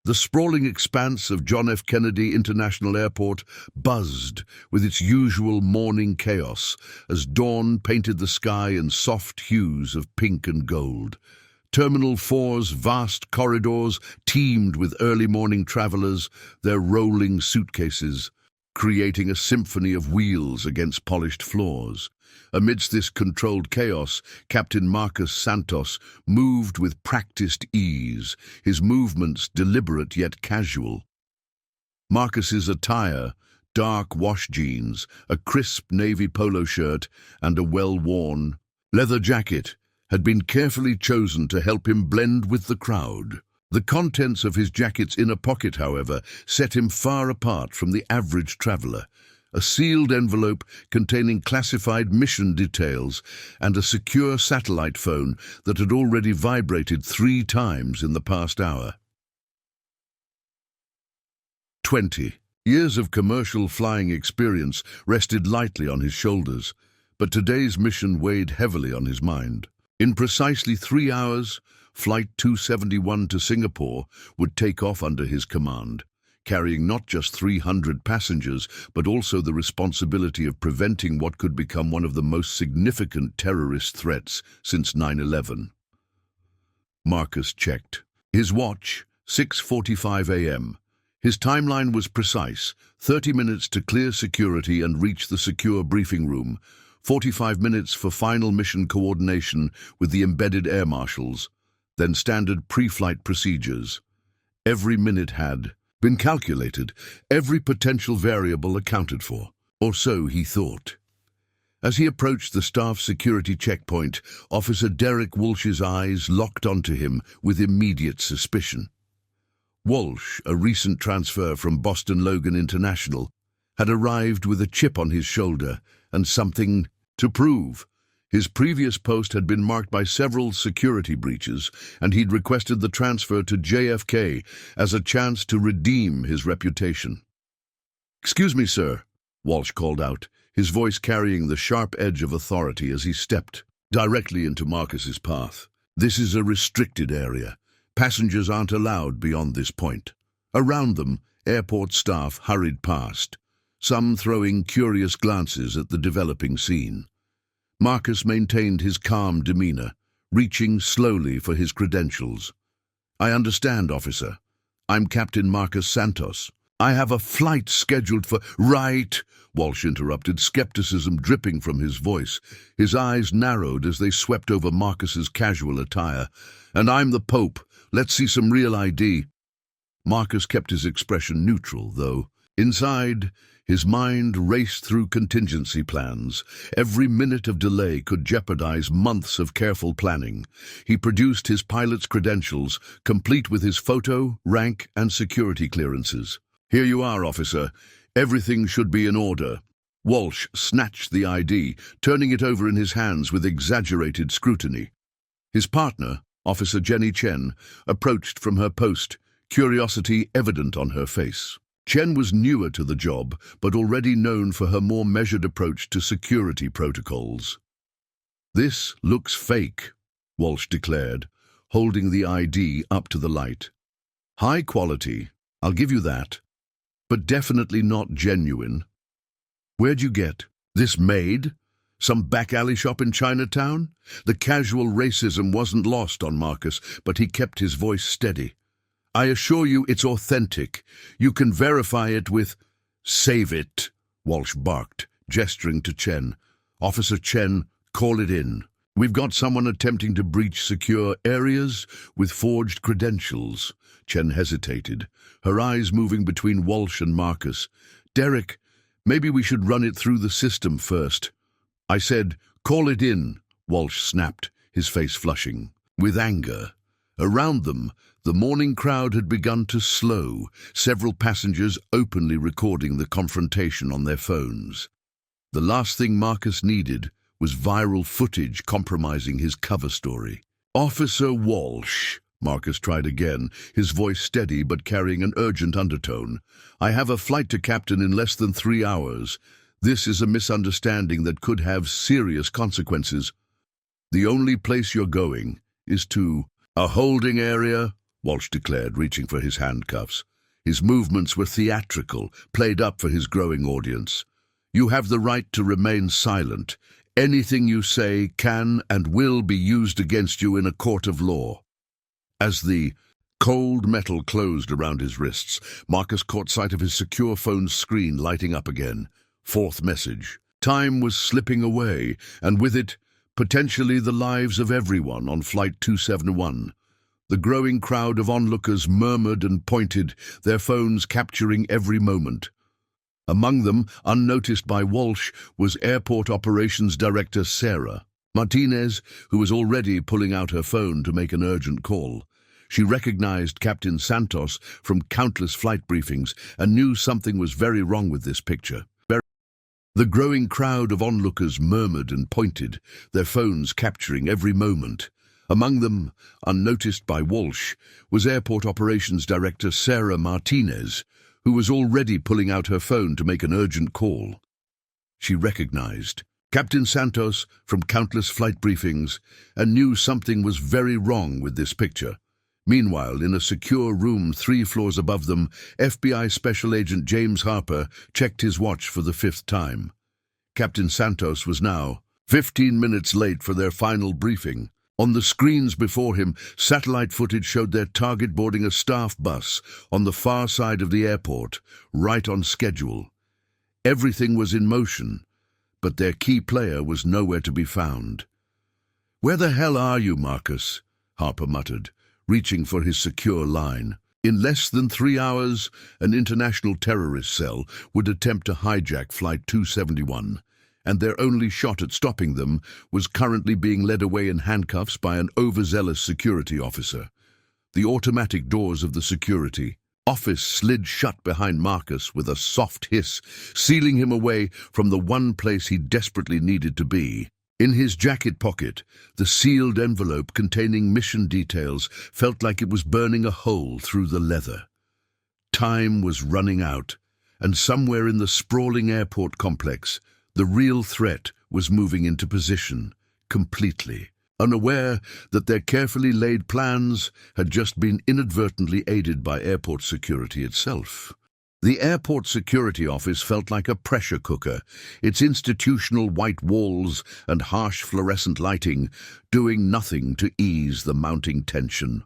The sprawling expanse of John F. Kennedy International Airport buzzed with its usual morning chaos as dawn painted the sky in soft hues of pink and gold. Terminal 4's vast corridors teemed with early morning travelers, their rolling suitcases, creating a symphony of wheels against polished floors. Amidst this controlled chaos, Captain Marcus Santos moved with practiced ease, his movements deliberate yet casual. Marcus's attire, dark wash jeans, a crisp navy polo shirt, and a well-worn leather jacket, had been carefully chosen to help him blend with the crowd. The contents of his jacket's inner pocket, however, set him far apart from the average traveler. A sealed envelope containing classified mission details and a secure satellite phone that had already vibrated 3 times in the past hour. 20 years of commercial flying experience rested lightly on his shoulders, but today's mission weighed heavily on his mind. In precisely 3 hours, Flight 271 to Singapore would take off under his command, carrying not just 300 passengers, but also the responsibility of preventing what could become one of the most significant terrorist threats since 9/11. Marcus checked. His watch, 6:45 a.m. His timeline was precise, 30 minutes to clear security and reach the secure briefing room, 45 minutes for final mission coordination with the embedded air marshals, then standard pre-flight procedures. Every minute had been calculated, every potential variable accounted for, or so he thought. As he approached the staff security checkpoint, Officer Derek Walsh's eyes locked onto him with immediate suspicion. Walsh, a recent transfer from Boston Logan International, had arrived with a chip on his shoulder and something to prove. His previous post had been marked by several security breaches, and he'd requested the transfer to JFK as a chance to redeem his reputation. "Excuse me, sir," Walsh called out, his voice carrying the sharp edge of authority as he stepped directly into Marcus's path. "This is a restricted area. Passengers aren't allowed beyond this point." Around them, airport staff hurried past, some throwing curious glances at the developing scene. Marcus maintained his calm demeanor, reaching slowly for his credentials. "I understand, officer. I'm Captain Marcus Santos. I have a flight scheduled for—" "Right," Walsh interrupted, skepticism dripping from his voice. His eyes narrowed as they swept over Marcus's casual attire. "And I'm the Pope. Let's see some real ID." Marcus kept his expression neutral, though. Inside, his mind raced through contingency plans. Every minute of delay could jeopardize months of careful planning. He produced his pilot's credentials, complete with his photo, rank, and security clearances. "Here you are, officer. Everything should be in order." Walsh snatched the ID, turning it over in his hands with exaggerated scrutiny. His partner, Officer Jenny Chen, approached from her post, curiosity evident on her face. Chen was newer to the job, but already known for her more measured approach to security protocols. "This looks fake," Walsh declared, holding the ID up to the light. "High quality, I'll give you that, but definitely not genuine. Where'd you get this made? Some back alley shop in Chinatown?" The casual racism wasn't lost on Marcus, but he kept his voice steady. "I assure you it's authentic. You can verify it with—" "Save it," Walsh barked, gesturing to Chen. "Officer Chen, call it in. We've got someone attempting to breach secure areas with forged credentials." Chen hesitated, her eyes moving between Walsh and Marcus. "Derek, maybe we should run it through the system first." "I said, call it in," Walsh snapped, his face flushing with anger. Around them, the morning crowd had begun to slow, several passengers openly recording the confrontation on their phones. The last thing Marcus needed was viral footage compromising his cover story. "Officer Walsh," Marcus tried again, his voice steady but carrying an urgent undertone. "I have a flight to Captain in less than 3 hours. This is a misunderstanding that could have serious consequences. The only place you're going is to—" "A holding area," Walsh declared, reaching for his handcuffs. His movements were theatrical, played up for his growing audience. "You have the right to remain silent. Anything you say can and will be used against you in a court of law." As the cold metal closed around his wrists, Marcus caught sight of his secure phone's screen lighting up again. Fourth message. Time was slipping away, and with it, potentially the lives of everyone on Flight 271. The growing crowd of onlookers murmured and pointed, their phones capturing every moment. Among them, unnoticed by Walsh, was Airport Operations Director Sarah Martinez, who was already pulling out her phone to make an urgent call. She recognized Captain Santos from countless flight briefings and knew something was very wrong with this picture. The growing crowd of onlookers murmured and pointed, their phones capturing every moment. Among them, unnoticed by Walsh, was Airport Operations Director Sarah Martinez, who was already pulling out her phone to make an urgent call. She recognized Captain Santos from countless flight briefings and knew something was very wrong with this picture. Meanwhile, in a secure room 3 floors above them, FBI Special Agent James Harper checked his watch for the 5th time. Captain Santos was now 15 minutes late for their final briefing. On the screens before him, satellite footage showed their target boarding a staff bus on the far side of the airport, right on schedule. Everything was in motion, but their key player was nowhere to be found. "Where the hell are you, Marcus?" Harper muttered, reaching for his secure line. In less than 3 hours, an international terrorist cell would attempt to hijack Flight 271, and their only shot at stopping them was currently being led away in handcuffs by an overzealous security officer. The automatic doors of the security office slid shut behind Marcus with a soft hiss, sealing him away from the one place he desperately needed to be. In his jacket pocket, the sealed envelope containing mission details felt like it was burning a hole through the leather. Time was running out, and somewhere in the sprawling airport complex, the real threat was moving into position, completely, unaware that their carefully laid plans had just been inadvertently aided by airport security itself. The airport security office felt like a pressure cooker, its institutional white walls and harsh fluorescent lighting doing nothing to ease the mounting tension.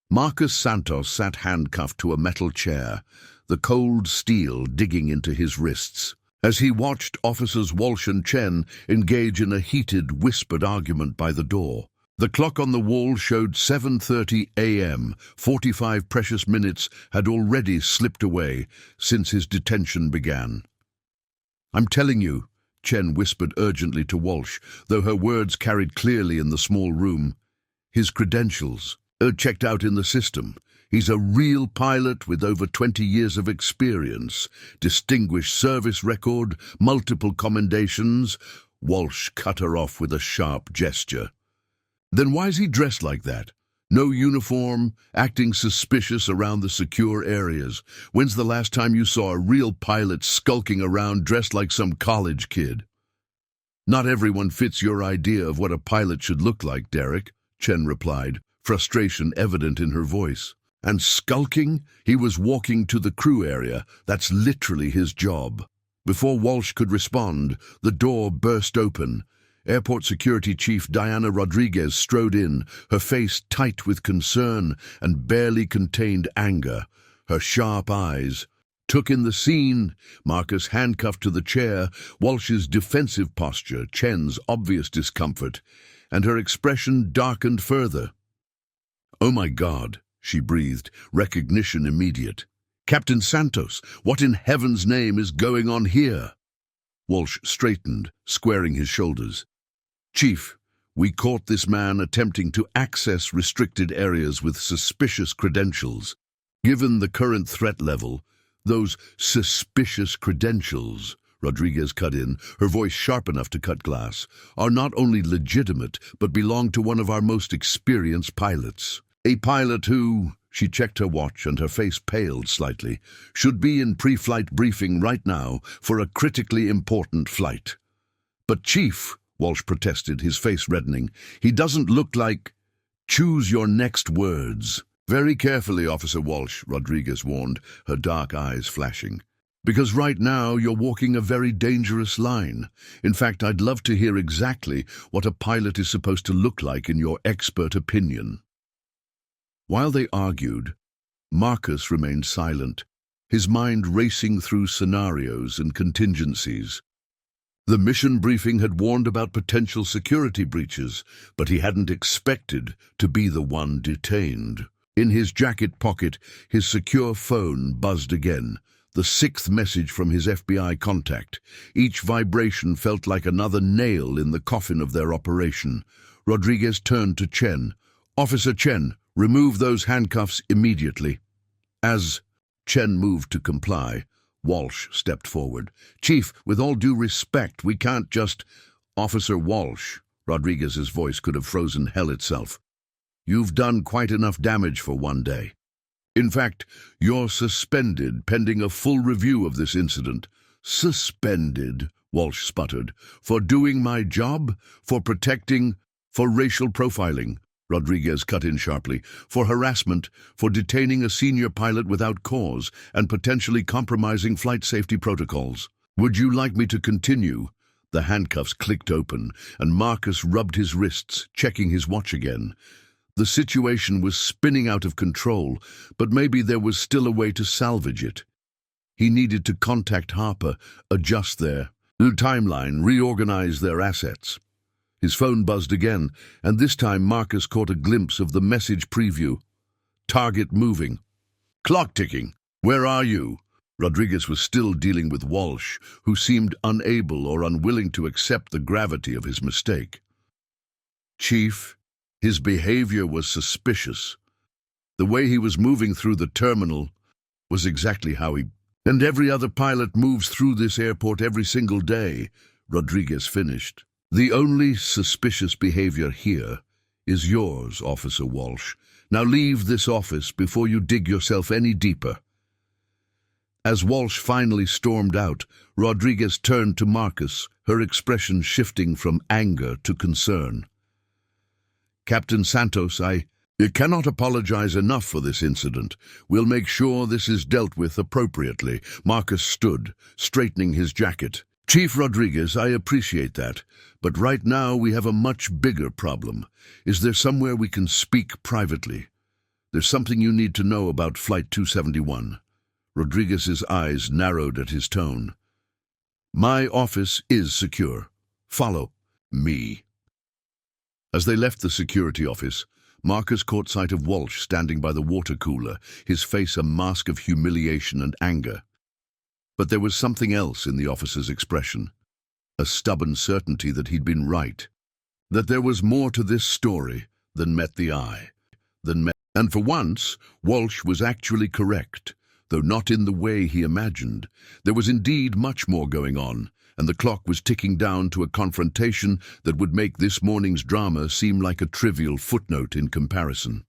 Marcus Santos sat handcuffed to a metal chair, the cold steel digging into his wrists, as he watched Officers Walsh and Chen engage in a heated, whispered argument by the door. The clock on the wall showed 7:30 a.m. 45 precious minutes had already slipped away since his detention began. "I'm telling you," Chen whispered urgently to Walsh, though her words carried clearly in the small room. "His credentials are checked out in the system. He's a real pilot with over 20 years of experience, distinguished service record, multiple commendations." Walsh cut her off with a sharp gesture. "Then why's he dressed like that? No uniform, acting suspicious around the secure areas. When's the last time you saw a real pilot skulking around dressed like some college kid?" "Not everyone fits your idea of what a pilot should look like, Derek," Chen replied, frustration evident in her voice. "And skulking? He was walking to the crew area. That's literally his job." Before Walsh could respond, the door burst open. Airport Security Chief Diana Rodriguez strode in, her face tight with concern and barely contained anger. Her sharp eyes took in the scene, Marcus handcuffed to the chair, Walsh's defensive posture, Chen's obvious discomfort, and her expression darkened further. "Oh my God," she breathed, recognition immediate. "Captain Santos, what in heaven's name is going on here?" Walsh straightened, squaring his shoulders. "Chief, we caught this man attempting to access restricted areas with suspicious credentials. Given the current threat level, those suspicious credentials," Rodriguez cut in, her voice sharp enough to cut glass, "are not only legitimate, but belong to one of our most experienced pilots. A pilot who," she checked her watch and her face paled slightly, "should be in pre-flight briefing right now for a critically important flight." "But Chief," Walsh protested, his face reddening, "he doesn't look like—" "Choose your next words." Very carefully, Officer Walsh, Rodriguez warned, her dark eyes flashing. Because right now you're walking a very dangerous line. In fact, I'd love to hear exactly what a pilot is supposed to look like in your expert opinion. While they argued, Marcus remained silent, his mind racing through scenarios and contingencies. The mission briefing had warned about potential security breaches, but he hadn't expected to be the one detained. In his jacket pocket, his secure phone buzzed again, the sixth message from his FBI contact. Each vibration felt like another nail in the coffin of their operation. Rodriguez turned to Chen. "Officer Chen, remove those handcuffs immediately." As Chen moved to comply, Walsh stepped forward. "Chief, with all due respect, we can't just—" "Officer Walsh," Rodriguez's voice could have frozen hell itself. "You've done quite enough damage for one day. In fact, you're suspended pending a full review of this incident." "Suspended," Walsh sputtered. "For doing my job? For protecting? For racial profiling?" Rodriguez cut in sharply. "For harassment, for detaining a senior pilot without cause, and potentially compromising flight safety protocols. Would you like me to continue?" The handcuffs clicked open, and Marcus rubbed his wrists, checking his watch again. The situation was spinning out of control, but maybe there was still a way to salvage it. He needed to contact Harper, adjust their timeline, reorganize their assets. His phone buzzed again, and this time Marcus caught a glimpse of the message preview. "Target moving. Clock ticking. Where are you?" Rodriguez was still dealing with Walsh, who seemed unable or unwilling to accept the gravity of his mistake. "Chief, his behavior was suspicious. The way he was moving through the terminal was exactly how he— And every other pilot moves through this airport every single day," Rodriguez finished. "The only suspicious behavior here is yours, Officer Walsh. Now leave this office before you dig yourself any deeper." As Walsh finally stormed out, Rodriguez turned to Marcus, her expression shifting from anger to concern. "Captain Santos, I cannot apologize enough for this incident. We'll make sure this is dealt with appropriately." Marcus stood, straightening his jacket. "Chief Rodriguez, I appreciate that, but right now we have a much bigger problem. Is there somewhere we can speak privately? There's something you need to know about Flight 271. Rodriguez's eyes narrowed at his tone. "My office is secure. Follow me." As they left the security office, Marcus caught sight of Walsh standing by the water cooler, his face a mask of humiliation and anger. But there was something else in the officer's expression, a stubborn certainty that he'd been right, that there was more to this story than met the eye. And for once, Walsh was actually correct, though not in the way he imagined. There was indeed much more going on, and the clock was ticking down to a confrontation that would make this morning's drama seem like a trivial footnote in comparison.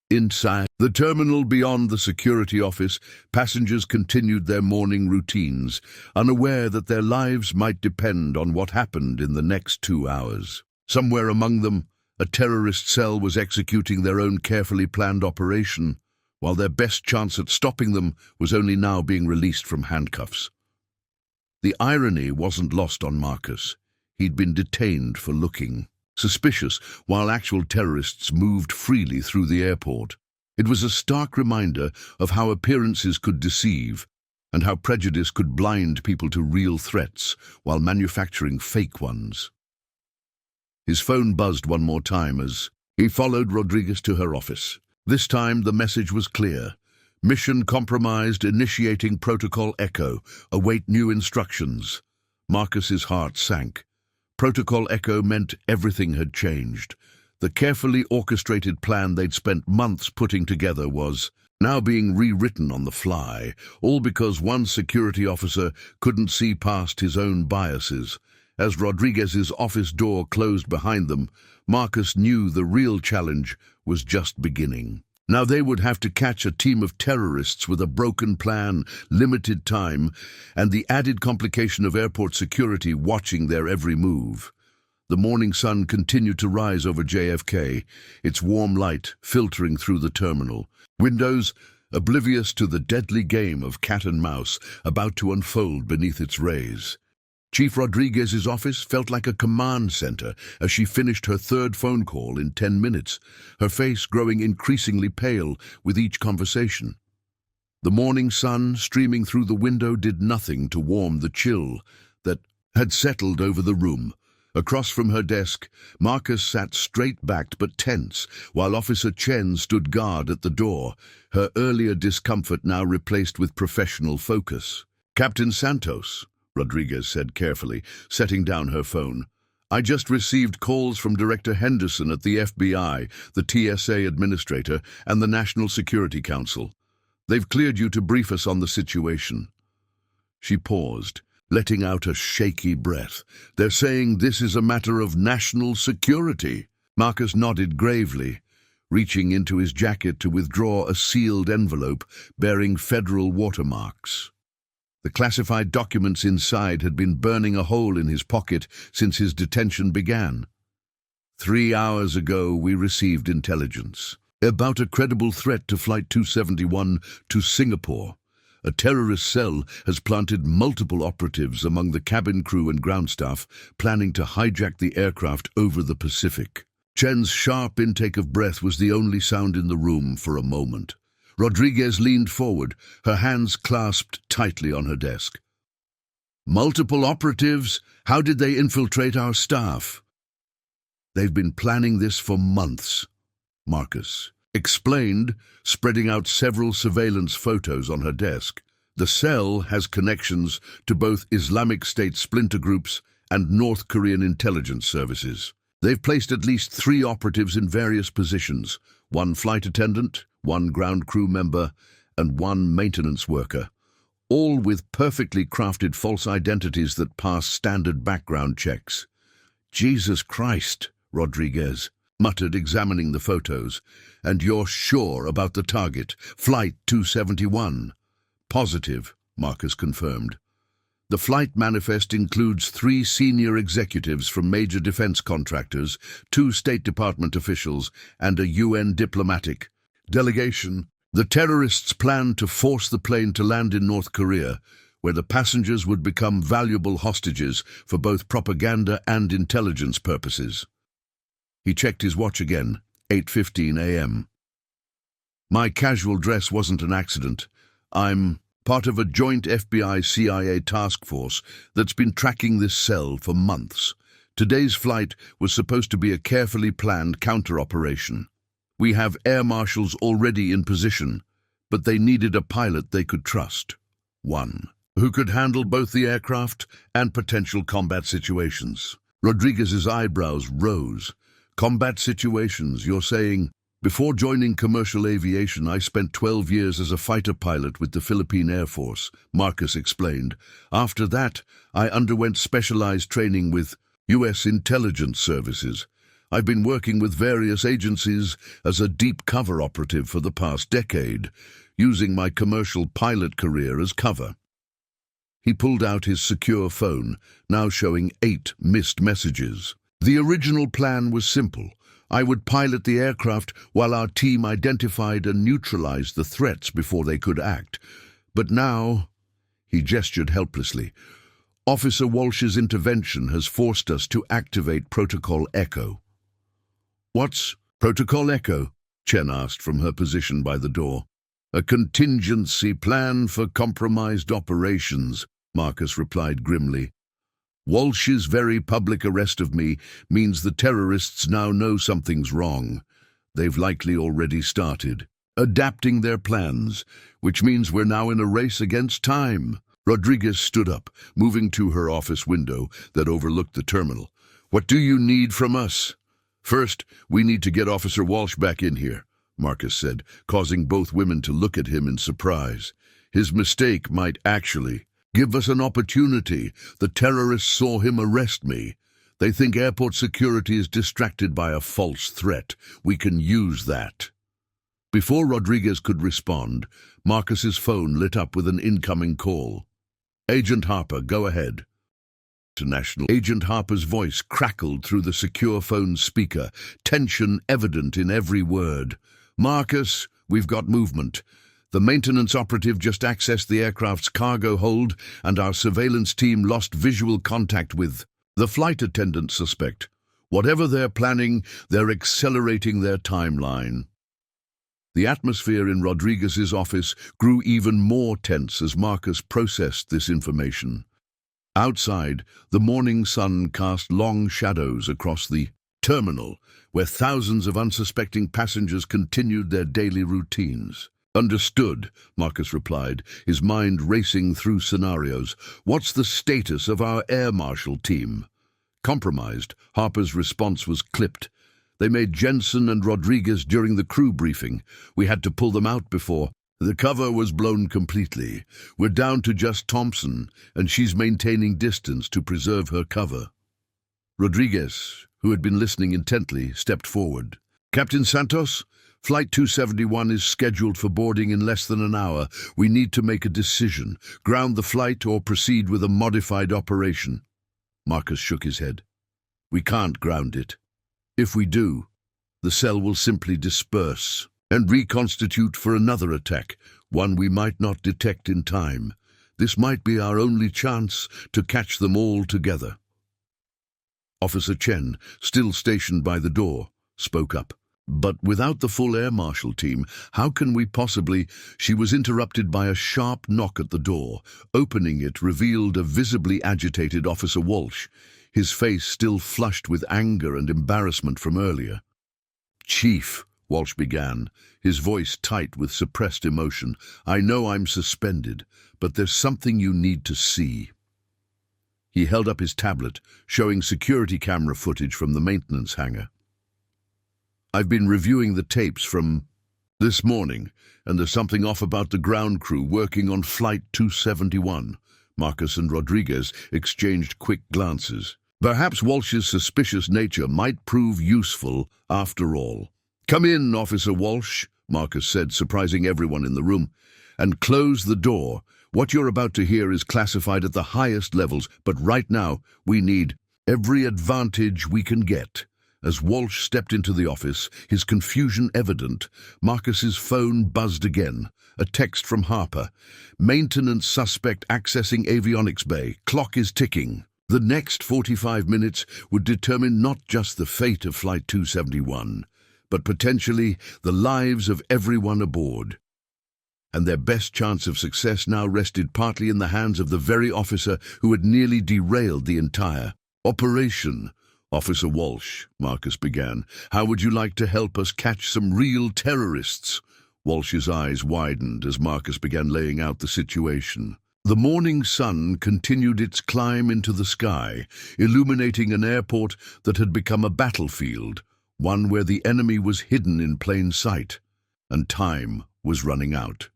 Inside the terminal beyond the security office, passengers continued their morning routines, unaware that their lives might depend on what happened in the next 2 hours. Somewhere among them, a terrorist cell was executing their own carefully planned operation, while their best chance at stopping them was only now being released from handcuffs. The irony wasn't lost on Marcus. He'd been detained for looking suspicious while actual terrorists moved freely through the airport. It was a stark reminder of how appearances could deceive and how prejudice could blind people to real threats while manufacturing fake ones. His phone buzzed one more time as he followed Rodriguez to her office. This time the message was clear. Mission compromised, initiating Protocol Echo. Await new instructions. Marcus's heart sank. Protocol Echo meant everything had changed. The carefully orchestrated plan they'd spent months putting together was now being rewritten on the fly, all because one security officer couldn't see past his own biases. As Rodriguez's office door closed behind them, Marcus knew the real challenge was just beginning. Now they would have to catch a team of terrorists with a broken plan, limited time, and the added complication of airport security watching their every move. The morning sun continued to rise over JFK, its warm light filtering through the terminal. Windows, oblivious to the deadly game of cat and mouse about to unfold beneath its rays. Chief Rodriguez's office felt like a command center as she finished her third phone call in 10 minutes, her face growing increasingly pale with each conversation. The morning sun streaming through the window did nothing to warm the chill that had settled over the room. Across from her desk, Marcus sat straight-backed but tense, while Officer Chen stood guard at the door, her earlier discomfort now replaced with professional focus. "Captain Santos," Rodriguez said carefully, setting down her phone. "I just received calls from Director Henderson at the FBI, the TSA administrator, and the National Security Council. They've cleared you to brief us on the situation." She paused, letting out a shaky breath. "They're saying this is a matter of national security." Marcus nodded gravely, reaching into his jacket to withdraw a sealed envelope bearing federal watermarks. The classified documents inside had been burning a hole in his pocket since his detention began. 3 hours ago, we received intelligence about a credible threat to Flight 271 to Singapore. A terrorist cell has planted multiple operatives among the cabin crew and ground staff, planning to hijack the aircraft over the Pacific. Chen's sharp intake of breath was the only sound in the room for a moment. Rodriguez leaned forward, her hands clasped tightly on her desk. "Multiple operatives? How did they infiltrate our staff?" "They've been planning this for months," Marcus explained, spreading out several surveillance photos on her desk. "The cell has connections to both Islamic State splinter groups and North Korean intelligence services. They've placed at least 3 operatives in various positions, 1 flight attendant, 1 ground crew member, and 1 maintenance worker, all with perfectly crafted false identities that pass standard background checks." "Jesus Christ," Rodriguez muttered, examining the photos. "And you're sure about the target, Flight 271? "Positive," Marcus confirmed. "The flight manifest includes 3 senior executives from major defense contractors, 2 State Department officials, and a UN diplomatic delegation. The terrorists plan to force the plane to land in North Korea, where the passengers would become valuable hostages for both propaganda and intelligence purposes." He checked his watch again, 8:15 a.m. "My casual dress wasn't an accident. I'm part of a joint FBI-CIA task force that's been tracking this cell for months. Today's flight was supposed to be a carefully planned counter-operation. We have air marshals already in position, but they needed a pilot they could trust. One who could handle both the aircraft and potential combat situations." Rodriguez's eyebrows rose. "Combat situations, you're saying?" "Before joining commercial aviation, I spent 12 years as a fighter pilot with the Philippine Air Force," Marcus explained. "After that, I underwent specialized training with U.S. intelligence services. I've been working with various agencies as a deep cover operative for the past decade, using my commercial pilot career as cover." He pulled out his secure phone, now showing 8 missed messages. "The original plan was simple. I would pilot the aircraft while our team identified and neutralized the threats before they could act. But now," he gestured helplessly, "Officer Walsh's intervention has forced us to activate Protocol Echo." "What's Protocol Echo?" Chen asked from her position by the door. "A contingency plan for compromised operations," Marcus replied grimly. "Walsh's very public arrest of me means the terrorists now know something's wrong. They've likely already started adapting their plans, which means we're now in a race against time." Rodriguez stood up, moving to her office window that overlooked the terminal. "What do you need from us?" "First, we need to get Officer Walsh back in here," Marcus said, causing both women to look at him in surprise. "His mistake might actually give us an opportunity. The terrorists saw him arrest me. They think airport security is distracted by a false threat. We can use that." Before Rodriguez could respond, Marcus's phone lit up with an incoming call. "Agent Harper, go ahead." International. Agent Harper's voice crackled through the secure phone speaker, tension evident in every word. "Marcus, we've got movement. The maintenance operative just accessed the aircraft's cargo hold, and our surveillance team lost visual contact with the flight attendant suspect. Whatever they're planning, they're accelerating their timeline." The atmosphere in Rodriguez's office grew even more tense as Marcus processed this information. Outside, the morning sun cast long shadows across the terminal, where thousands of unsuspecting passengers continued their daily routines. "Understood," Marcus replied, his mind racing through scenarios. "What's the status of our air marshal team?" Compromised, Harper's response was clipped. "They made Jensen and Rodriguez during the crew briefing. We had to pull them out before. The cover was blown completely. We're down to just Thompson, and she's maintaining distance to preserve her cover." Rodriguez, who had been listening intently, stepped forward. "Captain Santos, Flight 271 is scheduled for boarding in less than an hour. We need to make a decision. Ground the flight or proceed with a modified operation." Marcus shook his head. "We can't ground it. If we do, the cell will simply disperse and reconstitute for another attack, one we might not detect in time. This might be our only chance to catch them all together." Officer Chen, still stationed by the door, spoke up. "But without the full air marshal team, how can we possibly—" She was interrupted by a sharp knock at the door. Opening it revealed a visibly agitated Officer Walsh, his face still flushed with anger and embarrassment from earlier. "Chief," Walsh began, his voice tight with suppressed emotion, "I know I'm suspended, but there's something you need to see." He held up his tablet, showing security camera footage from the maintenance hangar. "I've been reviewing the tapes from this morning, and there's something off about the ground crew working on Flight 271. Marcus and Rodriguez exchanged quick glances. Perhaps Walsh's suspicious nature might prove useful after all. "Come in, Officer Walsh," Marcus said, surprising everyone in the room, "and close the door. What you're about to hear is classified at the highest levels, but right now we need every advantage we can get." As Walsh stepped into the office, his confusion evident, Marcus's phone buzzed again. A text from Harper. "Maintenance suspect accessing avionics bay. Clock is ticking." The next 45 minutes would determine not just the fate of Flight 271, but potentially the lives of everyone aboard. And their best chance of success now rested partly in the hands of the very officer who had nearly derailed the entire operation. "Officer Walsh," Marcus began, "how would you like to help us catch some real terrorists?" Walsh's eyes widened as Marcus began laying out the situation. The morning sun continued its climb into the sky, illuminating an airport that had become a battlefield, one where the enemy was hidden in plain sight, and time was running out.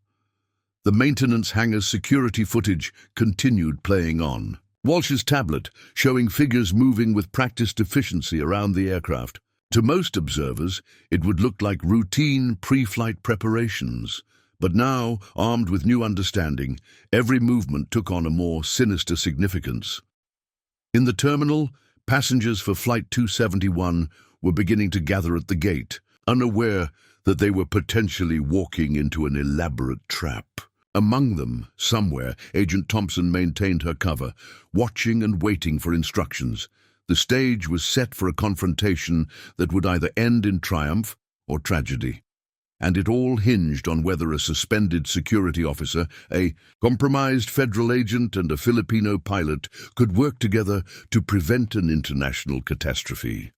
The maintenance hangar's security footage continued playing on. Walsh's tablet, showing figures moving with practiced efficiency around the aircraft. To most observers, it would look like routine pre-flight preparations. But now, armed with new understanding, every movement took on a more sinister significance. In the terminal, passengers for Flight 271 were beginning to gather at the gate, unaware that they were potentially walking into an elaborate trap. Among them, somewhere, Agent Thompson maintained her cover, watching and waiting for instructions. The stage was set for a confrontation that would either end in triumph or tragedy. And it all hinged on whether a suspended security officer, a compromised federal agent, and a Filipino pilot could work together to prevent an international catastrophe.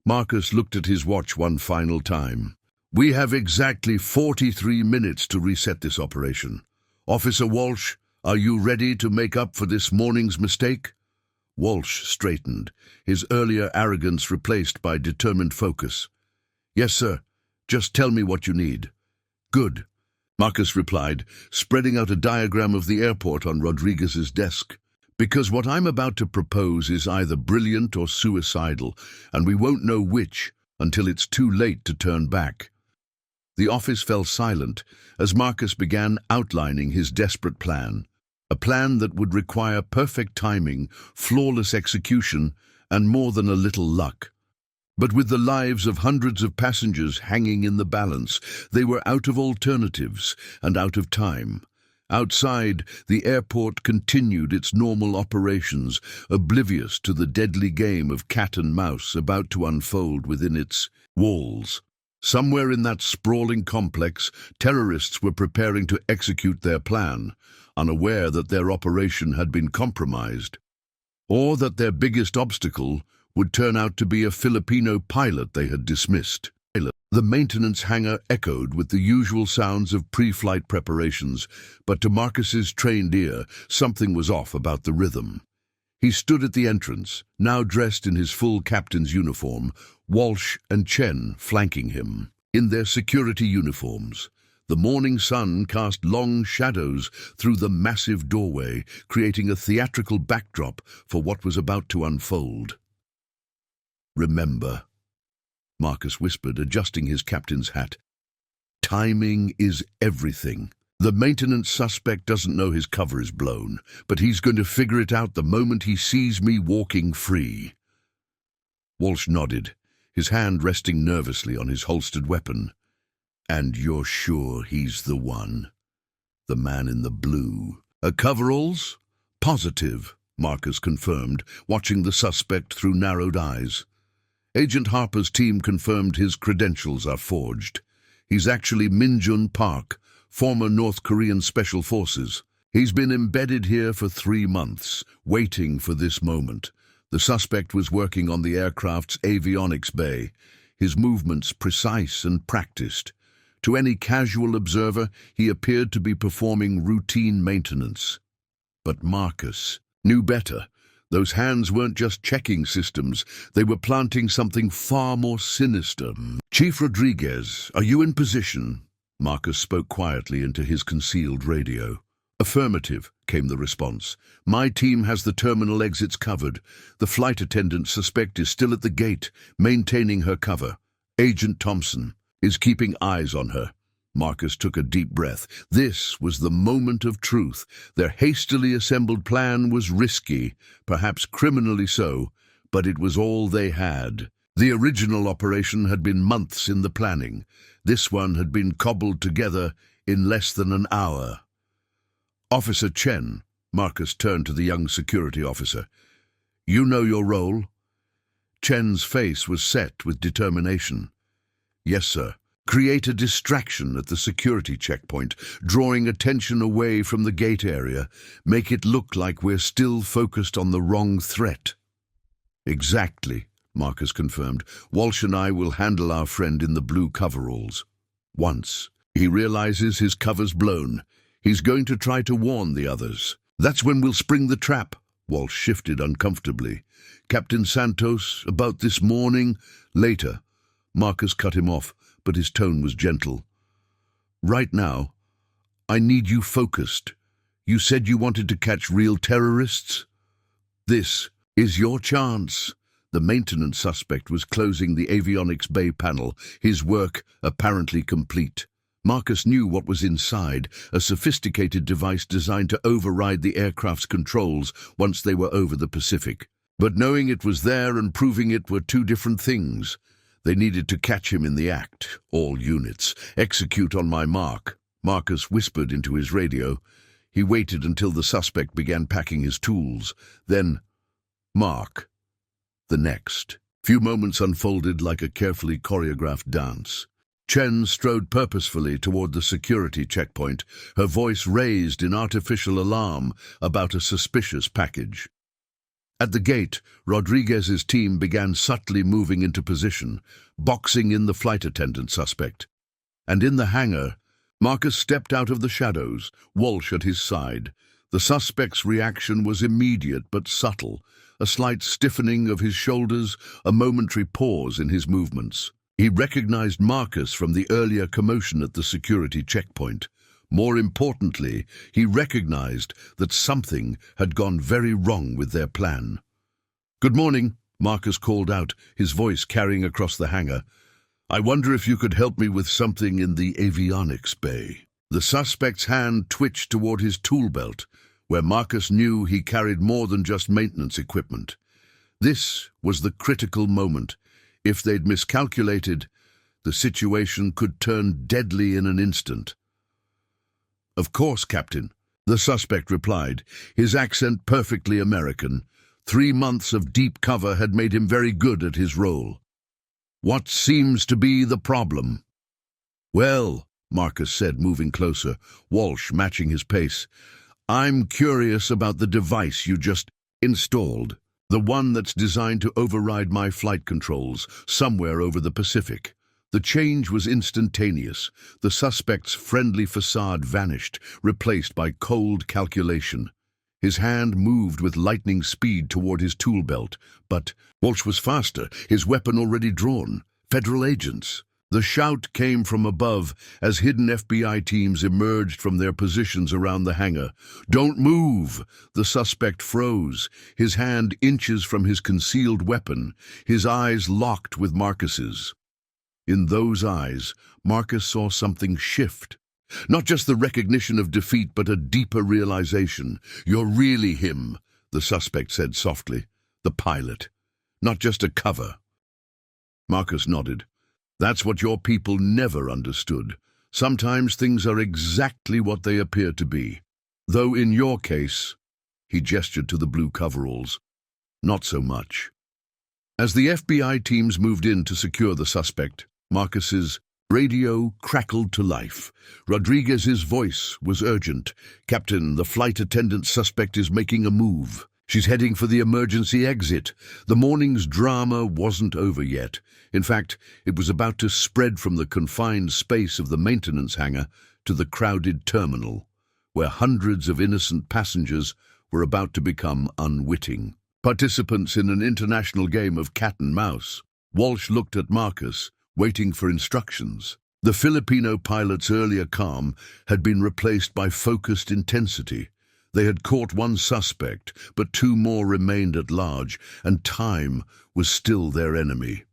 Marcus looked at his watch one final time. "We have exactly 43 minutes to reset this operation. Officer Walsh, are you ready to make up for this morning's mistake?" Walsh straightened, his earlier arrogance replaced by determined focus. "Yes, sir. Just tell me what you need." "Good," Marcus replied, spreading out a diagram of the airport on Rodriguez's desk. "Because what I'm about to propose is either brilliant or suicidal, and we won't know which until it's too late to turn back." The office fell silent as Marcus began outlining his desperate plan. A plan that would require perfect timing, flawless execution, and more than a little luck. But with the lives of hundreds of passengers hanging in the balance, they were out of alternatives and out of time. Outside, the airport continued its normal operations, oblivious to the deadly game of cat and mouse about to unfold within its walls. Somewhere in that sprawling complex, terrorists were preparing to execute their plan, unaware that their operation had been compromised, or that their biggest obstacle would turn out to be a Filipino pilot they had dismissed. The maintenance hangar echoed with the usual sounds of pre-flight preparations, but to Marcus's trained ear, something was off about the rhythm. He stood at the entrance, now dressed in his full captain's uniform, Walsh and Chen flanking him. In their security uniforms, the morning sun cast long shadows through the massive doorway, creating a theatrical backdrop for what was about to unfold. "Remember," Marcus whispered, adjusting his captain's hat. "Timing is everything. The maintenance suspect doesn't know his cover is blown, but he's going to figure it out the moment he sees me walking free." Walsh nodded, his hand resting nervously on his holstered weapon. "And you're sure he's the one? The man in the blue?" "Coveralls?" "Positive," Marcus confirmed, watching the suspect through narrowed eyes. "Agent Harper's team confirmed his credentials are forged. He's actually Min-jun Park, former North Korean Special Forces. He's been embedded here for 3 months, waiting for this moment." The suspect was working on the aircraft's avionics bay, his movements precise and practiced. To any casual observer, he appeared to be performing routine maintenance. But Marcus knew better. Those hands weren't just checking systems, they were planting something far more sinister. "Chief Rodriguez, are you in position?" Marcus spoke quietly into his concealed radio. "Affirmative," came the response. "My team has the terminal exits covered. The flight attendant suspect is still at the gate, maintaining her cover. Agent Thompson is keeping eyes on her." Marcus took a deep breath. This was the moment of truth. Their hastily assembled plan was risky, perhaps criminally so, but it was all they had. The original operation had been months in the planning. This one had been cobbled together in less than an hour. "Officer Chen," Marcus turned to the young security officer. "You know your role?" Chen's face was set with determination. "Yes, sir. Create a distraction at the security checkpoint, drawing attention away from the gate area. Make it look like we're still focused on the wrong threat." "Exactly," Marcus confirmed. "Walsh and I will handle our friend in the blue coveralls. Once he realizes his cover's blown, he's going to try to warn the others. That's when we'll spring the trap." Walsh shifted uncomfortably. "Captain Santos, about this morning?" "Later." Marcus cut him off, but his tone was gentle. "Right now, I need you focused. You said you wanted to catch real terrorists? This is your chance." The maintenance suspect was closing the avionics bay panel, his work apparently complete. Marcus knew what was inside, a sophisticated device designed to override the aircraft's controls once they were over the Pacific. But knowing it was there and proving it were two different things. They needed to catch him in the act. "All units, execute on my mark," Marcus whispered into his radio. He waited until the suspect began packing his tools. Then, "Mark." The next. Few moments unfolded like a carefully choreographed dance. Chen strode purposefully toward the security checkpoint, her voice raised in artificial alarm about a suspicious package. At the gate, Rodriguez's team began subtly moving into position, boxing in the flight attendant suspect. And in the hangar, Marcus stepped out of the shadows, Walsh at his side. The suspect's reaction was immediate but subtle, a slight stiffening of his shoulders, a momentary pause in his movements. He recognized Marcus from the earlier commotion at the security checkpoint. More importantly, he recognized that something had gone very wrong with their plan. "Good morning," Marcus called out, his voice carrying across the hangar. "I wonder if you could help me with something in the avionics bay." The suspect's hand twitched toward his tool belt. where Marcus knew he carried more than just maintenance equipment. This was the critical moment. If they'd miscalculated, the situation could turn deadly in an instant. "Of course, Captain," the suspect replied, his accent perfectly American. 3 months of deep cover had made him very good at his role. "What seems to be the problem?" "Well," Marcus said, moving closer, Walsh matching his pace, "I'm curious about the device you just installed, the one that's designed to override my flight controls somewhere over the Pacific." The change was instantaneous. The suspect's friendly facade vanished, replaced by cold calculation. His hand moved with lightning speed toward his tool belt, but Walsh was faster, his weapon already drawn. Federal agents. The shout came from above as hidden FBI teams emerged from their positions around the hangar. "Don't move!" The suspect froze, his hand inches from his concealed weapon, his eyes locked with Marcus's. In those eyes, Marcus saw something shift. Not just the recognition of defeat, but a deeper realization. "You're really him," the suspect said softly. "The pilot. Not just a cover." Marcus nodded. "That's what your people never understood. Sometimes things are exactly what they appear to be. Though in your case," he gestured to the blue coveralls, "not so much." As the FBI teams moved in to secure the suspect, Marcus's radio crackled to life. Rodriguez's voice was urgent. "Captain, the flight attendant suspect is making a move. She's heading for the emergency exit." The morning's drama wasn't over yet. In fact, it was about to spread from the confined space of the maintenance hangar to the crowded terminal, where hundreds of innocent passengers were about to become unwitting participants in an international game of cat and mouse. Walsh looked at Marcus, waiting for instructions. The Filipino pilot's earlier calm had been replaced by focused intensity. They had caught one suspect, but 2 more remained at large, and time was still their enemy.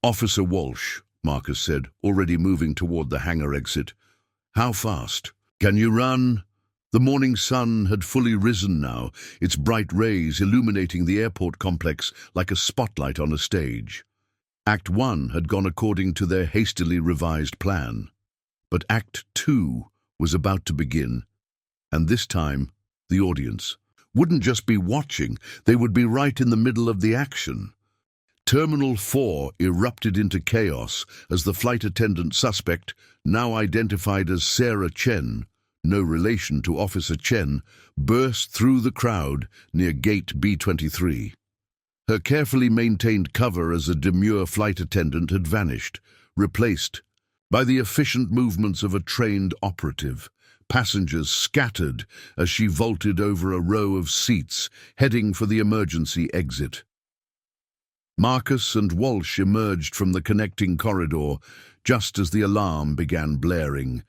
"Officer Walsh," Marcus said, already moving toward the hangar exit. "How fast? Can you run?" The morning sun had fully risen now, its bright rays illuminating the airport complex like a spotlight on a stage. Act 1 had gone according to their hastily revised plan. But Act 2 was about to begin, and this time, the audience wouldn't just be watching, they would be right in the middle of the action. Terminal 4 erupted into chaos as the flight attendant suspect, now identified as Sarah Chen, no relation to Officer Chen, burst through the crowd near Gate B-23. Her carefully maintained cover as a demure flight attendant had vanished, replaced by the efficient movements of a trained operative. Passengers scattered as she vaulted over a row of seats, heading for the emergency exit. Marcus and Walsh emerged from the connecting corridor just as the alarm began blaring,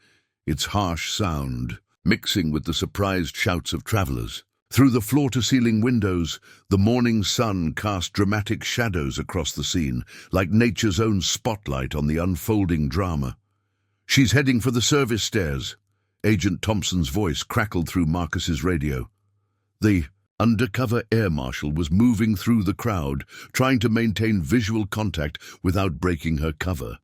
its harsh sound mixing with the surprised shouts of travelers. Through the floor-to-ceiling windows, the morning sun cast dramatic shadows across the scene, like nature's own spotlight on the unfolding drama. "She's heading for the service stairs," Agent Thompson's voice crackled through Marcus's radio. The undercover air marshal was moving through the crowd, trying to maintain visual contact without breaking her cover.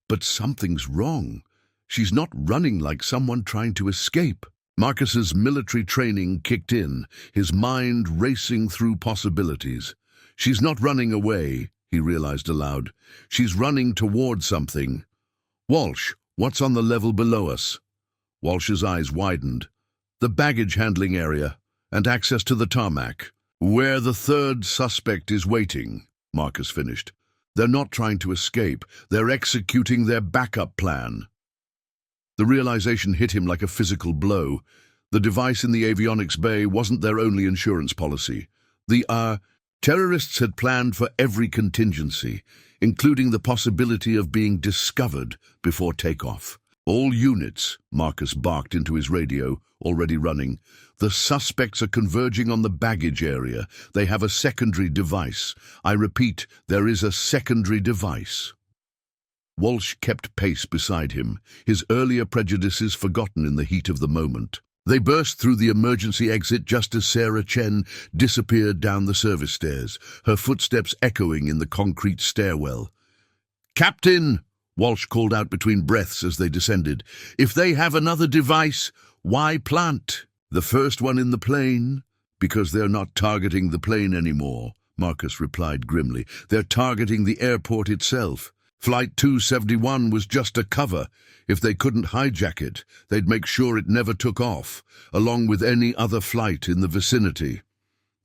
"But something's wrong. She's not running like someone trying to escape." Marcus's military training kicked in, his mind racing through possibilities. "She's not running away," he realized aloud. "She's running toward something." "Walsh, what's on the level below us?" Walsh's eyes widened. "The baggage handling area and access to the tarmac." "Where the third suspect is waiting," Marcus finished. "They're not trying to escape. They're executing their backup plan." The realization hit him like a physical blow. The device in the avionics bay wasn't their only insurance policy. The terrorists had planned for every contingency, including the possibility of being discovered before takeoff. "All units," Marcus barked into his radio, already running. "The suspects are converging on the baggage area. They have a secondary device. I repeat, there is a secondary device." Walsh kept pace beside him, his earlier prejudices forgotten in the heat of the moment. They burst through the emergency exit just as Sarah Chen disappeared down the service stairs, her footsteps echoing in the concrete stairwell. "Captain!" Walsh called out between breaths as they descended. "If they have another device, why plant? The first one in the plane?" "Because they're not targeting the plane anymore," Marcus replied grimly. "They're targeting the airport itself. Flight 271 was just a cover. If they couldn't hijack it, they'd make sure it never took off, along with any other flight in the vicinity."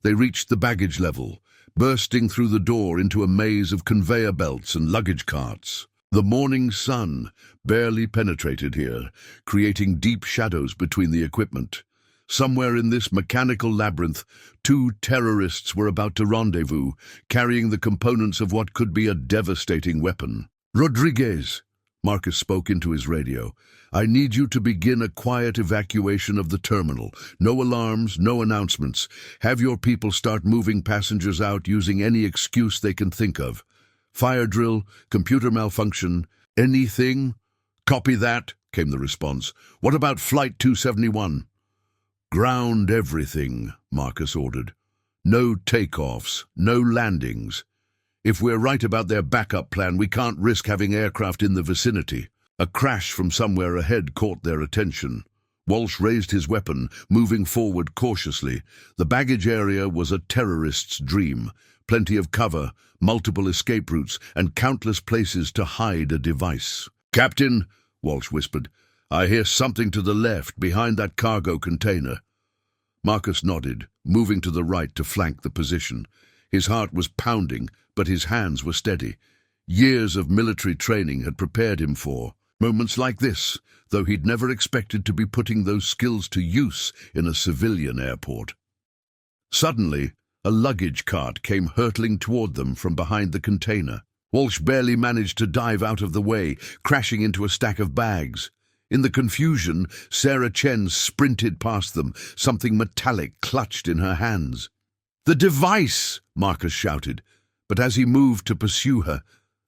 They reached the baggage level, bursting through the door into a maze of conveyor belts and luggage carts. The morning sun barely penetrated here, creating deep shadows between the equipment. Somewhere in this mechanical labyrinth, two terrorists were about to rendezvous, carrying the components of what could be a devastating weapon. "Rodriguez," Marcus spoke into his radio, "I need you to begin a quiet evacuation of the terminal. No alarms, no announcements. Have your people start moving passengers out using any excuse they can think of. Fire drill, computer malfunction, anything?" "Copy that," came the response. "What about Flight 271? "Ground everything," Marcus ordered. "No takeoffs, no landings. If we're right about their backup plan, we can't risk having aircraft in the vicinity." A crash from somewhere ahead caught their attention. Walsh raised his weapon, moving forward cautiously. The baggage area was a terrorist's dream. Plenty of cover, multiple escape routes, and countless places to hide a device. "Captain," Walsh whispered, "I hear something to the left, behind that cargo container." Marcus nodded, moving to the right to flank the position. His heart was pounding, but his hands were steady. Years of military training had prepared him for moments like this, though he'd never expected to be putting those skills to use in a civilian airport. Suddenly, a luggage cart came hurtling toward them from behind the container. Walsh barely managed to dive out of the way, crashing into a stack of bags. In the confusion, Sarah Chen sprinted past them, something metallic clutched in her hands. "The device!" Marcus shouted, but as he moved to pursue her,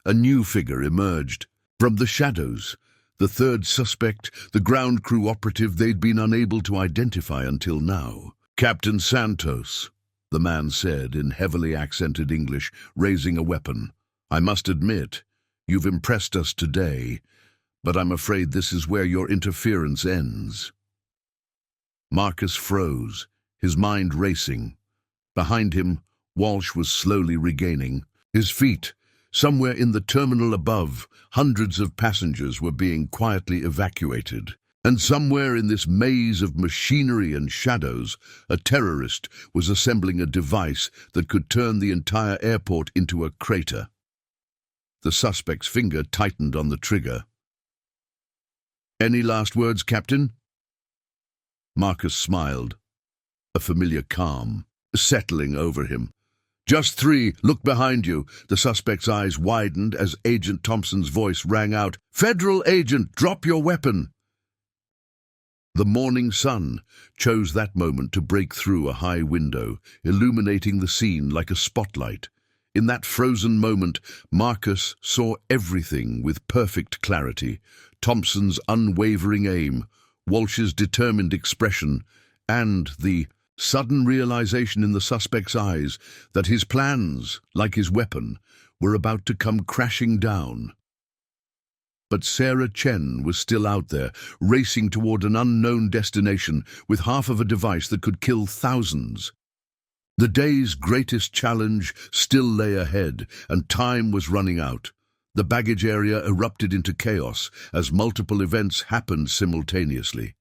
a new figure emerged. From the shadows, the third suspect, the ground crew operative they'd been unable to identify until now. "Captain Santos," the man said in heavily accented English, raising a weapon. "I must admit, you've impressed us today, but I'm afraid this is where your interference ends." Marcus froze, his mind racing. Behind him, Walsh was slowly regaining his feet. Somewhere in the terminal above, hundreds of passengers were being quietly evacuated. And somewhere in this maze of machinery and shadows, a terrorist was assembling a device that could turn the entire airport into a crater. The suspect's finger tightened on the trigger. "Any last words, Captain?" Marcus smiled, a familiar calm settling over him. "Just 3, look behind you." The suspect's eyes widened as Agent Thompson's voice rang out, "Federal agent, drop your weapon." The morning sun chose that moment to break through a high window, illuminating the scene like a spotlight. In that frozen moment, Marcus saw everything with perfect clarity. Thompson's unwavering aim, Walsh's determined expression, and the sudden realization in the suspect's eyes that his plans, like his weapon, were about to come crashing down. But Sarah Chen was still out there, racing toward an unknown destination with half of a device that could kill thousands. The day's greatest challenge still lay ahead, and time was running out. The baggage area erupted into chaos as multiple events happened simultaneously.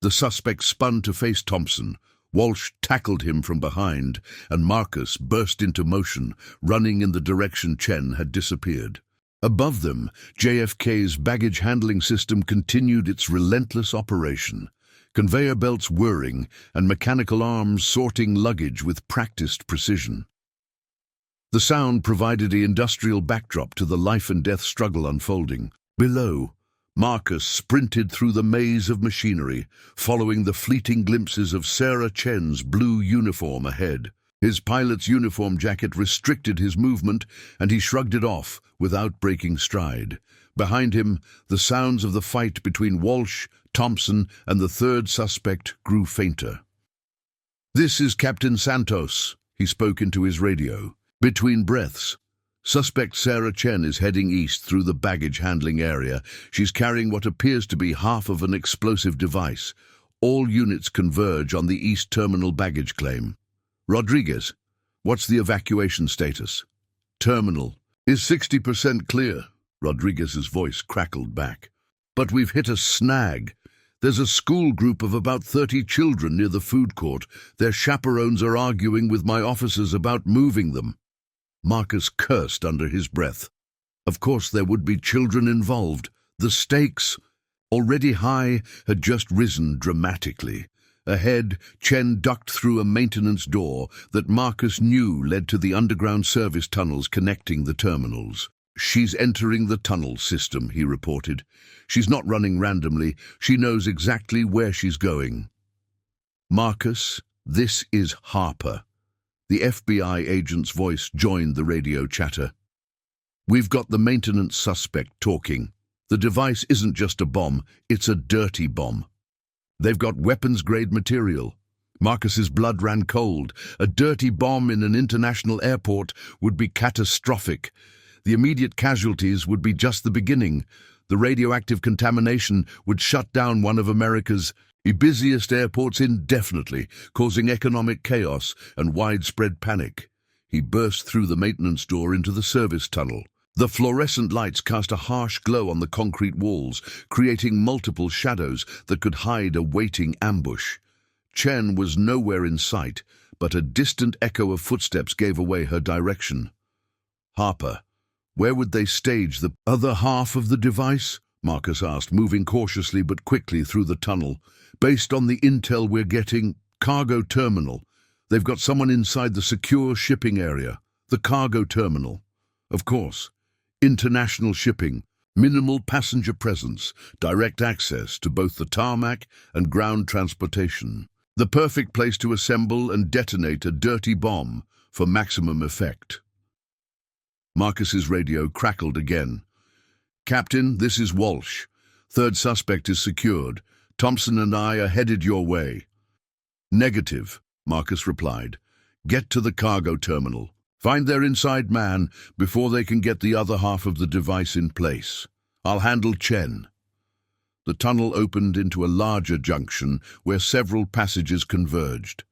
The suspect spun to face Thompson. Walsh tackled him from behind, and Marcus burst into motion, running in the direction Chen had disappeared. Above them, JFK's baggage handling system continued its relentless operation, conveyor belts whirring and mechanical arms sorting luggage with practiced precision. The sound provided the industrial backdrop to the life-and-death struggle unfolding. Below, Marcus sprinted through the maze of machinery, following the fleeting glimpses of Sarah Chen's blue uniform ahead. His pilot's uniform jacket restricted his movement, and he shrugged it off without breaking stride. Behind him, the sounds of the fight between Walsh, Thompson, and the third suspect grew fainter. "This is Captain Santos," he spoke into his radio. Between breaths, "Suspect Sarah Chen is heading east through the baggage handling area. She's carrying what appears to be half of an explosive device. All units converge on the East Terminal baggage claim. Rodriguez, what's the evacuation status?" "Terminal is 60% clear," Rodriguez's voice crackled back. "But we've hit a snag. There's a school group of about 30 children near the food court. Their chaperones are arguing with my officers about moving them." Marcus cursed under his breath. Of course there would be children involved. The stakes, already high, had just risen dramatically. Ahead, Chen ducked through a maintenance door that Marcus knew led to the underground service tunnels connecting the terminals. "She's entering the tunnel system," he reported. "She's not running randomly. She knows exactly where she's going." "Marcus, this is Harper." The FBI agent's voice joined the radio chatter. "We've got the maintenance suspect talking. The device isn't just a bomb, it's a dirty bomb. They've got weapons-grade material." Marcus's blood ran cold. A dirty bomb in an international airport would be catastrophic. The immediate casualties would be just the beginning. The radioactive contamination would shut down one of America's busiest airports indefinitely, causing economic chaos and widespread panic. He burst through the maintenance door into the service tunnel. The fluorescent lights cast a harsh glow on the concrete walls, creating multiple shadows that could hide a waiting ambush. Chen was nowhere in sight, but a distant echo of footsteps gave away her direction. "Harper, where would they stage the other half of the device?" Marcus asked, moving cautiously but quickly through the tunnel. "Based on the intel we're getting, cargo terminal. They've got someone inside the secure shipping area. The cargo terminal. Of course. International shipping, minimal passenger presence, direct access to both the tarmac and ground transportation. The perfect place to assemble and detonate a dirty bomb for maximum effect." Marcus's radio crackled again. "Captain, this is Walsh. Third suspect is secured. Thompson and I are headed your way." "Negative," Marcus replied. "Get to the cargo terminal. Find their inside man before they can get the other half of the device in place. I'll handle Chen." The tunnel opened into a larger junction where several passages converged.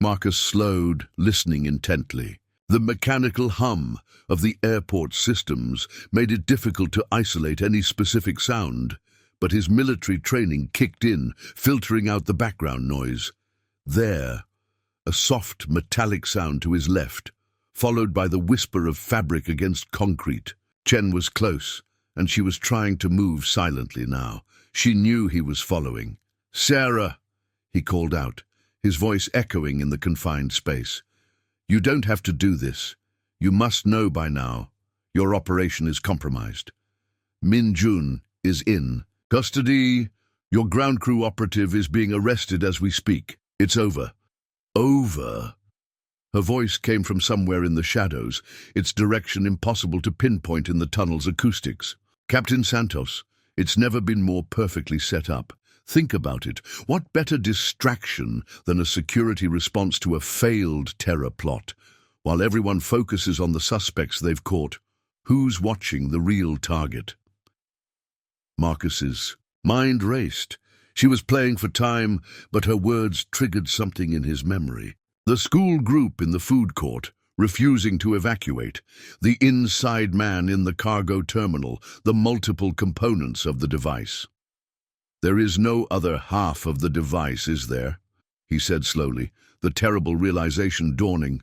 Marcus slowed, listening intently. The mechanical hum of the airport systems made it difficult to isolate any specific sound, but his military training kicked in, filtering out the background noise. There, a soft metallic sound to his left, followed by the whisper of fabric against concrete. Chen was close, and she was trying to move silently now. She knew he was following. "Sarah," he called out, his voice echoing in the confined space. "You don't have to do this. You must know by now. Your operation is compromised. Min Jun is in custody. Your ground crew operative is being arrested as we speak. It's over." "Over?" Her voice came from somewhere in the shadows, its direction impossible to pinpoint in the tunnel's acoustics. "Captain Santos, it's never been more perfectly set up. Think about it. What better distraction than a security response to a failed terror plot? While everyone focuses on the suspects they've caught, who's watching the real target?" Marcus's mind raced. She was playing for time, but her words triggered something in his memory. The school group in the food court, refusing to evacuate, the inside man in the cargo terminal, the multiple components of the device. "There is no other half of the device, is there?" he said slowly, the terrible realization dawning.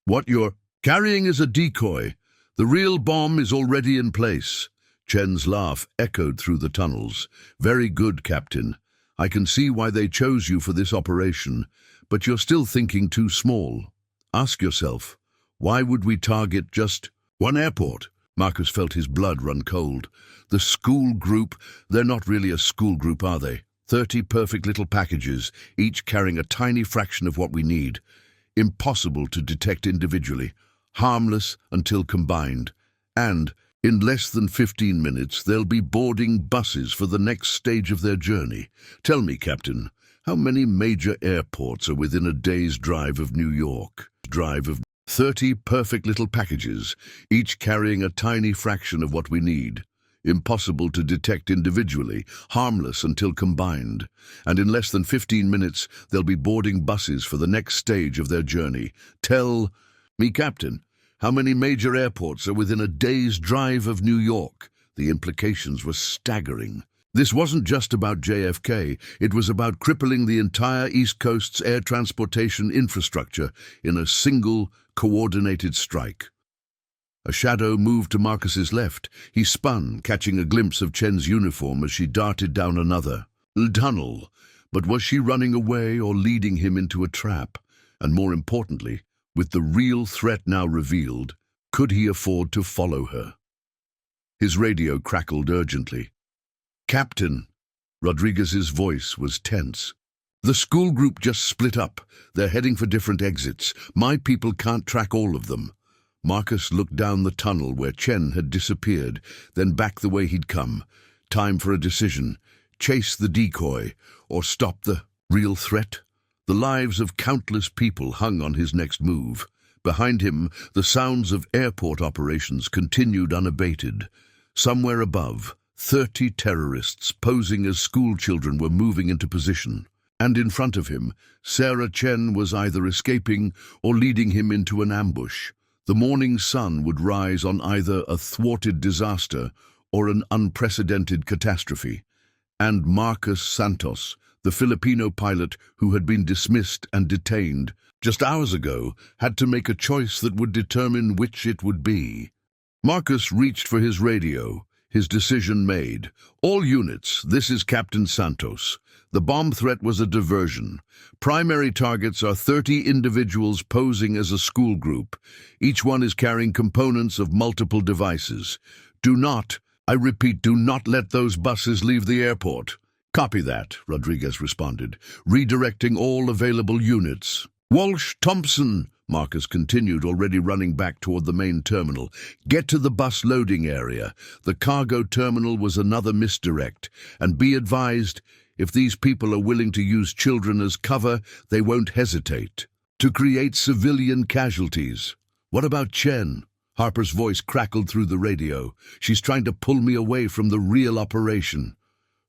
"What you're carrying is a decoy. The real bomb is already in place." Chen's laugh echoed through the tunnels. "Very good, Captain. I can see why they chose you for this operation, but you're still thinking too small. Ask yourself, why would we target just one airport?" Marcus felt his blood run cold. The school group, they're not really a school group, are they? 30 perfect little packages, each carrying a tiny fraction of what we need. Impossible to detect individually, harmless until combined. And In less than 15 minutes, they'll be boarding buses for the next stage of their journey. Tell me, Captain, how many major airports are within a day's drive of New York? 30 perfect little packages, each carrying a tiny fraction of what we need. Impossible to detect individually, harmless until combined. And in less than 15 minutes, they'll be boarding buses for the next stage of their journey. Tell me, Captain, how many major airports are within a day's drive of New York? The implications were staggering. This wasn't just about JFK, it was about crippling the entire East Coast's air transportation infrastructure in a single, coordinated strike. A shadow moved to Marcus's left. He spun, catching a glimpse of Chen's uniform as she darted down another tunnel. But was she running away or leading him into a trap? And more importantly, with the real threat now revealed, could he afford to follow her? His radio crackled urgently. "Captain," Rodriguez's voice was tense. "The school group just split up. They're heading for different exits. My people can't track all of them." Marcus looked down the tunnel where Chen had disappeared, then back the way he'd come. Time for a decision. Chase the decoy, or stop the real threat? The lives of countless people hung on his next move. Behind him, the sounds of airport operations continued unabated. Somewhere above, 30 terrorists posing as schoolchildren were moving into position. And in front of him, Sarah Chen was either escaping or leading him into an ambush. The morning sun would rise on either a thwarted disaster or an unprecedented catastrophe. And Marcus Santos, the Filipino pilot who had been dismissed and detained just hours ago, had to make a choice that would determine which it would be. Marcus reached for his radio, his decision made. "All units, this is Captain Santos. The bomb threat was a diversion. Primary targets are 30 individuals posing as a school group. Each one is carrying components of multiple devices. Do not, I repeat, do not let those buses leave the airport." "Copy that," Rodriguez responded, redirecting all available units. "Walsh, Thompson," Marcus continued, already running back toward the main terminal. "Get to the bus loading area. The cargo terminal was another misdirect. And be advised, if these people are willing to use children as cover, they won't hesitate to create civilian casualties." "What about Chen?" Harper's voice crackled through the radio. "She's trying to pull me away from the real operation.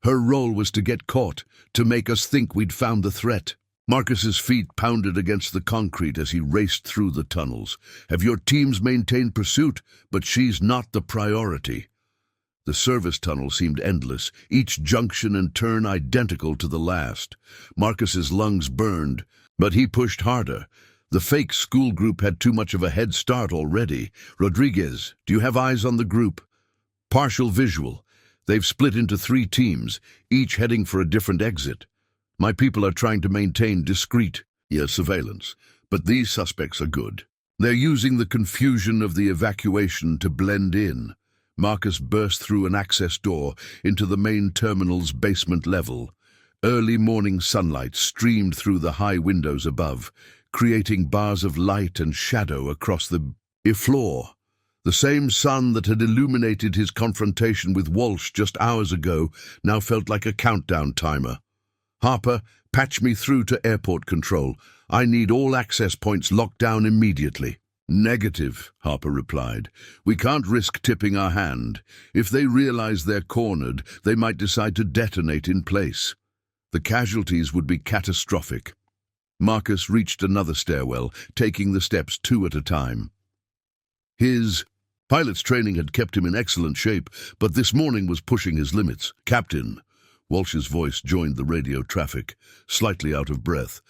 Her role was to get caught, to make us think we'd found the threat." Marcus's feet pounded against the concrete as he raced through the tunnels. "Have your teams maintained pursuit? But she's not the priority." The service tunnel seemed endless, each junction and turn identical to the last. Marcus's lungs burned, but he pushed harder. The fake school group had too much of a head start already. "Rodriguez, do you have eyes on the group?" "Partial visual. They've split into 3 teams, each heading for a different exit. My people are trying to maintain discreet surveillance, but these suspects are good. They're using the confusion of the evacuation to blend in." Marcus burst through an access door into the main terminal's basement level. Early morning sunlight streamed through the high windows above, creating bars of light and shadow across the floor. The same sun that had illuminated his confrontation with Walsh just hours ago now felt like a countdown timer. "Harper, patch me through to airport control. I need all access points locked down immediately." "Negative," Harper replied. "We can't risk tipping our hand. If they realize they're cornered, they might decide to detonate in place. The casualties would be catastrophic." Marcus reached another stairwell, taking the steps 2 at a time. His pilot's training had kept him in excellent shape, but this morning was pushing his limits. "Captain," Walsh's voice joined the radio traffic, slightly out of breath.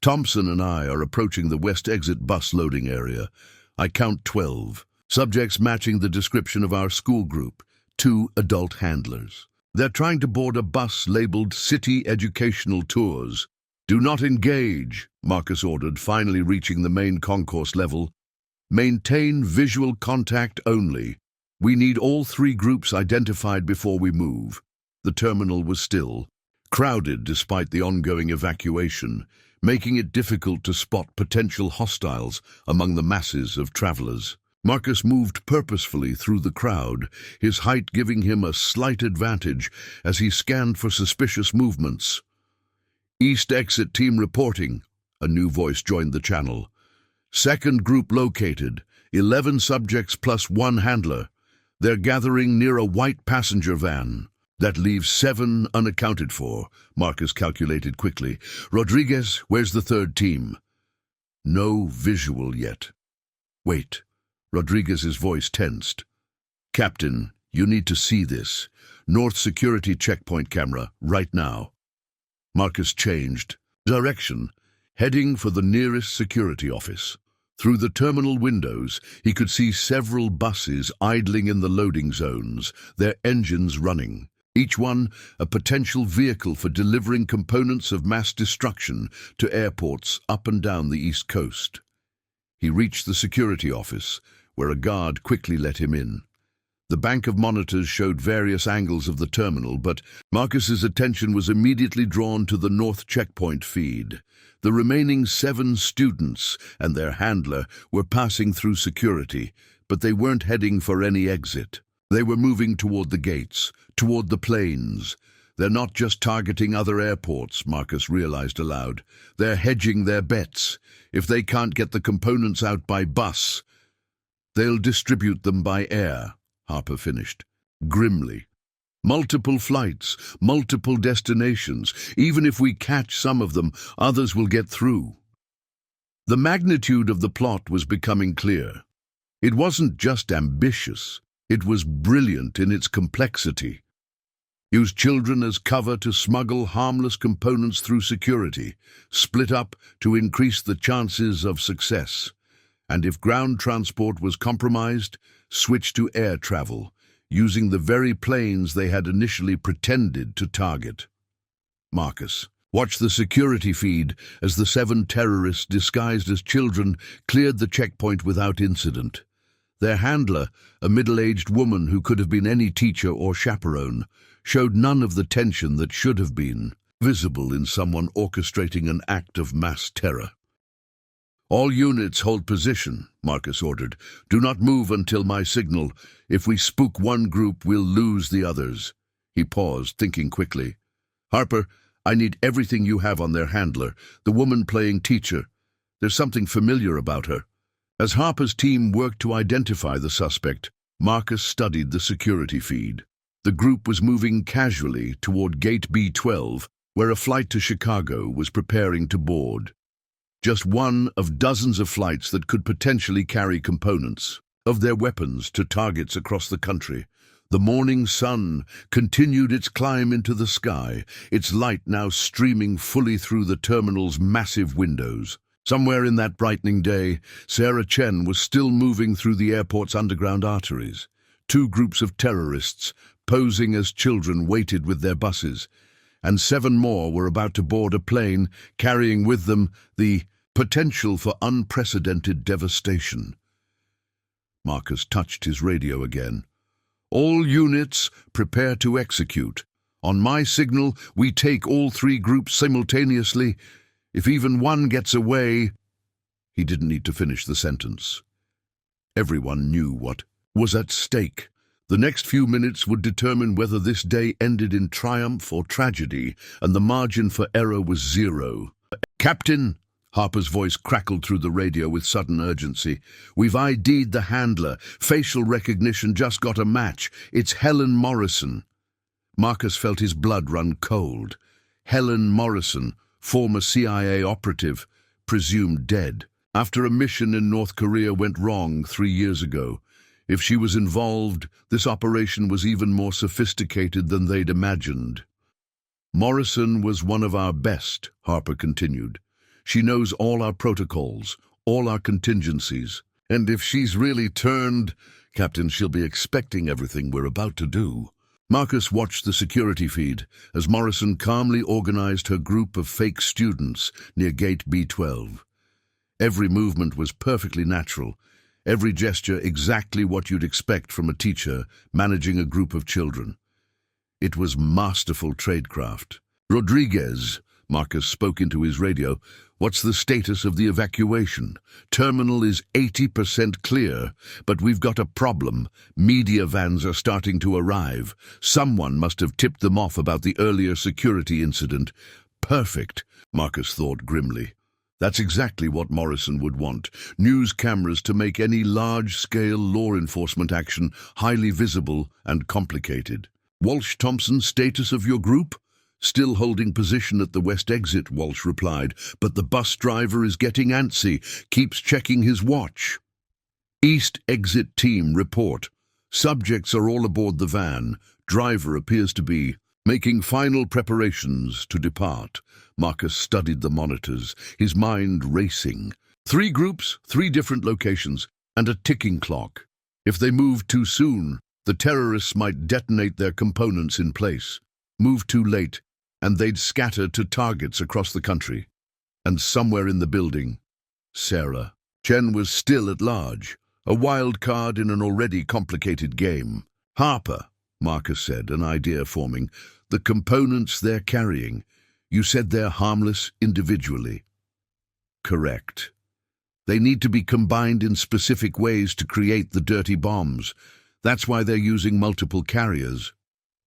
"Thompson and I are approaching the west exit bus loading area. I count 12. Subjects matching the description of our school group, 2 adult handlers. They're trying to board a bus labeled City Educational Tours." "Do not engage," Marcus ordered, finally reaching the main concourse level. "Maintain visual contact only. We need all 3 groups identified before we move." The terminal was still, crowded despite the ongoing evacuation, making it difficult to spot potential hostiles among the masses of travelers. Marcus moved purposefully through the crowd, his height giving him a slight advantage as he scanned for suspicious movements. "East exit team reporting," a new voice joined the channel. "Second group located, 11 subjects plus 1 handler. They're gathering near a white passenger van. That leaves 7 unaccounted for," Marcus calculated quickly. "Rodriguez, where's the third team?" "No visual yet." "Wait." Rodriguez's voice tensed. "Captain, you need to see this. North security checkpoint camera, right now." Marcus changed direction, heading for the nearest security office. Through the terminal windows, he could see several buses idling in the loading zones, their engines running. Each one a potential vehicle for delivering components of mass destruction to airports up and down the East Coast. He reached the security office, where a guard quickly let him in. The bank of monitors showed various angles of the terminal, but Marcus's attention was immediately drawn to the North checkpoint feed. The remaining 7 students and their handler were passing through security, but they weren't heading for any exit. They were moving toward the gates, toward the planes. They're not just targeting other airports, Marcus realized aloud. They're hedging their bets. If they can't get the components out by bus, they'll distribute them by air, Harper finished, grimly. "Multiple flights, multiple destinations. Even if we catch some of them, others will get through." The magnitude of the plot was becoming clear. It wasn't just ambitious. It was brilliant in its complexity. Use children as cover to smuggle harmless components through security, split up to increase the chances of success. And if ground transport was compromised, switch to air travel, using the very planes they had initially pretended to target. Marcus watched the security feed as the 7 terrorists disguised as children cleared the checkpoint without incident. Their handler, a middle-aged woman who could have been any teacher or chaperone, showed none of the tension that should have been visible in someone orchestrating an act of mass terror. "All units hold position," Marcus ordered. "Do not move until my signal. If we spook one group, we'll lose the others." He paused, thinking quickly. "Harper, I need everything you have on their handler, the woman playing teacher. There's something familiar about her." As Harper's team worked to identify the suspect, Marcus studied the security feed. The group was moving casually toward Gate B12, where a flight to Chicago was preparing to board. Just one of dozens of flights that could potentially carry components of their weapons to targets across the country. The morning sun continued its climb into the sky, its light now streaming fully through the terminal's massive windows. Somewhere in that brightening day, Sarah Chen was still moving through the airport's underground arteries. 2 groups of terrorists, posing as children, waited with their buses, and 7 more were about to board a plane, carrying with them the potential for unprecedented devastation. Marcus touched his radio again. "All units, prepare to execute. On my signal, we take all 3 groups simultaneously. If even one gets away..." He didn't need to finish the sentence. Everyone knew what was at stake. The next few minutes would determine whether this day ended in triumph or tragedy, and the margin for error was 0. "Captain," Harper's voice crackled through the radio with sudden urgency. "We've ID'd the handler. Facial recognition just got a match. It's Helen Morrison." Marcus felt his blood run cold. Helen Morrison, former CIA operative, presumed dead. After a mission in North Korea went wrong 3 years ago. If she was involved, this operation was even more sophisticated than they'd imagined. "Morrison was one of our best," Harper continued. "She knows all our protocols, all our contingencies. And if she's really turned, Captain, she'll be expecting everything we're about to do." Marcus watched the security feed as Morrison calmly organized her group of fake students near Gate B12. Every movement was perfectly natural, every gesture exactly what you'd expect from a teacher managing a group of children. It was masterful tradecraft. "Rodriguez," Marcus spoke into his radio, What's the status of the evacuation? Terminal is 80% clear, but we've got a problem. Media vans are starting to arrive. Someone must have tipped them off about the earlier security incident. Perfect, Marcus thought grimly. That's exactly what Morrison would want. News cameras to make any large-scale law enforcement action highly visible and complicated. Walsh Thompson, status of your group? Still holding position at the west exit, Walsh replied, but the bus driver is getting antsy, keeps checking his watch. East exit team report. Subjects are all aboard the van. Driver appears to be making final preparations to depart. Marcus studied the monitors, his mind racing. 3 groups, 3 different locations, and a ticking clock. If they moved too soon, the terrorists might detonate their components in place. Move too late, and they'd scatter to targets across the country. And somewhere in the building, Sarah. Chen was still at large, a wild card in an already complicated game. Harper, Marcus said, an idea forming. The components they're carrying. You said they're harmless individually. Correct. They need to be combined in specific ways to create the dirty bombs. That's why they're using multiple carriers.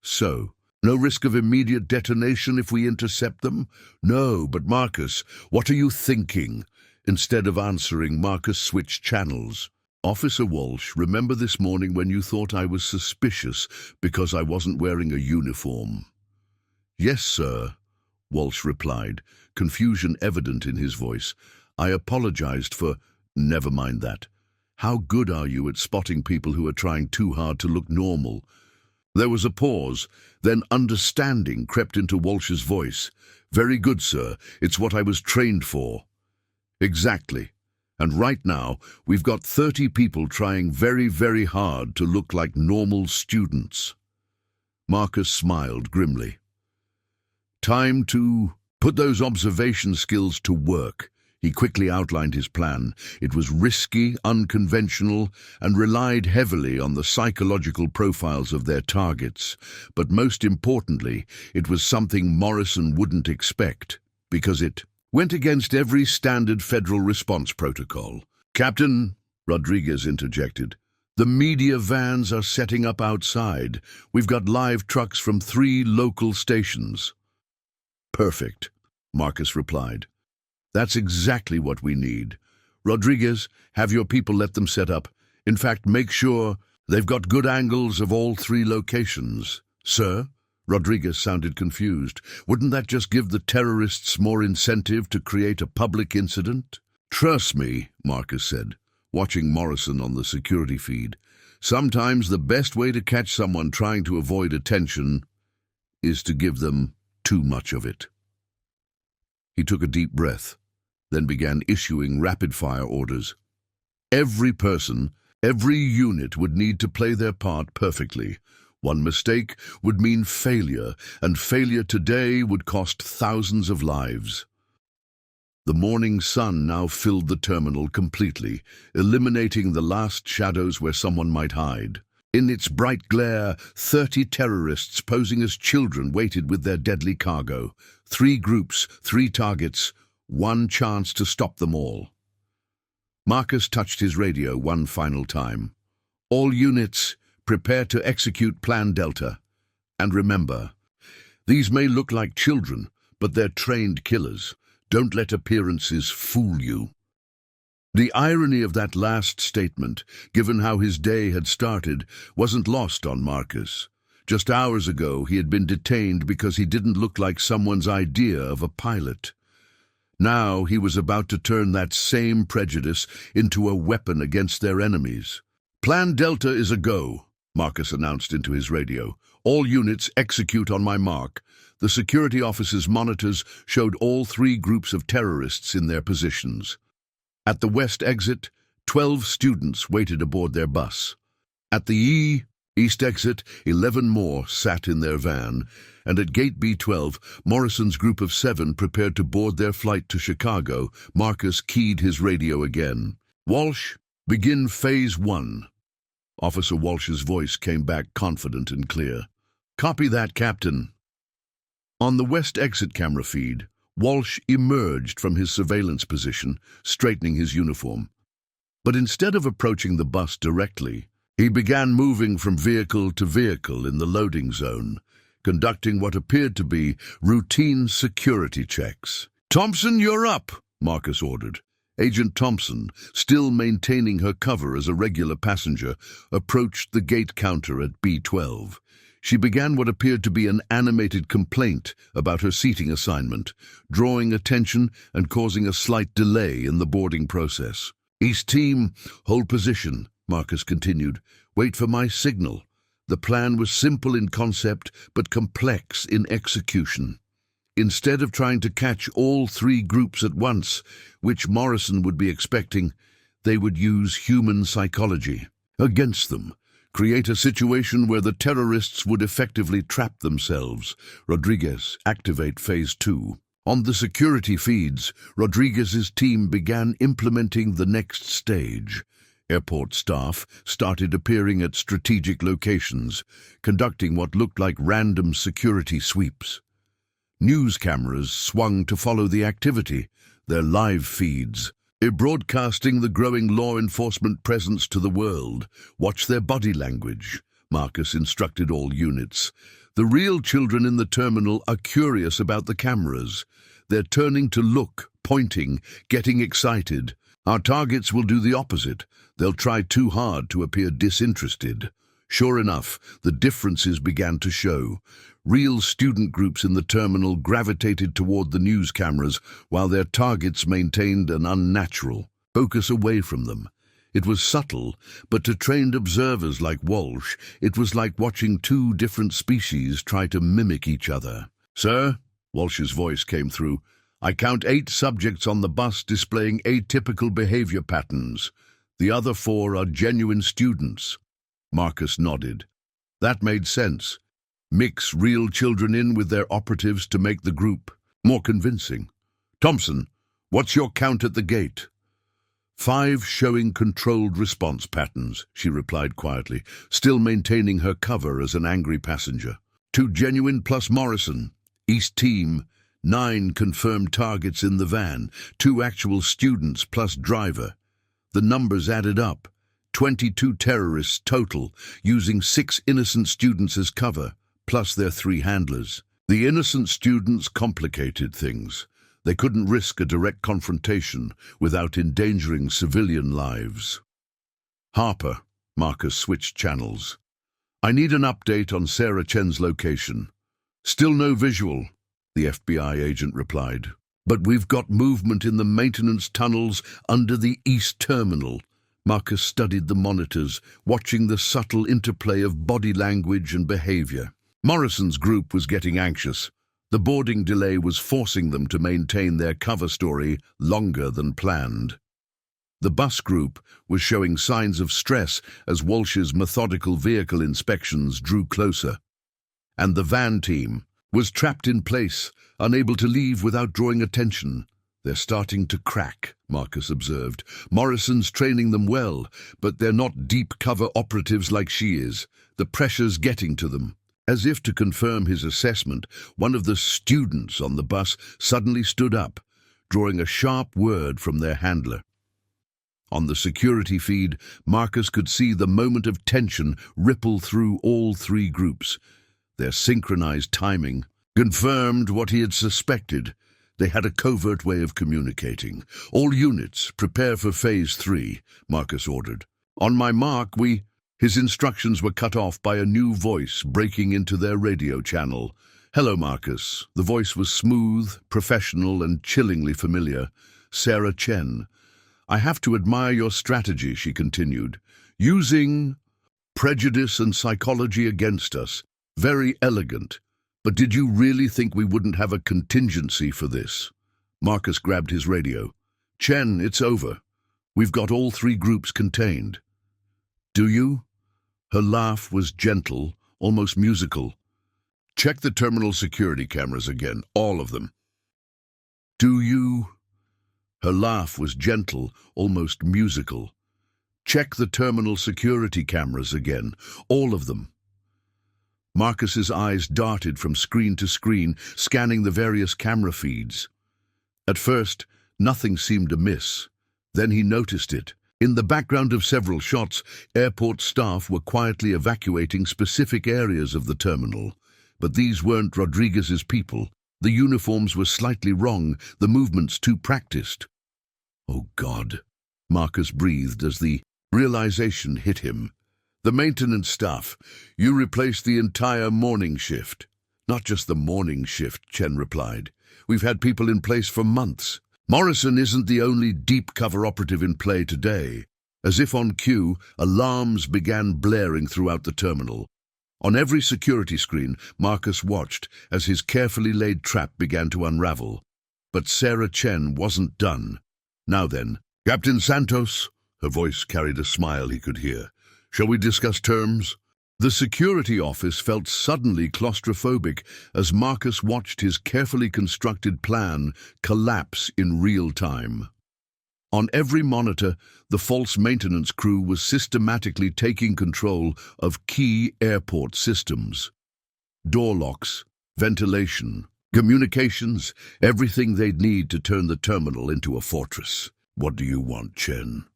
So, no risk of immediate detonation if we intercept them? No, but Marcus, what are you thinking? Instead of answering, Marcus switched channels. Officer Walsh, remember this morning when you thought I was suspicious because I wasn't wearing a uniform? Yes, sir, Walsh replied, confusion evident in his voice. I apologized for... Never mind that. How good are you at spotting people who are trying too hard to look normal? There was a pause, then understanding crept into Walsh's voice. Very good, sir. It's what I was trained for. Exactly. And right now, we've got 30 people trying very, very hard to look like normal students. Marcus smiled grimly. Time to put those observation skills to work. He quickly outlined his plan. It was risky, unconventional, and relied heavily on the psychological profiles of their targets. But most importantly, it was something Morrison wouldn't expect, because it went against every standard federal response protocol. Captain, Rodriguez interjected, the media vans are setting up outside. We've got live trucks from 3 local stations. Perfect, Marcus replied. That's exactly what we need. Rodriguez, have your people let them set up. In fact, make sure they've got good angles of all 3 locations. Sir? Rodriguez sounded confused. Wouldn't that just give the terrorists more incentive to create a public incident? Trust me, Marcus said, watching Morrison on the security feed. Sometimes the best way to catch someone trying to avoid attention is to give them too much of it. He took a deep breath, then began issuing rapid-fire orders. Every person, every unit would need to play their part perfectly. One mistake would mean failure, and failure today would cost thousands of lives. The morning sun now filled the terminal completely, eliminating the last shadows where someone might hide. In its bright glare, 30 terrorists posing as children waited with their deadly cargo. 3 groups, 3 targets, 1 chance to stop them all. Marcus touched his radio one final time. All units, prepare to execute Plan Delta. And remember, these may look like children, but they're trained killers. Don't let appearances fool you. The irony of that last statement, given how his day had started, wasn't lost on Marcus. Just hours ago, he had been detained because he didn't look like someone's idea of a pilot. Now he was about to turn that same prejudice into a weapon against their enemies. Plan Delta is a go, Marcus announced into his radio. All units execute on my mark. The security officer's monitors showed all 3 groups of terrorists in their positions. At the west exit, 12 students waited aboard their bus. At the east exit, 11 more sat in their van, and at gate B12, Morrison's group of 7 prepared to board their flight to Chicago. Marcus keyed his radio again. Walsh, begin Phase 1. Officer Walsh's voice came back confident and clear. Copy that, Captain. On the west exit camera feed, Walsh emerged from his surveillance position, straightening his uniform. But instead of approaching the bus directly, he began moving from vehicle to vehicle in the loading zone, conducting what appeared to be routine security checks. "Thompson, you're up," Marcus ordered. Agent Thompson, still maintaining her cover as a regular passenger, approached the gate counter at B12. She began what appeared to be an animated complaint about her seating assignment, drawing attention and causing a slight delay in the boarding process. "East team, hold position," Marcus continued. "Wait for my signal." The plan was simple in concept but complex in execution. Instead of trying to catch all three groups at once, which Morrison would be expecting, they would use human psychology against them, create a situation where the terrorists would effectively trap themselves. Rodriguez, activate Phase 2. On the security feeds, Rodriguez's team began implementing the next stage. Airport staff started appearing at strategic locations, conducting what looked like random security sweeps. News cameras swung to follow the activity, their live feeds, broadcasting the growing law enforcement presence to the world. "Watch their body language," Marcus instructed all units. "The real children in the terminal are curious about the cameras. They're turning to look, pointing, getting excited. Our targets will do the opposite. They'll try too hard to appear disinterested." Sure enough, the differences began to show. Real student groups in the terminal gravitated toward the news cameras, while their targets maintained an unnatural focus away from them. It was subtle, but to trained observers like Walsh, it was like watching two different species try to mimic each other. "Sir," Walsh's voice came through, "I count 8 subjects on the bus displaying atypical behavior patterns. The other 4 are genuine students." Marcus nodded. That made sense. Mix real children in with their operatives to make the group more convincing. "Thompson, what's your count at the gate?" 5 showing controlled response patterns, she replied quietly, still maintaining her cover as an angry passenger. 2 genuine plus Morrison. East team, 9 confirmed targets in the van, 2 actual students plus driver. The numbers added up. 22 terrorists total, using 6 innocent students as cover, plus their 3 handlers. The innocent students complicated things. They couldn't risk a direct confrontation without endangering civilian lives. "Harper," Marcus switched channels. "I need an update on Sarah Chen's location." "Still no visual," the FBI agent replied. "But we've got movement in the maintenance tunnels under the East Terminal." Marcus studied the monitors, watching the subtle interplay of body language and behavior. Morrison's group was getting anxious. The boarding delay was forcing them to maintain their cover story longer than planned. The bus group was showing signs of stress as Walsh's methodical vehicle inspections drew closer. And the van team was trapped in place, unable to leave without drawing attention. "They're starting to crack," Marcus observed. "Morrison's training them well, but they're not deep cover operatives like she is. The pressure's getting to them." As if to confirm his assessment, one of the students on the bus suddenly stood up, drawing a sharp word from their handler. On the security feed, Marcus could see the moment of tension ripple through all 3 groups. Their synchronized timing confirmed what he had suspected. They had a covert way of communicating. "All units, prepare for Phase 3, Marcus ordered. "On my mark, we—" His instructions were cut off by a new voice breaking into their radio channel. "Hello, Marcus." The voice was smooth, professional, and chillingly familiar. "Sarah Chen. I have to admire your strategy," she continued. "Using prejudice and psychology against us. Very elegant. But did you really think we wouldn't have a contingency for this?" Marcus grabbed his radio. "Chen, it's over. We've got all 3 groups contained." "Do you?" Her laugh was gentle, almost musical. "Check the terminal security cameras again, all of them." "Do you?" Her laugh was gentle, almost musical. "Check the terminal security cameras again, all of them." Marcus's eyes darted from screen to screen, scanning the various camera feeds. At first, nothing seemed amiss. Then he noticed it. In the background of several shots, airport staff were quietly evacuating specific areas of the terminal. But these weren't Rodriguez's people. The uniforms were slightly wrong, the movements too practiced. Oh God, Marcus breathed as the realization hit him. The maintenance staff, you replaced the entire morning shift. Not just the morning shift, Chen replied. We've had people in place for months. Morrison isn't the only deep cover operative in play today. As if on cue, alarms began blaring throughout the terminal. On every security screen, Marcus watched as his carefully laid trap began to unravel. But Sarah Chen wasn't done. Now then, Captain Santos, her voice carried a smile he could hear. Shall we discuss terms? The security office felt suddenly claustrophobic as Marcus watched his carefully constructed plan collapse in real time. On every monitor, the false maintenance crew was systematically taking control of key airport systems. Door locks, ventilation, communications, everything they'd need to turn the terminal into a fortress. What do you want, Chen?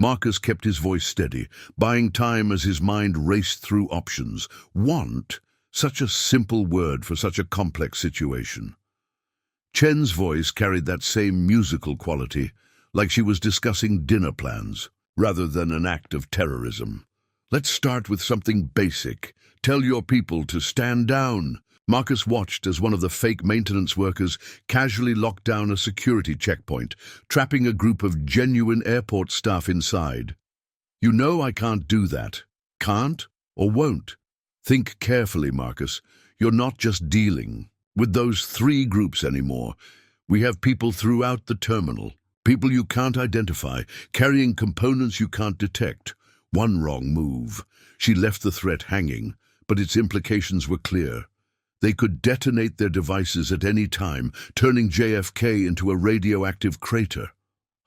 Marcus kept his voice steady, buying time as his mind raced through options. Want? Such a simple word for such a complex situation. Chen's voice carried that same musical quality, like she was discussing dinner plans, rather than an act of terrorism. Let's start with something basic. Tell your people to stand down. Marcus watched as one of the fake maintenance workers casually locked down a security checkpoint, trapping a group of genuine airport staff inside. You know I can't do that. Can't or won't. Think carefully, Marcus. You're not just dealing with those three groups anymore. We have people throughout the terminal, people you can't identify, carrying components you can't detect. One wrong move. She left the threat hanging, but its implications were clear. They could detonate their devices at any time, turning JFK into a radioactive crater.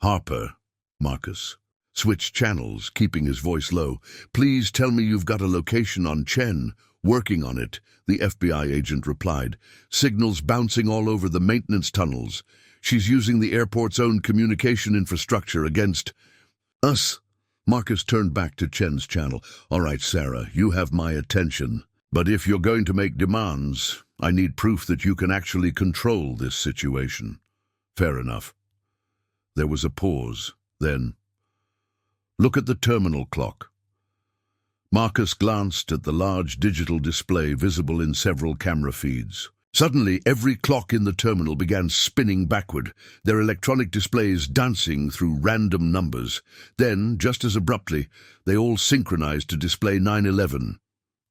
Harper, Marcus. Switched channels, keeping his voice low. Please tell me you've got a location on Chen. Working on it, the FBI agent replied. Signals bouncing all over the maintenance tunnels. She's using the airport's own communication infrastructure against us. Marcus turned back to Chen's channel. All right, Sarah, you have my attention. But if you're going to make demands, I need proof that you can actually control this situation. Fair enough. There was a pause. Then, look at the terminal clock. Marcus glanced at the large digital display visible in several camera feeds. Suddenly, every clock in the terminal began spinning backward, their electronic displays dancing through random numbers. Then, just as abruptly, they all synchronized to display 9/11.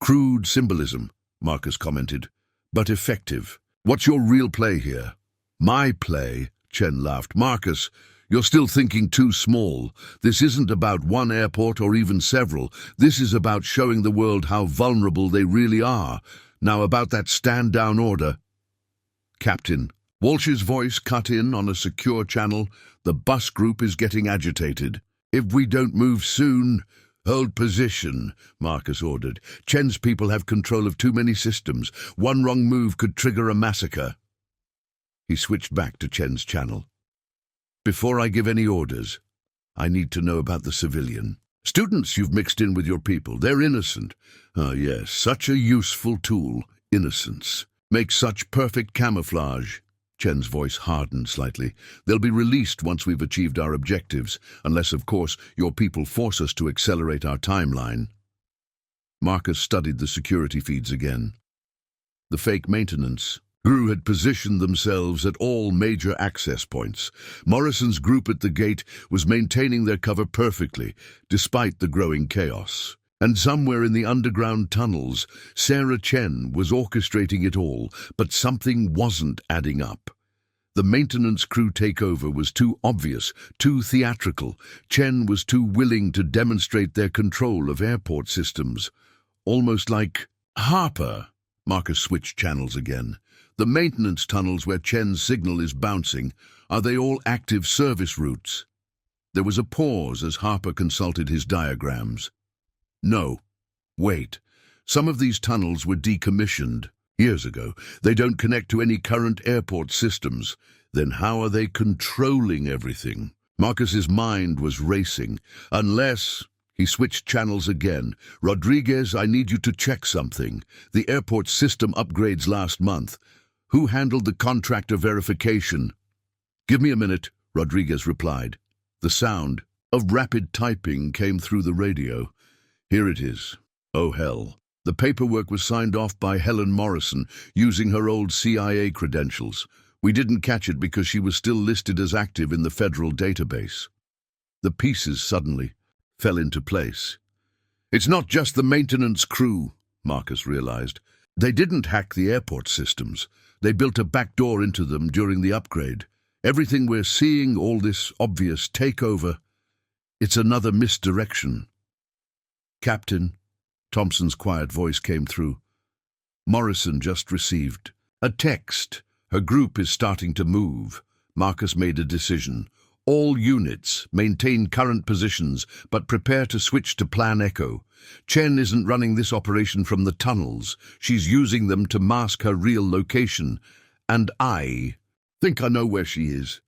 Crude symbolism, Marcus commented, but effective. What's your real play here? My play, Chen laughed. Marcus, you're still thinking too small. This isn't about one airport or even several. This is about showing the world how vulnerable they really are. Now about that stand-down order. Captain, Walsh's voice cut in on a secure channel. The bus group is getting agitated. If we don't move soon... Hold position, Marcus ordered. Chen's people have control of too many systems. One wrong move could trigger a massacre. He switched back to Chen's channel. Before I give any orders, I need to know about the civilian. Students you've mixed in with your people, they're innocent. Ah, yes, such a useful tool, innocence. Makes such perfect camouflage. Chen's voice hardened slightly. They'll be released once we've achieved our objectives, unless, of course, your people force us to accelerate our timeline. Marcus studied the security feeds again. The fake maintenance crew had positioned themselves at all major access points. Morrison's group at the gate was maintaining their cover perfectly, despite the growing chaos. And somewhere in the underground tunnels, Sarah Chen was orchestrating it all, but something wasn't adding up. The maintenance crew takeover was too obvious, too theatrical. Chen was too willing to demonstrate their control of airport systems. Almost like Harper. Marcus switched channels again. The maintenance tunnels where Chen's signal is bouncing, are they all active service routes? There was a pause as Harper consulted his diagrams. No. Wait. Some of these tunnels were decommissioned years ago. They don't connect to any current airport systems. Then how are they controlling everything? Marcus's mind was racing. Unless... He switched channels again. Rodriguez, I need you to check something. The airport system upgrades last month. Who handled the contractor verification? Give me a minute, Rodriguez replied. The sound of rapid typing came through the radio. Here it is. Oh, hell. The paperwork was signed off by Helen Morrison using her old CIA credentials. We didn't catch it because she was still listed as active in the federal database. The pieces suddenly fell into place. It's not just the maintenance crew, Marcus realized. They didn't hack the airport systems. They built a backdoor into them during the upgrade. Everything we're seeing, all this obvious takeover, it's another misdirection. Captain, Thompson's quiet voice came through. Morrison just received a text. Her group is starting to move. Marcus made a decision. All units maintain current positions, but prepare to switch to Plan Echo. Chen isn't running this operation from the tunnels. She's using them to mask her real location. And I think I know where she is.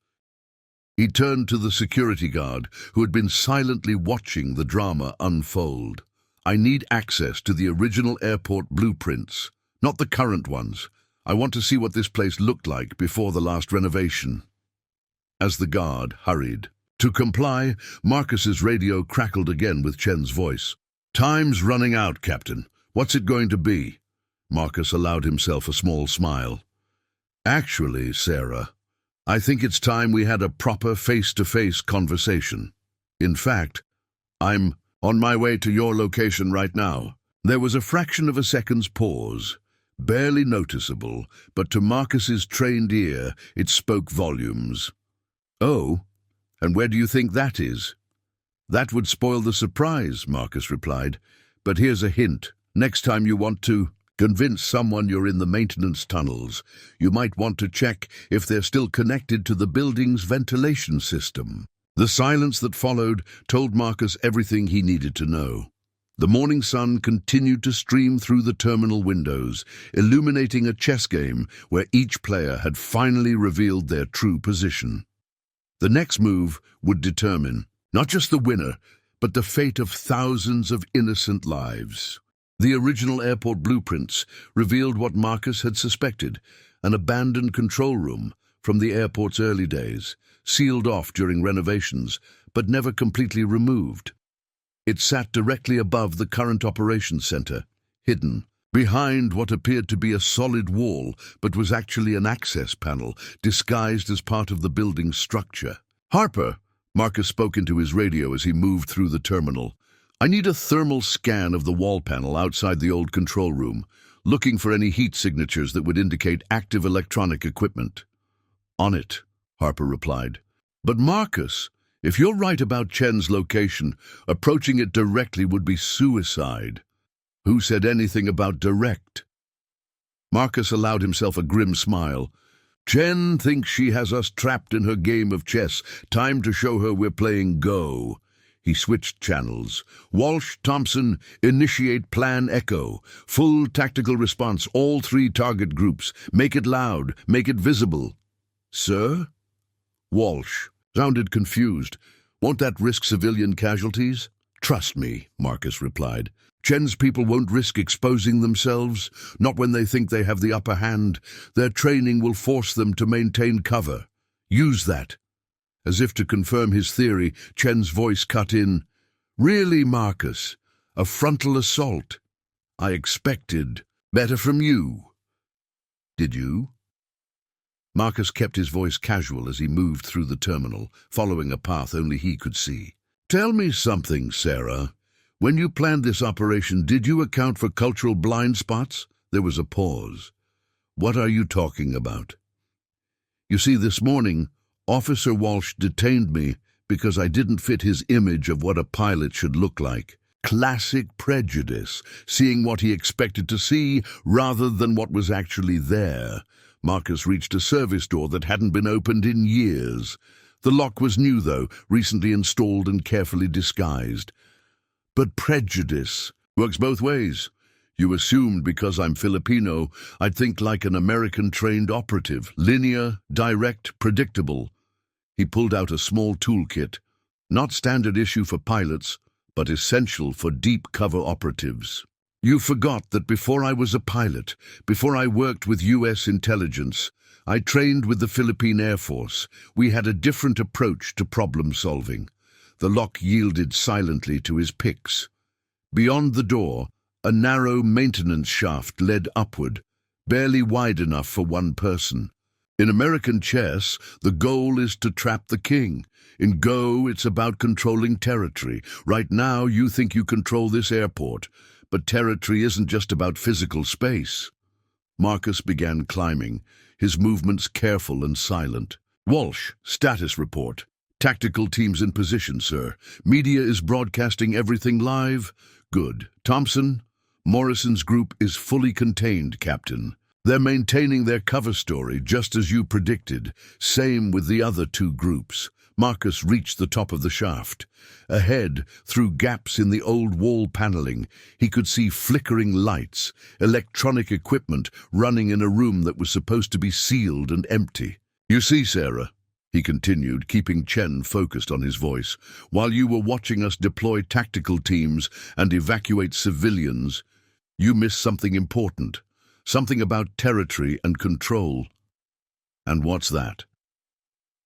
He turned to the security guard, who had been silently watching the drama unfold. I need access to the original airport blueprints, not the current ones. I want to see what this place looked like before the last renovation. As the guard hurried to comply, Marcus's radio crackled again with Chen's voice. Time's running out, Captain. What's it going to be? Marcus allowed himself a small smile. Actually, Sarah, I think it's time we had a proper face-to-face conversation. In fact, I'm on my way to your location right now. There was a fraction of a second's pause, barely noticeable, but to Marcus's trained ear, it spoke volumes. Oh, and where do you think that is? That would spoil the surprise, Marcus replied. But here's a hint. Next time you want to convince someone you're in the maintenance tunnels, you might want to check if they're still connected to the building's ventilation system. The silence that followed told Marcus everything he needed to know. The morning sun continued to stream through the terminal windows, illuminating a chess game where each player had finally revealed their true position. The next move would determine not just the winner, but the fate of thousands of innocent lives. The original airport blueprints revealed what Marcus had suspected, an abandoned control room from the airport's early days, sealed off during renovations, but never completely removed. It sat directly above the current operations center, hidden behind what appeared to be a solid wall, but was actually an access panel, disguised as part of the building's structure. Harper, Marcus spoke into his radio as he moved through the terminal. I need a thermal scan of the wall panel outside the old control room, looking for any heat signatures that would indicate active electronic equipment. On it, Harper replied. But Marcus, if you're right about Chen's location, approaching it directly would be suicide. Who said anything about direct? Marcus allowed himself a grim smile. Chen thinks she has us trapped in her game of chess. Time to show her we're playing Go. He switched channels. Walsh, Thompson, initiate Plan Echo. Full tactical response, all 3 target groups. Make it loud, make it visible. Sir? Walsh sounded confused. Won't that risk civilian casualties? Trust me, Marcus replied. Chen's people won't risk exposing themselves, not when they think they have the upper hand. Their training will force them to maintain cover. Use that. As if to confirm his theory, Chen's voice cut in. Really, Marcus? A frontal assault? I expected better from you. Did you? Marcus kept his voice casual as he moved through the terminal, following a path only he could see. Tell me something, Sarah. When you planned this operation, did you account for cultural blind spots? There was a pause. What are you talking about? You see, this morning, Officer Walsh detained me because I didn't fit his image of what a pilot should look like. Classic prejudice, seeing what he expected to see rather than what was actually there. Marcus reached a service door that hadn't been opened in years. The lock was new, though, recently installed and carefully disguised. But prejudice works both ways. You assumed because I'm Filipino, I'd think like an American-trained operative. Linear, direct, predictable. He pulled out a small toolkit. Not standard issue for pilots, but essential for deep cover operatives. You forgot that before I was a pilot, before I worked with US intelligence, I trained with the Philippine Air Force. We had a different approach to problem solving. The lock yielded silently to his picks. Beyond the door, a narrow maintenance shaft led upward, barely wide enough for one person. In American chess, the goal is to trap the king. In Go, it's about controlling territory. Right now, you think you control this airport, but territory isn't just about physical space. Marcus began climbing, his movements careful and silent. Walsh, status report. Tactical teams in position, sir. Media is broadcasting everything live. Good. Thompson, Morrison's group is fully contained, Captain. They're maintaining their cover story, just as you predicted. Same with the other two groups. Marcus reached the top of the shaft. Ahead, through gaps in the old wall paneling, he could see flickering lights, electronic equipment running in a room that was supposed to be sealed and empty. You see, Sarah, he continued, keeping Chen focused on his voice, while you were watching us deploy tactical teams and evacuate civilians, you missed something important. Something about territory and control. And what's that?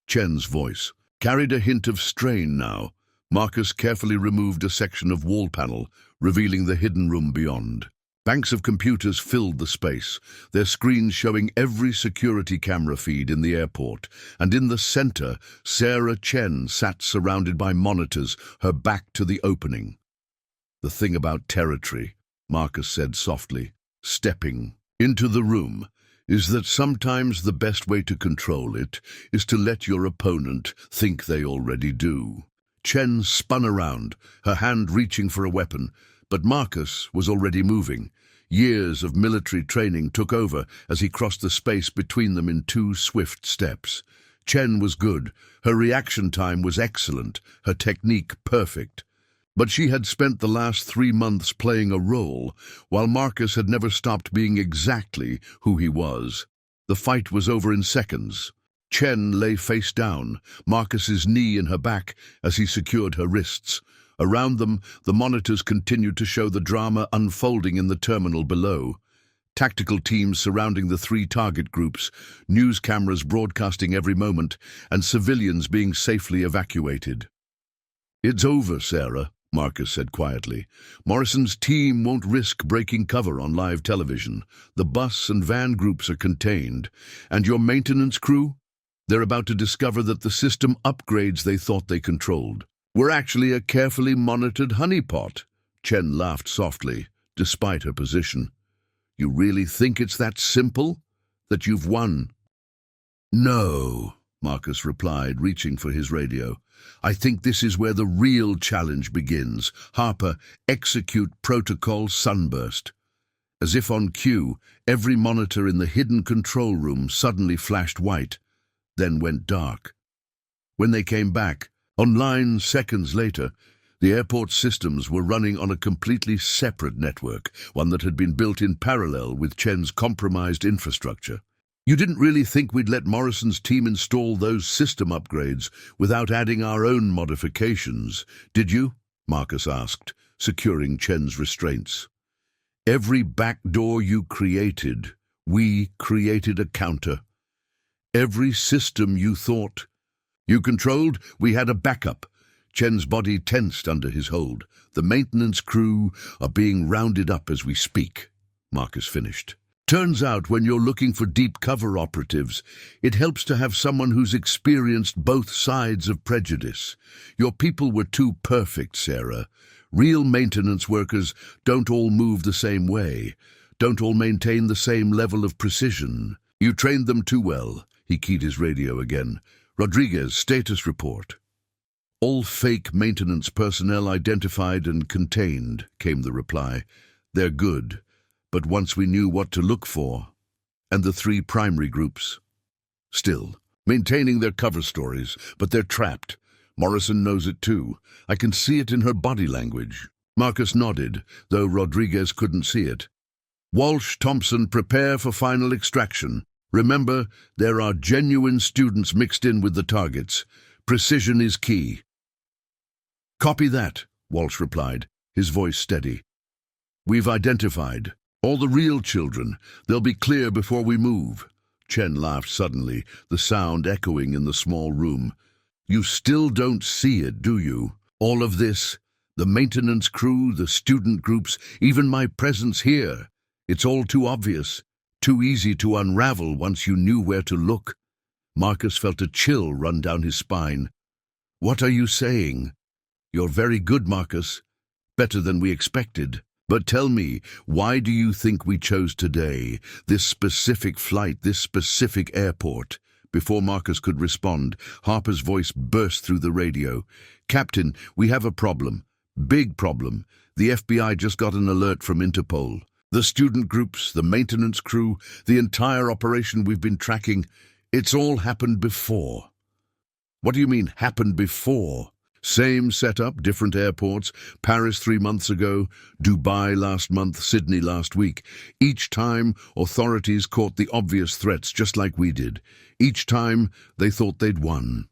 Chen's voice carried a hint of strain now. Marcus carefully removed a section of wall panel, revealing the hidden room beyond. Banks of computers filled the space, their screens showing every security camera feed in the airport. And in the center, Sarah Chen sat surrounded by monitors, her back to the opening. The thing about territory, Marcus said softly, stepping into the room, is that sometimes the best way to control it is to let your opponent think they already do. Chen spun around, her hand reaching for a weapon, but Marcus was already moving. Years of military training took over as he crossed the space between them in 2 swift steps. Chen was good, her reaction time was excellent, her technique perfect. But she had spent the last 3 months playing a role, while Marcus had never stopped being exactly who he was. The fight was over in seconds. Chen lay face down, Marcus's knee in her back as he secured her wrists. Around them, the monitors continued to show the drama unfolding in the terminal below. Tactical teams surrounding the 3 target groups, news cameras broadcasting every moment, and civilians being safely evacuated. "It's over, Sarah," Marcus said quietly. "Morrison's team won't risk breaking cover on live television. The bus and van groups are contained. And your maintenance crew? They're about to discover that the system upgrades they thought they controlled were actually a carefully monitored honeypot." Chen laughed softly, despite her position. "You really think it's that simple? That you've won?" "No," Marcus replied, reaching for his radio. "I think this is where the real challenge begins. Harper, execute protocol sunburst." As if on cue, every monitor in the hidden control room suddenly flashed white, then went dark. When they came back, online seconds later, the airport systems were running on a completely separate network, one that had been built in parallel with Chen's compromised infrastructure. "You didn't really think we'd let Morrison's team install those system upgrades without adding our own modifications, did you?" Marcus asked, securing Chen's restraints. "Every back door you created, we created a counter. Every system you thought you controlled, we had a backup." Chen's body tensed under his hold. "The maintenance crew are being rounded up as we speak," Marcus finished. "Turns out when you're looking for deep cover operatives, it helps to have someone who's experienced both sides of prejudice. Your people were too perfect, Sarah. Real maintenance workers don't all move the same way, don't all maintain the same level of precision. You trained them too well." He keyed his radio again. "Rodriguez, status report." "All fake maintenance personnel identified and contained," came the reply. "They're good. But once we knew what to look for, and the 3 primary groups, still, maintaining their cover stories, but they're trapped. Morrison knows it too. I can see it in her body language." Marcus nodded, though Rodriguez couldn't see it. Walsh, Thompson, prepare for final extraction. Remember, there are genuine students mixed in with the targets. Precision is key. Copy that, Walsh replied, his voice steady. We've identified all the real children. They'll be clear before we move. Chen laughed suddenly, the sound echoing in the small room. You still don't see it, do you? All of this, the maintenance crew, the student groups, even my presence here. It's all too obvious, too easy to unravel once you knew where to look. Marcus felt a chill run down his spine. What are you saying? You're very good, Marcus. Better than we expected. But tell me, why do you think we chose today, this specific flight, this specific airport? Before Marcus could respond, Harper's voice burst through the radio. Captain, we have a problem. Big problem. The FBI just got an alert from Interpol. The student groups, the maintenance crew, the entire operation we've been tracking, it's all happened before. What do you mean, happened before? Same setup, different airports, Paris 3 months ago, Dubai last month, Sydney last week. Each time, authorities caught the obvious threats just like we did. Each time, they thought they'd won.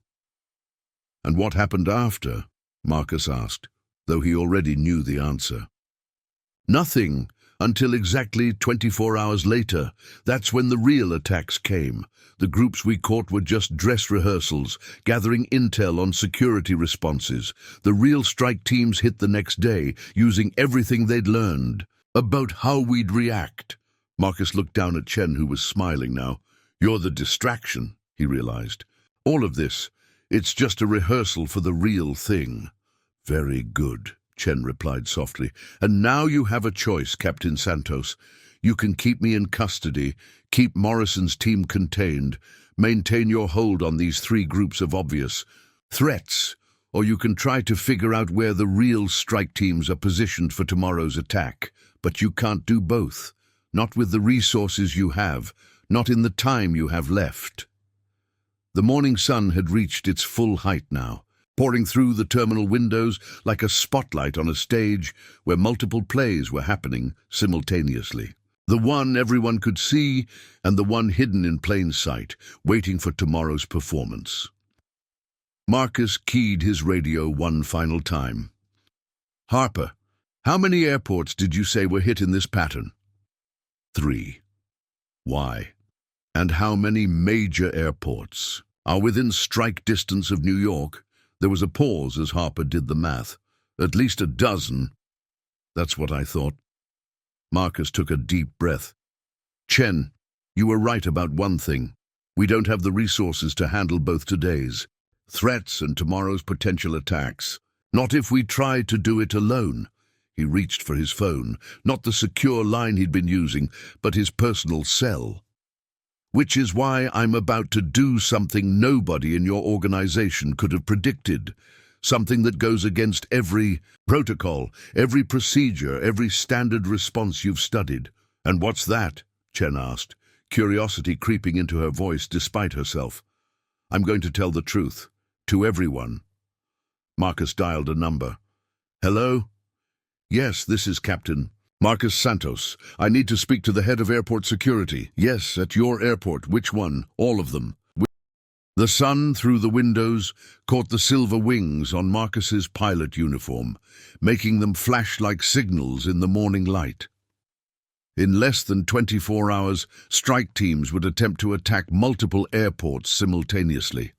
And what happened after? Marcus asked, though he already knew the answer. Nothing, until exactly 24 hours later. That's when the real attacks came. The groups we caught were just dress rehearsals, gathering intel on security responses. The real strike teams hit the next day, using everything they'd learned about how we'd react. Marcus looked down at Chen, who was smiling now. You're the distraction, he realized. All of this, it's just a rehearsal for the real thing. Very good, Chen replied softly. And now you have a choice, Captain Santos. You can keep me in custody, keep Morrison's team contained, maintain your hold on these 3 groups of obvious threats, or you can try to figure out where the real strike teams are positioned for tomorrow's attack. But you can't do both. Not with the resources you have, not in the time you have left. The morning sun had reached its full height now, pouring through the terminal windows like a spotlight on a stage where multiple plays were happening simultaneously. The one everyone could see and the one hidden in plain sight, waiting for tomorrow's performance. Marcus keyed his radio one final time. Harper, how many airports did you say were hit in this pattern? 3. Why? And how many major airports are within strike distance of New York? There was a pause as Harper did the math. At least a dozen. That's what I thought. Marcus took a deep breath. Chen, you were right about one thing. We don't have the resources to handle both today's threats and tomorrow's potential attacks. Not if we tried to do it alone. He reached for his phone, not the secure line he'd been using, but his personal cell. Which is why I'm about to do something nobody in your organization could have predicted. Something that goes against every protocol, every procedure, every standard response you've studied. And what's that? Chen asked, curiosity creeping into her voice despite herself. I'm going to tell the truth. To everyone. Marcus dialed a number. Hello? Yes, this is Captain Marcus Santos. I need to speak to the head of airport security. Yes, at your airport. Which one? All of them. The sun through the windows caught the silver wings on Marcus's pilot uniform, making them flash like signals in the morning light. In less than 24 hours, strike teams would attempt to attack multiple airports simultaneously.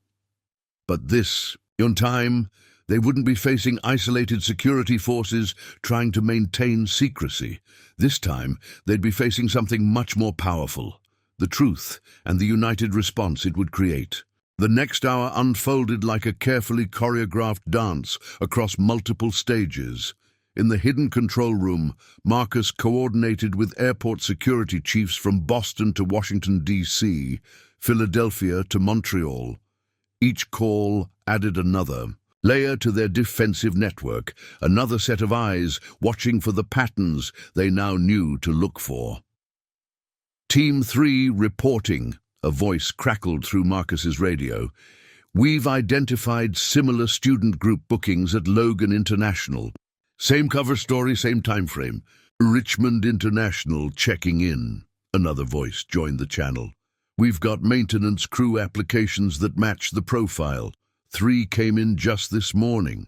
But this, in time, they wouldn't be facing isolated security forces trying to maintain secrecy. This time, they'd be facing something much more powerful, the truth and the united response it would create. The next hour unfolded like a carefully choreographed dance across multiple stages. In the hidden control room, Marcus coordinated with airport security chiefs from Boston to Washington, D.C., Philadelphia to Montreal. Each call added another layer to their defensive network, another set of eyes watching for the patterns they now knew to look for. Team 3 reporting. A voice crackled through Marcus's radio. We've identified similar student group bookings at Logan International. Same cover story, same time frame. Richmond International checking in. Another voice joined the channel. We've got maintenance crew applications that match the profile. 3 came in just this morning.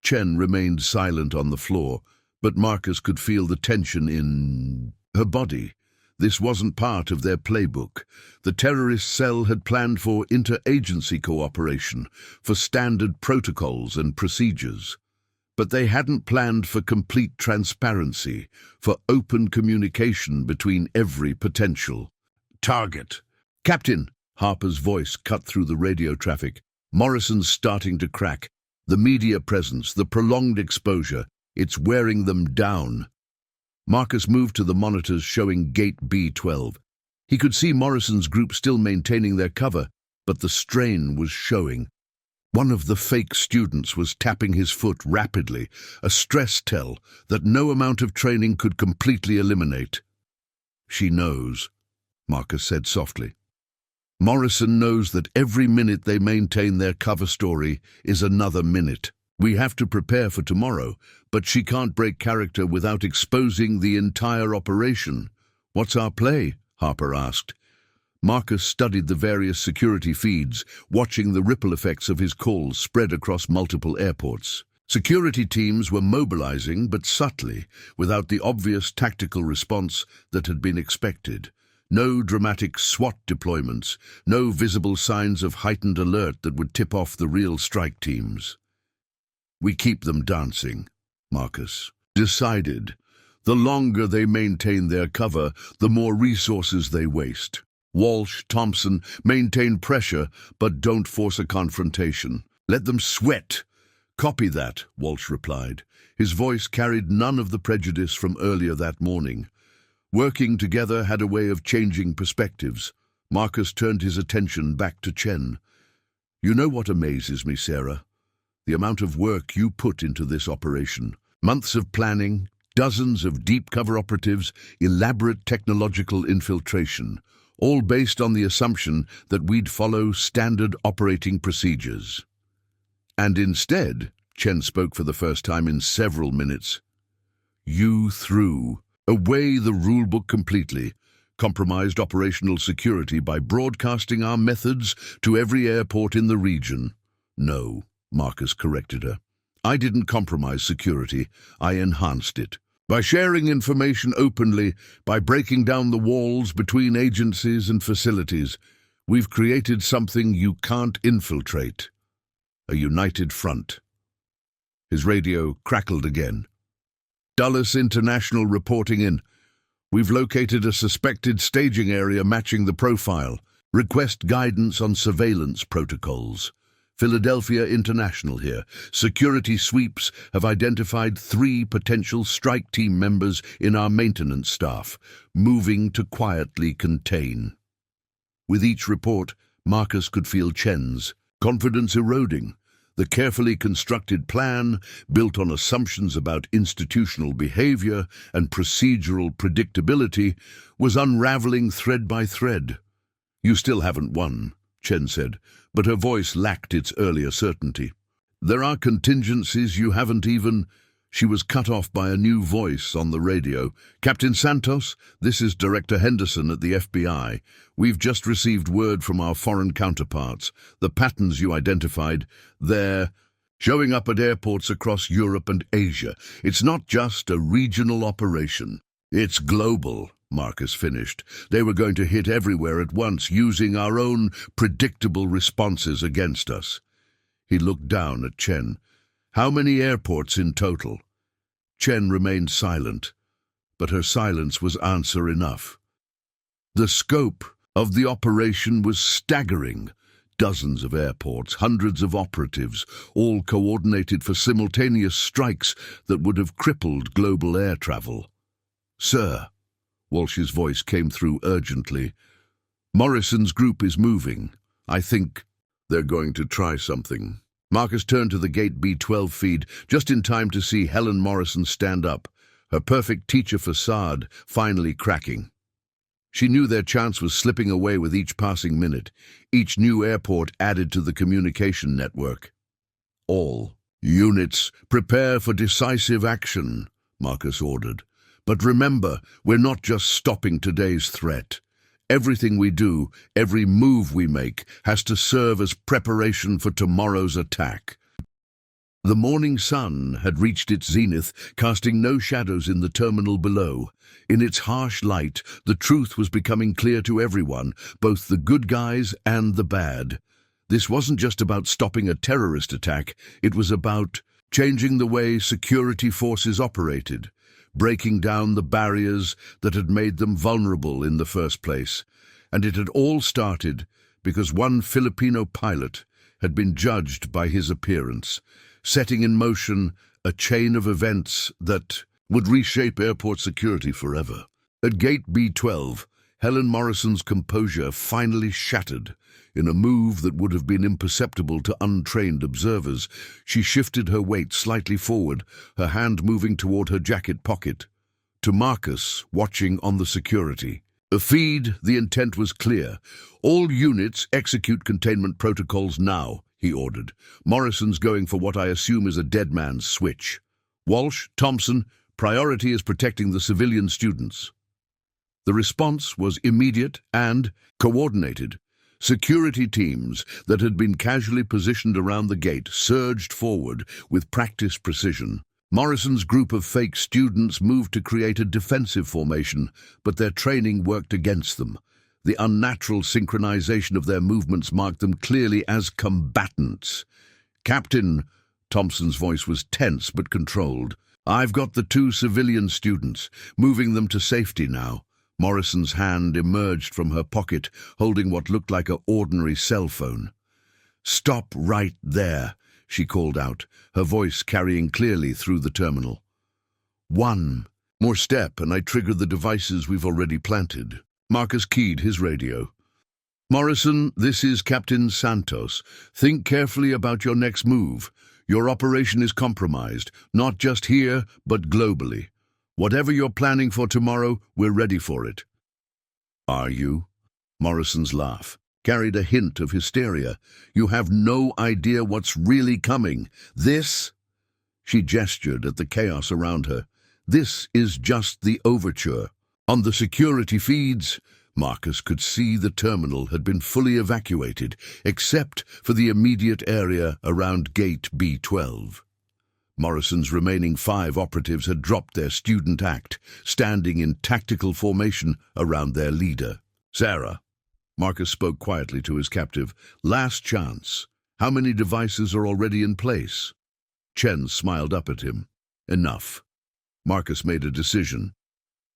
Chen remained silent on the floor, but Marcus could feel the tension in her body. This wasn't part of their playbook. The terrorist cell had planned for interagency cooperation, for standard protocols and procedures. But they hadn't planned for complete transparency, for open communication between every potential target. Captain, Harper's voice cut through the radio traffic. Morrison's starting to crack. The media presence, the prolonged exposure, it's wearing them down. Marcus moved to the monitors showing Gate B12. He could see Morrison's group still maintaining their cover, but the strain was showing. One of the fake students was tapping his foot rapidly, a stress tell that no amount of training could completely eliminate. She knows, Marcus said softly. Morrison knows that every minute they maintain their cover story is another minute. We have to prepare for tomorrow, but she can't break character without exposing the entire operation. What's our play? Harper asked. Marcus studied the various security feeds, watching the ripple effects of his calls spread across multiple airports. Security teams were mobilizing, but subtly, without the obvious tactical response that had been expected. No dramatic SWAT deployments, no visible signs of heightened alert that would tip off the real strike teams. We keep them dancing, Marcus decided. The longer they maintain their cover, the more resources they waste. Walsh, Thompson, maintain pressure, but don't force a confrontation. Let them sweat. Copy that, Walsh replied. His voice carried none of the prejudice from earlier that morning. Working together had a way of changing perspectives. Marcus turned his attention back to Chen. You know what amazes me, Sarah? The amount of work you put into this operation. Months of planning, dozens of deep cover operatives, elaborate technological infiltration, all based on the assumption that we'd follow standard operating procedures. And instead, Chen spoke for the first time in several minutes, you threw away the rulebook completely, compromised operational security by broadcasting our methods to every airport in the region. No, Marcus corrected her. I didn't compromise security, I enhanced it. By sharing information openly, by breaking down the walls between agencies and facilities, we've created something you can't infiltrate. A united front. His radio crackled again. Dulles International reporting in. We've located a suspected staging area matching the profile. Request guidance on surveillance protocols. Philadelphia International here. Security sweeps have identified 3 potential strike team members in our maintenance staff, moving to quietly contain. With each report, Marcus could feel Chen's confidence eroding. The carefully constructed plan, built on assumptions about institutional behavior and procedural predictability, was unraveling thread by thread. You still haven't won, Chen said, but her voice lacked its earlier certainty. There are contingencies you haven't even... She was cut off by a new voice on the radio. Captain Santos, this is Director Henderson at the FBI. We've just received word from our foreign counterparts. The patterns you identified, they're showing up at airports across Europe and Asia. It's not just a regional operation. It's global, Marcus finished. They were going to hit everywhere at once, using our own predictable responses against us. He looked down at Chen. How many airports in total? Chen remained silent, but her silence was answer enough. The scope of the operation was staggering. Dozens of airports, hundreds of operatives, all coordinated for simultaneous strikes that would have crippled global air travel. Sir, Walsh's voice came through urgently. Morrison's group is moving. I think they're going to try something. Marcus turned to the Gate B12 feed just in time to see Helen Morrison stand up, her perfect teacher facade finally cracking. She knew their chance was slipping away with each passing minute, each new airport added to the communication network. All units, prepare for decisive action, Marcus ordered. But remember, we're not just stopping today's threat. Everything we do, every move we make, has to serve as preparation for tomorrow's attack. The morning sun had reached its zenith, casting no shadows in the terminal below. In its harsh light, the truth was becoming clear to everyone, both the good guys and the bad. This wasn't just about stopping a terrorist attack, it was about changing the way security forces operated, breaking down the barriers that had made them vulnerable in the first place. And it had all started because one Filipino pilot had been judged by his appearance, setting in motion a chain of events that would reshape airport security forever. At Gate B12, Helen Morrison's composure finally shattered. In a move that would have been imperceptible to untrained observers, she shifted her weight slightly forward, her hand moving toward her jacket pocket. To Marcus, watching on the security. The feed, the intent was clear. "All units execute containment protocols now," he ordered. "Morrison's going for what I assume is a dead man's switch. Walsh, Thompson, priority is protecting the civilian students." The response was immediate and coordinated. Security teams that had been casually positioned around the gate surged forward with practiced precision. Morrison's group of fake students moved to create a defensive formation, but their training worked against them. The unnatural synchronization of their movements marked them clearly as combatants. "Captain," Thompson's voice was tense but controlled, "I've got the 2 civilian students, moving them to safety now." Morrison's hand emerged from her pocket, holding what looked like an ordinary cell phone. "Stop right there," she called out, her voice carrying clearly through the terminal. "One more step and I trigger the devices we've already planted." Marcus keyed his radio. "Morrison, this is Captain Santos. Think carefully about your next move. Your operation is compromised, not just here, but globally. Whatever you're planning for tomorrow, we're ready for it." "Are you?" Morrison's laugh carried a hint of hysteria. "You have no idea what's really coming. This," she gestured at the chaos around her, "this is just the overture." On the security feeds, Marcus could see the terminal had been fully evacuated, except for the immediate area around Gate B12. Morrison's remaining 5 operatives had dropped their student act, standing in tactical formation around their leader. "Sarah," Marcus spoke quietly to his captive, "last chance. How many devices are already in place?" Chen smiled up at him. "Enough." Marcus made a decision.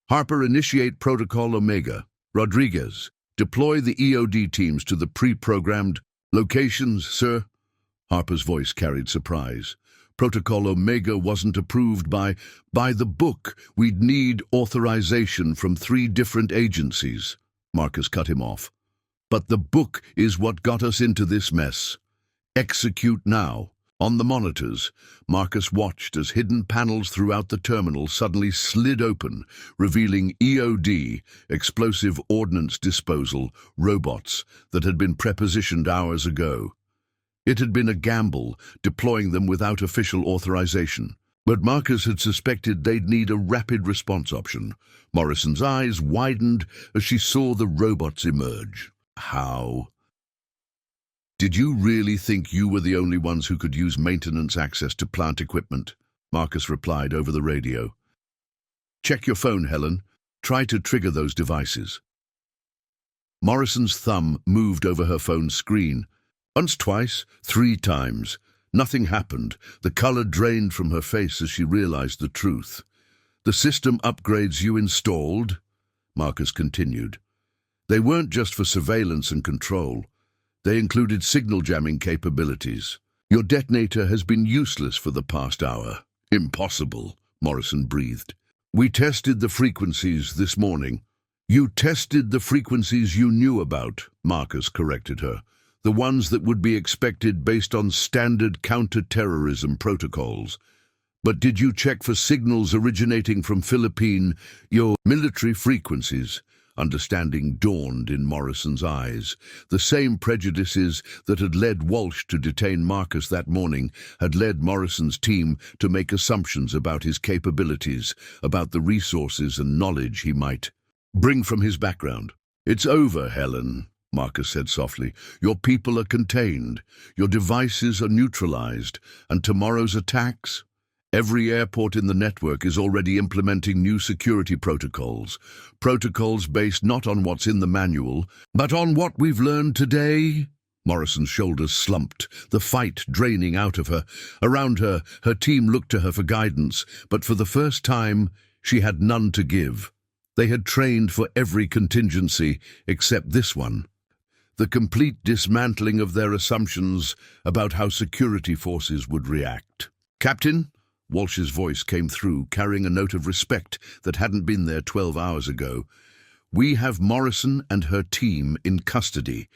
"Harper, initiate Protocol Omega. Rodriguez, deploy the EOD teams to the pre-programmed locations, sir." Harper's voice carried surprise. "Protocol Omega wasn't approved by the book. We'd need authorization from 3 different agencies." Marcus cut him off. "But the book is what got us into this mess. Execute now." On the monitors, Marcus watched as hidden panels throughout the terminal suddenly slid open, revealing EOD, explosive ordnance disposal, robots that had been prepositioned hours ago. It had been a gamble, deploying them without official authorization. But Marcus had suspected they'd need a rapid response option. Morrison's eyes widened as she saw the robots emerge. "How? Did you really think you were the only ones who could use maintenance access to plant equipment?" Marcus replied over the radio. "Check your phone, Helen. Try to trigger those devices." Morrison's thumb moved over her phone's screen. Once, twice, 3 times. Nothing happened. The color drained from her face as she realized the truth. "The system upgrades you installed," Marcus continued. "They weren't just for surveillance and control. They included signal jamming capabilities. Your detonator has been useless for the past hour." "Impossible," Morrison breathed. "We tested the frequencies this morning." "You tested the frequencies you knew about," Marcus corrected her. "The ones that would be expected based on standard counter-terrorism protocols. But did you check for signals originating from your military frequencies? Understanding dawned in Morrison's eyes. The same prejudices that had led Walsh to detain Marcus that morning had led Morrison's team to make assumptions about his capabilities, about the resources and knowledge he might bring from his background. "It's over, Helen," Marcus said softly. "Your people are contained, your devices are neutralized, and tomorrow's attacks? Every airport in the network is already implementing new security protocols. Protocols based not on what's in the manual, but on what we've learned today." Morrison's shoulders slumped, the fight draining out of her. Around her, her team looked to her for guidance, but for the first time, she had none to give. They had trained for every contingency except this one. The complete dismantling of their assumptions about how security forces would react. "Captain?" Walsh's voice came through, carrying a note of respect that hadn't been there 12 hours ago. "We have Morrison and her team in custody.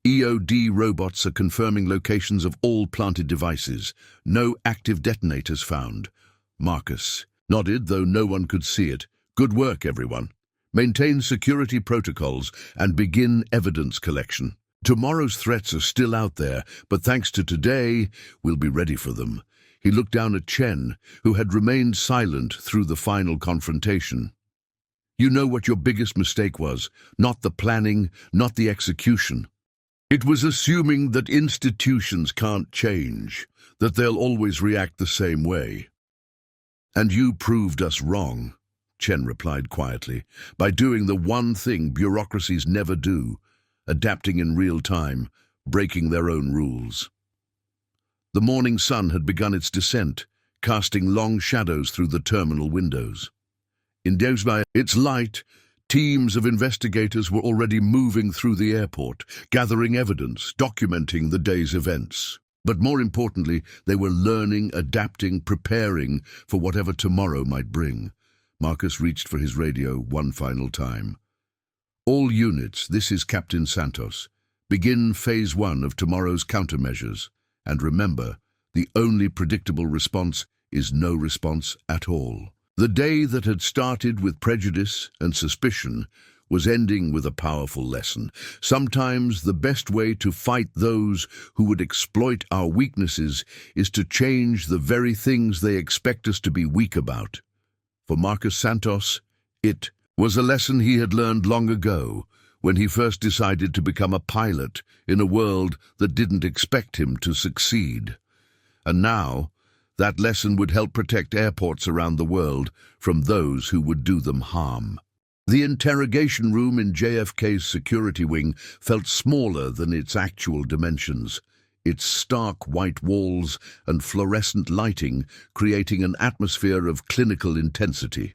EOD robots are confirming locations of all planted devices. No active detonators found." Marcus nodded, though no one could see it. "Good work, everyone. Maintain security protocols and begin evidence collection. Tomorrow's threats are still out there, but thanks to today, we'll be ready for them." He looked down at Chen, who had remained silent through the final confrontation. "You know what your biggest mistake was, not the planning, not the execution. It was assuming that institutions can't change, that they'll always react the same way. And you proved us wrong," Chen replied quietly, "by doing the one thing bureaucracies never do, adapting in real time, breaking their own rules." The morning sun had begun its descent, casting long shadows through the terminal windows. In its light, teams of investigators were already moving through the airport, gathering evidence, documenting the day's events. But more importantly, they were learning, adapting, preparing for whatever tomorrow might bring. Marcus reached for his radio one final time. "All units, this is Captain Santos. Begin Phase 1 of tomorrow's countermeasures. And remember, the only predictable response is no response at all." The day that had started with prejudice and suspicion was ending with a powerful lesson. Sometimes the best way to fight those who would exploit our weaknesses is to change the very things they expect us to be weak about. For Marcus Santos, it was a lesson he had learned long ago, when he first decided to become a pilot in a world that didn't expect him to succeed. And now, that lesson would help protect airports around the world from those who would do them harm. The interrogation room in JFK's security wing felt smaller than its actual dimensions, its stark white walls and fluorescent lighting creating an atmosphere of clinical intensity.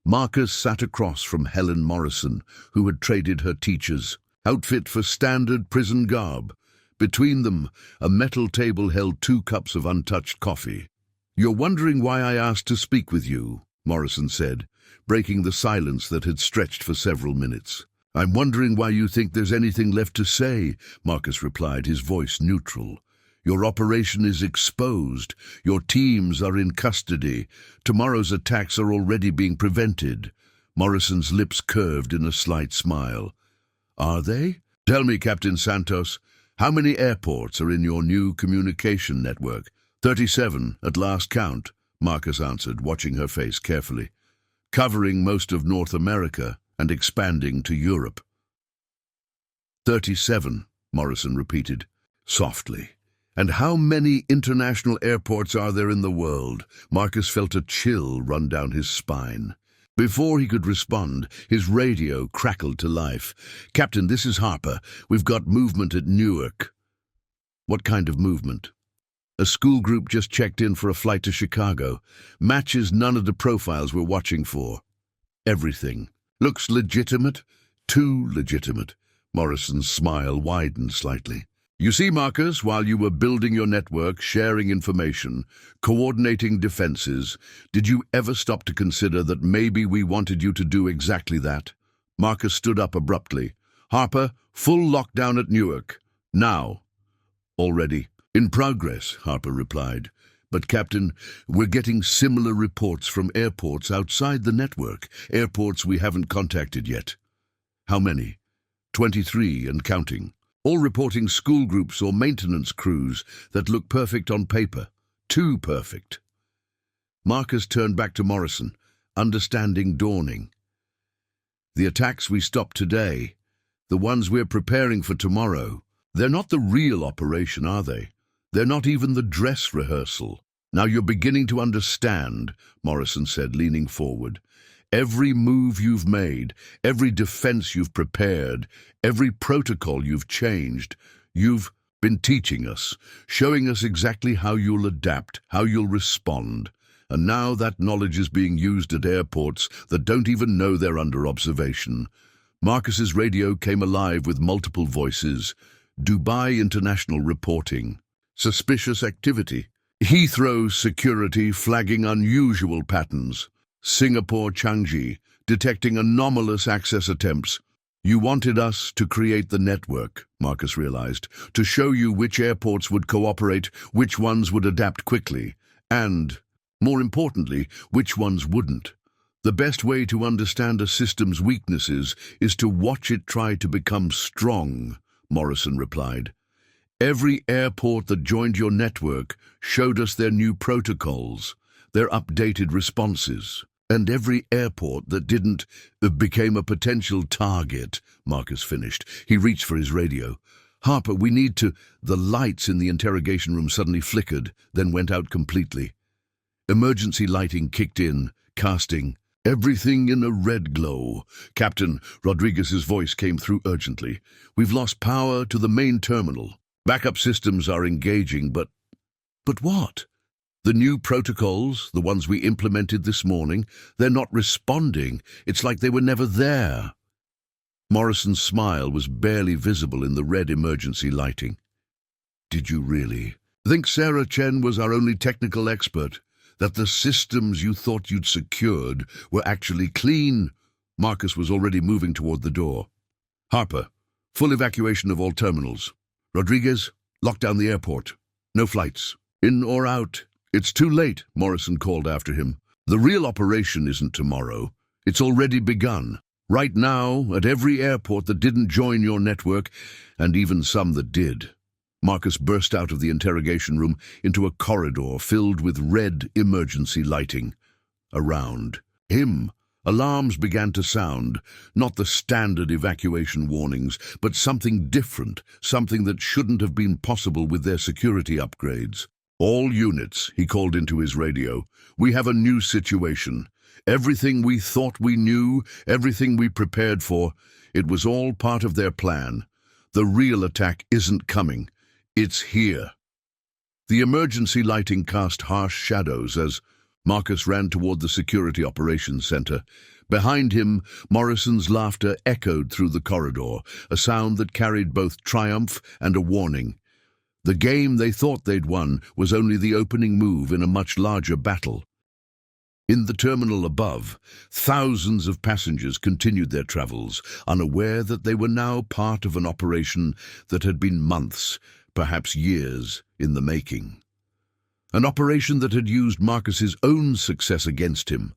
Marcus sat across from Helen Morrison, who had traded her teacher's outfit for standard prison garb. Between them, a metal table held 2 cups of untouched coffee. "You're wondering why I asked to speak with you," Morrison said, breaking the silence that had stretched for several minutes. "I'm wondering why you think there's anything left to say," Marcus replied, his voice neutral. "Your operation is exposed. Your teams are in custody. Tomorrow's attacks are already being prevented." Morrison's lips curved in a slight smile. "Are they? Tell me, Captain Santos, how many airports are in your new communication network?" 37 at last count," Marcus answered, watching her face carefully. "Covering most of North America and expanding to Europe." 37, Morrison repeated, softly. "And how many international airports are there in the world?" Marcus felt a chill run down his spine. Before he could respond, his radio crackled to life. "Captain, this is Harper. We've got movement at Newark." "What kind of movement?" "A school group just checked in for a flight to Chicago. Matches none of the profiles we're watching for." "Everything looks legitimate?" "Too legitimate." Morrison's smile widened slightly. "You see, Marcus, while you were building your network, sharing information, coordinating defenses, did you ever stop to consider that maybe we wanted you to do exactly that?" Marcus stood up abruptly. "Harper, full lockdown at Newark. Now." "Already in progress," Harper replied. But, Captain, we're getting similar reports from airports outside the network, airports we haven't contacted yet. How many? 23 and counting. All reporting school groups or maintenance crews that look perfect on paper. Too perfect. Marcus turned back to Morrison, understanding dawning. The attacks we stopped today, the ones we're preparing for tomorrow, they're not the real operation, are they? They're not even the dress rehearsal. Now you're beginning to understand, Morrison said, leaning forward. Every move you've made, every defense you've prepared, every protocol you've changed, you've been teaching us, showing us exactly how you'll adapt, how you'll respond. And now that knowledge is being used at airports that don't even know they're under observation. Marcus's radio came alive with multiple voices. Dubai International reporting. Suspicious activity. Heathrow security flagging unusual patterns. Singapore Changi detecting anomalous access attempts. You wanted us to create the network, Marcus realized, to show you which airports would cooperate, which ones would adapt quickly, and, more importantly, which ones wouldn't. The best way to understand a system's weaknesses is to watch it try to become strong, Morrison replied. Every airport that joined your network showed us their new protocols, their updated responses. And every airport that didn't became a potential target, Marcus finished. He reached for his radio. Harper, we need to... The lights in the interrogation room suddenly flickered, then went out completely. Emergency lighting kicked in, casting everything in a red glow. Captain, Rodriguez's voice came through urgently. We've lost power to the main terminal. Backup systems are engaging, but what? The new protocols, the ones we implemented this morning, they're not responding. It's like they were never there. Morrison's smile was barely visible in the red emergency lighting. Did you really think Sarah Chen was our only technical expert? That the systems you thought you'd secured were actually clean? Marcus was already moving toward the door. Harper, full evacuation of all terminals. Rodriguez, lock down the airport. No flights. In or out. It's too late, Morrison called after him. The real operation isn't tomorrow. It's already begun. Right now, at every airport that didn't join your network, and even some that did. Marcus burst out of the interrogation room into a corridor filled with red emergency lighting. Around him, alarms began to sound, not the standard evacuation warnings, but something different, something that shouldn't have been possible with their security upgrades. All units, he called into his radio, we have a new situation. Everything we thought we knew, everything we prepared for, it was all part of their plan. The real attack isn't coming. It's here. The emergency lighting cast harsh shadows as Marcus ran toward the Security Operations Center. Behind him, Morrison's laughter echoed through the corridor, a sound that carried both triumph and a warning. The game they thought they'd won was only the opening move in a much larger battle. In the terminal above, thousands of passengers continued their travels, unaware that they were now part of an operation that had been months, perhaps years, in the making. An operation that had used Marcus's own success against him,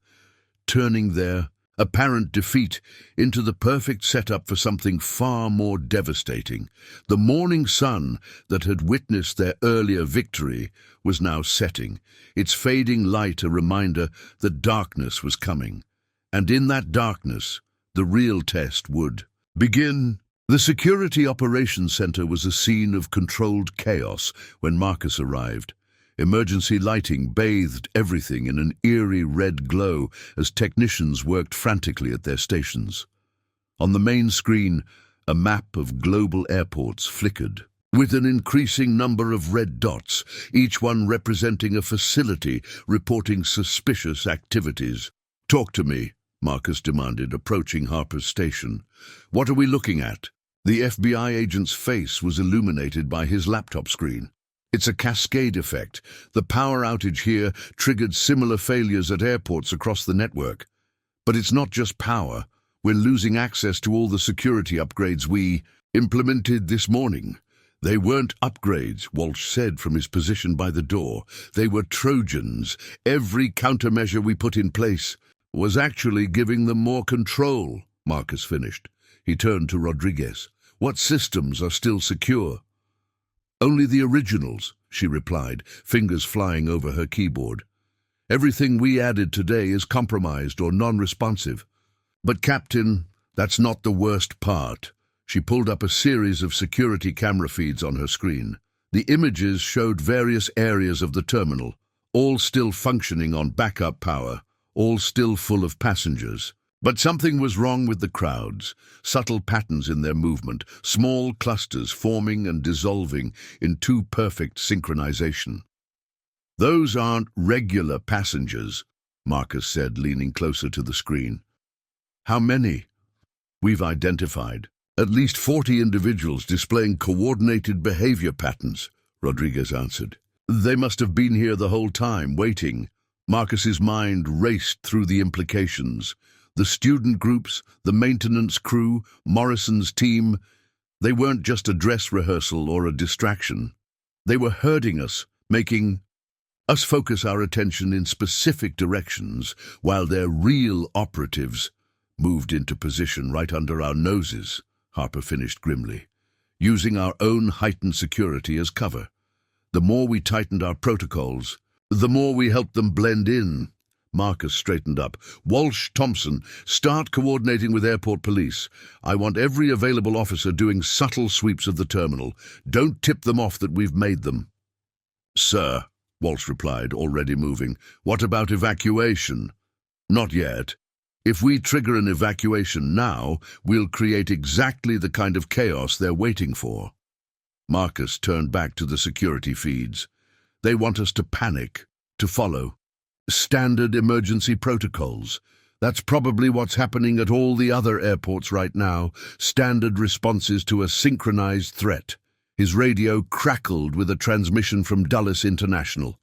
turning their apparent defeat into the perfect setup for something far more devastating. The morning sun that had witnessed their earlier victory was now setting, its fading light a reminder that darkness was coming. And in that darkness, the real test would begin. The Security Operations Center was a scene of controlled chaos when Marcus arrived. Emergency lighting bathed everything in an eerie red glow as technicians worked frantically at their stations. On the main screen, a map of global airports flickered, with an increasing number of red dots, each one representing a facility reporting suspicious activities. "Talk to me," Marcus demanded, approaching Harper's station. "What are we looking at?" The FBI agent's face was illuminated by his laptop screen. It's a cascade effect. The power outage here triggered similar failures at airports across the network. But it's not just power. We're losing access to all the security upgrades we implemented this morning. They weren't upgrades, Walsh said from his position by the door. They were Trojans. Every countermeasure we put in place was actually giving them more control, Marcus finished. He turned to Rodriguez. What systems are still secure? Only the originals, she replied, fingers flying over her keyboard. Everything we added today is compromised or non-responsive. But Captain, that's not the worst part. She pulled up a series of security camera feeds on her screen. The images showed various areas of the terminal, all still functioning on backup power, all still full of passengers. But something was wrong with the crowds, subtle patterns in their movement, small clusters forming and dissolving in too perfect synchronization. Those aren't regular passengers, Marcus said, leaning closer to the screen. How many? We've identified at least 40 individuals displaying coordinated behavior patterns, Rodriguez answered. They must have been here the whole time, waiting. Marcus's mind raced through the implications. The student groups, the maintenance crew, Morrison's team, they weren't just a dress rehearsal or a distraction. They were herding us, making us focus our attention in specific directions, while their real operatives moved into position right under our noses, Harper finished grimly, using our own heightened security as cover. The more we tightened our protocols, the more we helped them blend in. Marcus straightened up. Walsh, Thompson, start coordinating with airport police. I want every available officer doing subtle sweeps of the terminal. Don't tip them off that we've made them. Sir, Walsh replied, already moving. What about evacuation? Not yet. If we trigger an evacuation now, we'll create exactly the kind of chaos they're waiting for. Marcus turned back to the security feeds. They want us to panic, to follow standard emergency protocols. That's probably what's happening at all the other airports right now, standard responses to a synchronized threat. His radio crackled with a transmission from Dulles International.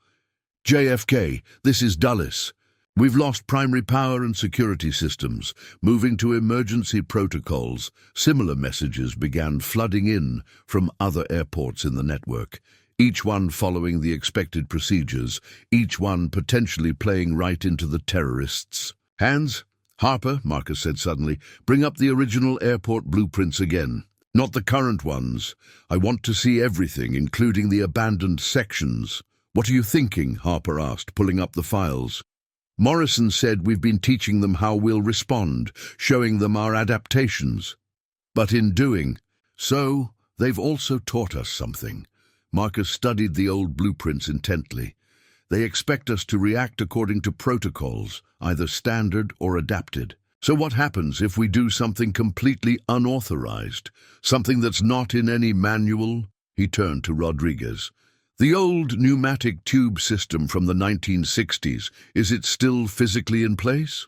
JFK, this is Dulles. We've lost primary power and security systems, moving to emergency protocols. Similar messages began flooding in from other airports in the network, each one following the expected procedures, each one potentially playing right into the terrorists. Hands? Harper, Marcus said suddenly, bring up the original airport blueprints again. Not the current ones. I want to see everything, including the abandoned sections. What are you thinking? Harper asked, pulling up the files. Morrison said we've been teaching them how we'll respond, showing them our adaptations. But in doing so, they've also taught us something. Marcus studied the old blueprints intently. They expect us to react according to protocols, either standard or adapted. So what happens if we do something completely unauthorized, something that's not in any manual? He turned to Rodriguez. The old pneumatic tube system from the 1960s, is it still physically in place?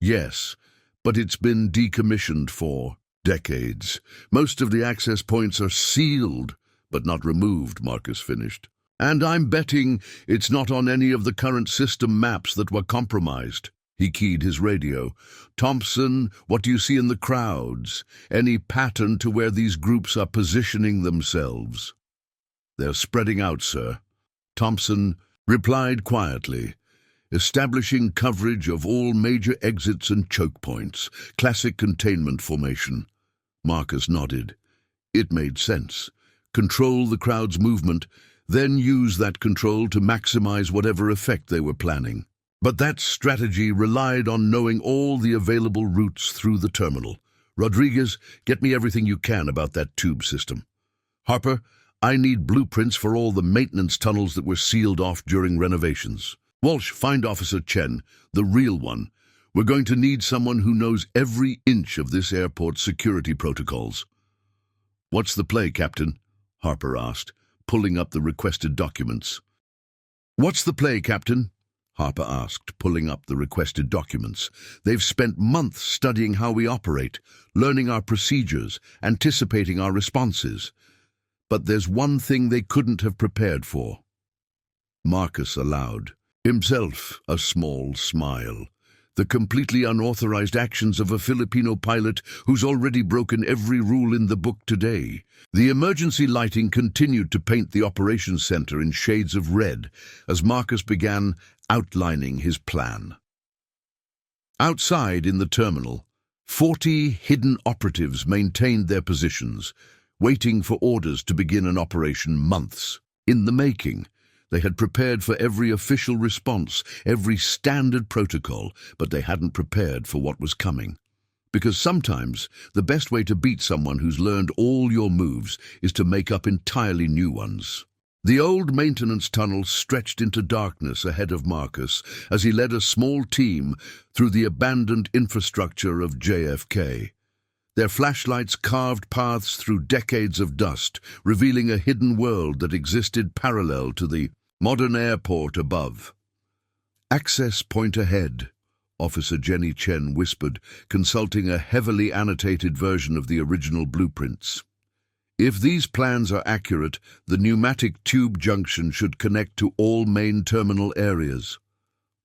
Yes, but it's been decommissioned for decades. Most of the access points are sealed, but not removed, Marcus finished. And I'm betting it's not on any of the current system maps that were compromised. He keyed his radio. Thompson, what do you see in the crowds? Any pattern to where these groups are positioning themselves? They're spreading out, sir. Thompson replied quietly, establishing coverage of all major exits and choke points, classic containment formation. Marcus nodded. It made sense. Control the crowd's movement, then use that control to maximize whatever effect they were planning. But that strategy relied on knowing all the available routes through the terminal. Rodriguez, get me everything you can about that tube system. Harper, I need blueprints for all the maintenance tunnels that were sealed off during renovations. Walsh, find Officer Chen, the real one. We're going to need someone who knows every inch of this airport's security protocols. What's the play, Captain? Harper asked, pulling up the requested documents. What's the play, Captain? Harper asked, pulling up the requested documents. They've spent months studying how we operate, learning our procedures, anticipating our responses. But there's one thing they couldn't have prepared for. Marcus allowed himself a small smile. The completely unauthorized actions of a Filipino pilot who's already broken every rule in the book today. The emergency lighting continued to paint the operations center in shades of red as Marcus began outlining his plan. Outside in the terminal, 40 hidden operatives maintained their positions, waiting for orders to begin an operation months in the making. They had prepared for every official response, every standard protocol, but they hadn't prepared for what was coming. Because sometimes the best way to beat someone who's learned all your moves is to make up entirely new ones. The old maintenance tunnel stretched into darkness ahead of Marcus as he led a small team through the abandoned infrastructure of JFK. Their flashlights carved paths through decades of dust, revealing a hidden world that existed parallel to the modern airport above. "Access point ahead," Officer Jenny Chen whispered, consulting a heavily annotated version of the original blueprints. "If these plans are accurate, the pneumatic tube junction should connect to all main terminal areas."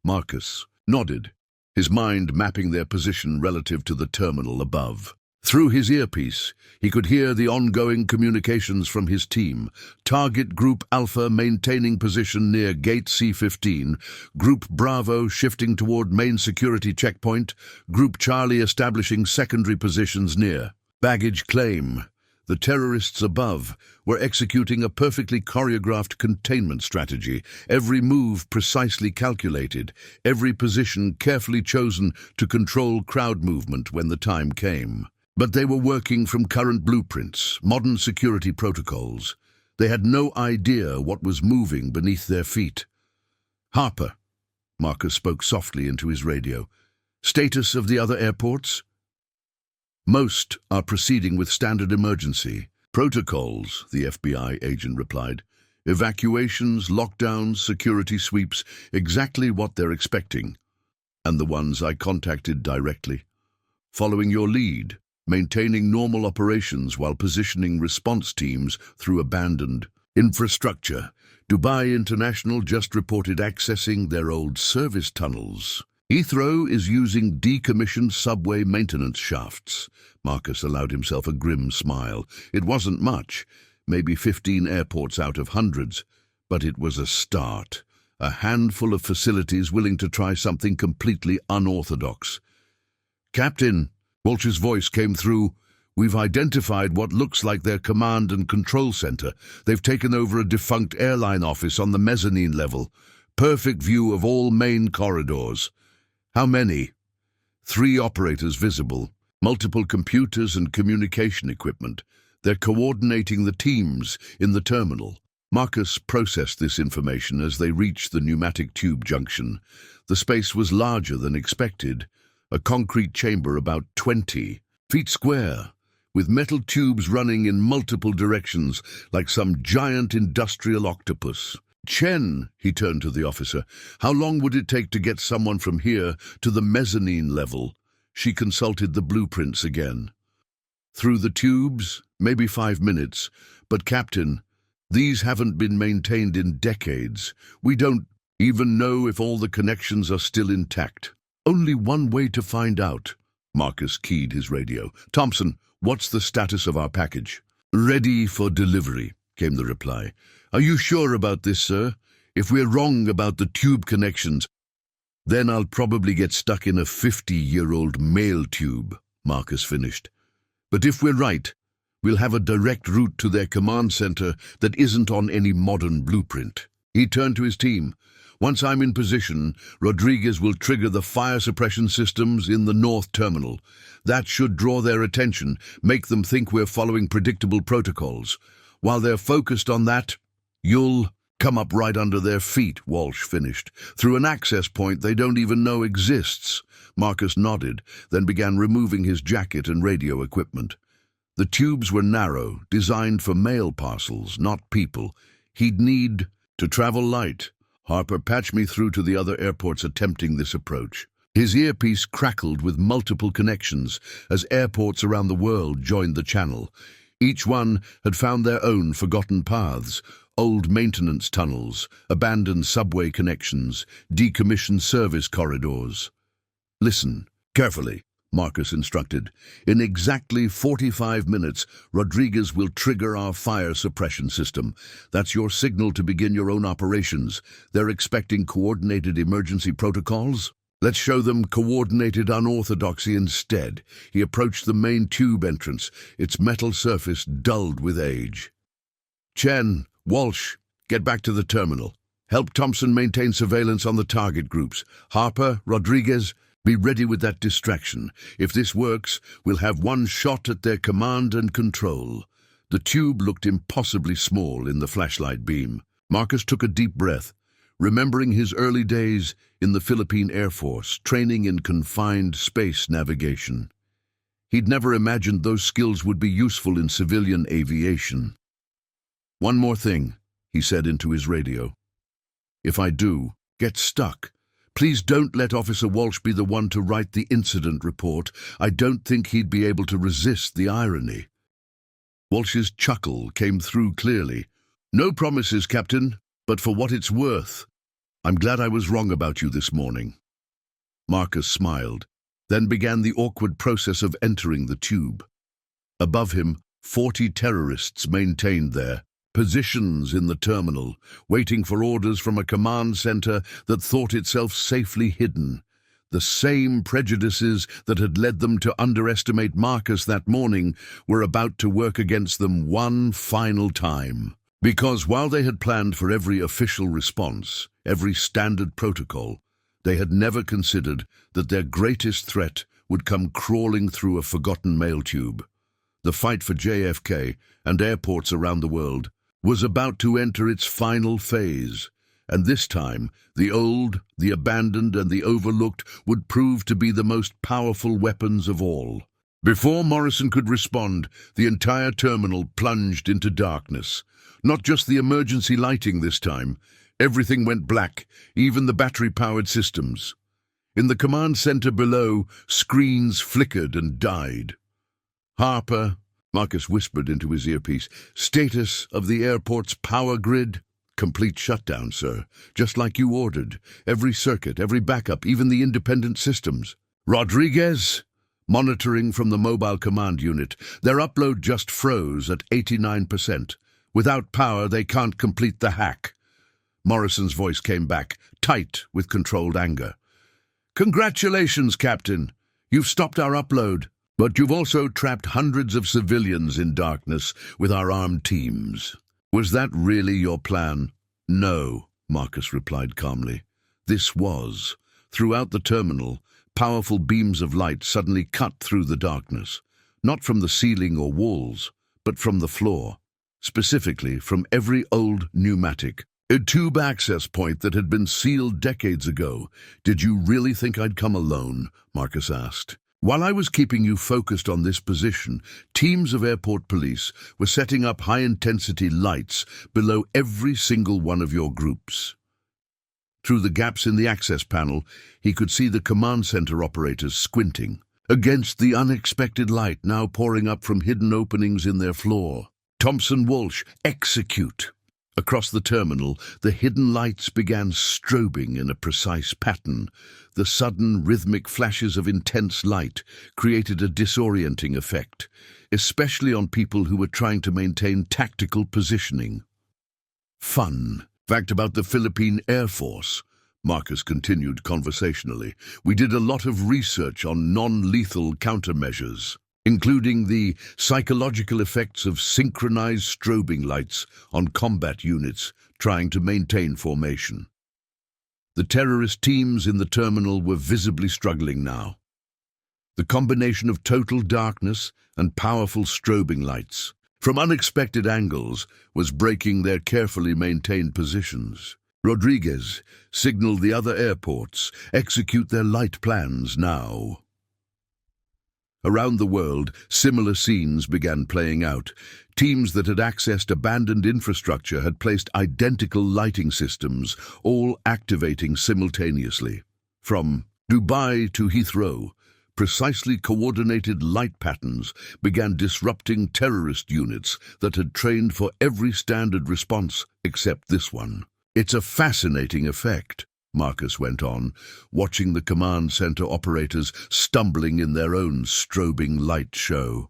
Marcus nodded, his mind mapping their position relative to the terminal above. Through his earpiece, he could hear the ongoing communications from his team. Target Group Alpha maintaining position near Gate C-15, Group Bravo shifting toward main security checkpoint, Group Charlie establishing secondary positions near baggage claim. The terrorists above were executing a perfectly choreographed containment strategy, every move precisely calculated, every position carefully chosen to control crowd movement when the time came. But they were working from current blueprints, modern security protocols. They had no idea what was moving beneath their feet. "Harper," Marcus spoke softly into his radio. "Status of the other airports?" "Most are proceeding with standard emergency protocols," the FBI agent replied. "Evacuations, lockdowns, security sweeps, exactly what they're expecting. And the ones I contacted directly. Following your lead, maintaining normal operations while positioning response teams through abandoned infrastructure. Dubai International just reported accessing their old service tunnels. Heathrow is using decommissioned subway maintenance shafts." Marcus allowed himself a grim smile. It wasn't much, maybe 15 airports out of hundreds, but it was a start. A handful of facilities willing to try something completely unorthodox. "Captain," Walsh's voice came through, "we've identified what looks like their command and control center. They've taken over a defunct airline office on the mezzanine level. Perfect view of all main corridors." "How many?" 3 operators visible, multiple computers and communication equipment. They're coordinating the teams in the terminal. Marcus processed this information as they reached the pneumatic tube junction. The space was larger than expected, a concrete chamber about 20 feet square, with metal tubes running in multiple directions like some giant industrial octopus. "Chen," he turned to the officer, "how long would it take to get someone from here to the mezzanine level?" She consulted the blueprints again. "Through the tubes, maybe 5 minutes. But Captain, these haven't been maintained in decades. We don't even know if all the connections are still intact." "Only one way to find out." Marcus keyed his radio. "Thompson, what's the status of our package?" "Ready for delivery," came the reply. "Are you sure about this, sir? If we're wrong about the tube connections, then I'll probably get stuck in a 50-year-old mail tube," Marcus finished. "But if we're right, we'll have a direct route to their command center that isn't on any modern blueprint." He turned to his team. "Once I'm in position, Rodriguez will trigger the fire suppression systems in the north terminal. That should draw their attention, make them think we're following predictable protocols. While they're focused on that, you'll come up right under their feet," Walsh finished, "through an access point they don't even know exists." Marcus nodded, then began removing his jacket and radio equipment. The tubes were narrow, designed for mail parcels, not people. He'd need to travel light. "Harper, patch me through to the other airports attempting this approach." His earpiece crackled with multiple connections as airports around the world joined the channel. Each one had found their own forgotten paths, old maintenance tunnels, abandoned subway connections, decommissioned service corridors. Listen, carefully, Marcus instructed. In exactly 45 minutes, Rodriguez will trigger our fire suppression system. That's your signal to begin your own operations. They're expecting coordinated emergency protocols? Let's show them coordinated unorthodoxy instead. He approached the main tube entrance, its metal surface dulled with age. Chen, Walsh, get back to the terminal. Help Thompson maintain surveillance on the target groups. Harper, Rodriguez, be ready with that distraction. If this works, we'll have one shot at their command and control. The tube looked impossibly small in the flashlight beam. Marcus took a deep breath, remembering his early days in the Philippine Air Force, training in confined space navigation. He'd never imagined those skills would be useful in civilian aviation. One more thing, he said into his radio. If I do get stuck, please don't let Officer Walsh be the one to write the incident report. I don't think he'd be able to resist the irony. Walsh's chuckle came through clearly. No promises, Captain, but for what it's worth. I'm glad I was wrong about you this morning. Marcus smiled, then began the awkward process of entering the tube. Above him, 40 terrorists maintained their positions in the terminal, waiting for orders from a command center that thought itself safely hidden. The same prejudices that had led them to underestimate Marcus that morning were about to work against them one final time. Because while they had planned for every official response, every standard protocol, they had never considered that their greatest threat would come crawling through a forgotten mail tube. The fight for JFK and airports around the world was about to enter its final phase, and this time the old, the abandoned, and the overlooked would prove to be the most powerful weapons of all. Before Morrison could respond, the entire terminal plunged into darkness. Not just the emergency lighting this time. Everything went black, even the battery-powered systems. In the command center below, screens flickered and died. Harper, Marcus whispered into his earpiece, status of the airport's power grid? Complete shutdown, sir. Just like you ordered. Every circuit, every backup, even the independent systems. Rodriguez? Monitoring from the mobile command unit. Their upload just froze at 89%. Without power, they can't complete the hack. Morrison's voice came back, tight with controlled anger. Congratulations, Captain. You've stopped our upload. But you've also trapped hundreds of civilians in darkness with our armed teams. Was that really your plan? No, Marcus replied calmly. This was. Throughout the terminal, powerful beams of light suddenly cut through the darkness, not from the ceiling or walls, but from the floor, specifically from every old pneumatic, a tube access point that had been sealed decades ago. Did you really think I'd come alone? Marcus asked. While I was keeping you focused on this position, teams of airport police were setting up high-intensity lights below every single one of your groups. Through the gaps in the access panel, he could see the command center operators squinting against the unexpected light now pouring up from hidden openings in their floor. Thompson, Walsh, execute! Across the terminal, the hidden lights began strobing in a precise pattern. The sudden, rhythmic flashes of intense light created a disorienting effect, especially on people who were trying to maintain tactical positioning. Fun fact about the Philippine Air Force, Marcus continued conversationally. We did a lot of research on non-lethal countermeasures, including the psychological effects of synchronized strobing lights on combat units trying to maintain formation. The terrorist teams in the terminal were visibly struggling now. The combination of total darkness and powerful strobing lights from unexpected angles was breaking their carefully maintained positions. Rodriguez signaled the other airports, execute their light plans now. Around the world, similar scenes began playing out. Teams that had accessed abandoned infrastructure had placed identical lighting systems, all activating simultaneously. From Dubai to Heathrow, precisely coordinated light patterns began disrupting terrorist units that had trained for every standard response except this one. It's a fascinating effect, Marcus went on, watching the command center operators stumbling in their own strobing light show.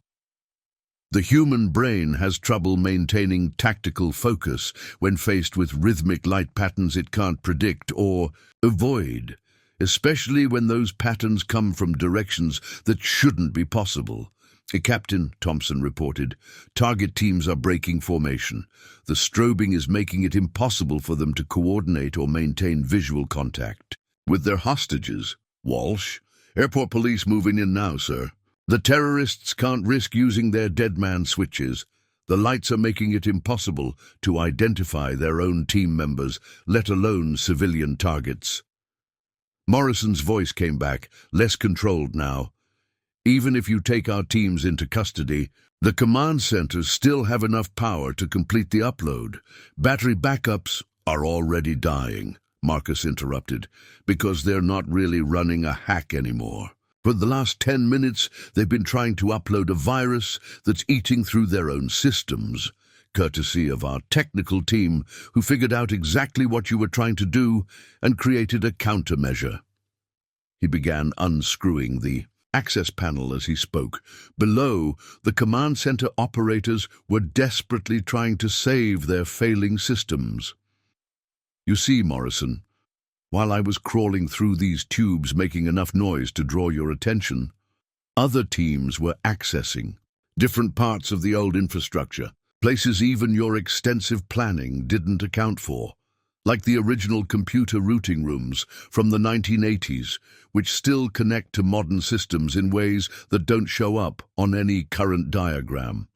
The human brain has trouble maintaining tactical focus when faced with rhythmic light patterns it can't predict or avoid, especially when those patterns come from directions that shouldn't be possible. Captain Thompson reported, target teams are breaking formation. The strobing is making it impossible for them to coordinate or maintain visual contact. With their hostages, Walsh, airport police moving in now, sir. The terrorists can't risk using their dead man switches. The lights are making it impossible to identify their own team members, let alone civilian targets. Morrison's voice came back, less controlled now. Even if you take our teams into custody, the command centers still have enough power to complete the upload. Battery backups are already dying, Marcus interrupted, because they're not really running a hack anymore. For the last 10 minutes, they've been trying to upload a virus that's eating through their own systems, courtesy of our technical team who figured out exactly what you were trying to do and created a countermeasure. He began unscrewing the access panel as he spoke. Below, the command center operators were desperately trying to save their failing systems. You see, Morrison, while I was crawling through these tubes making enough noise to draw your attention, other teams were accessing different parts of the old infrastructure, places even your extensive planning didn't account for, like the original computer routing rooms from the 1980s, which still connect to modern systems in ways that don't show up on any current diagram.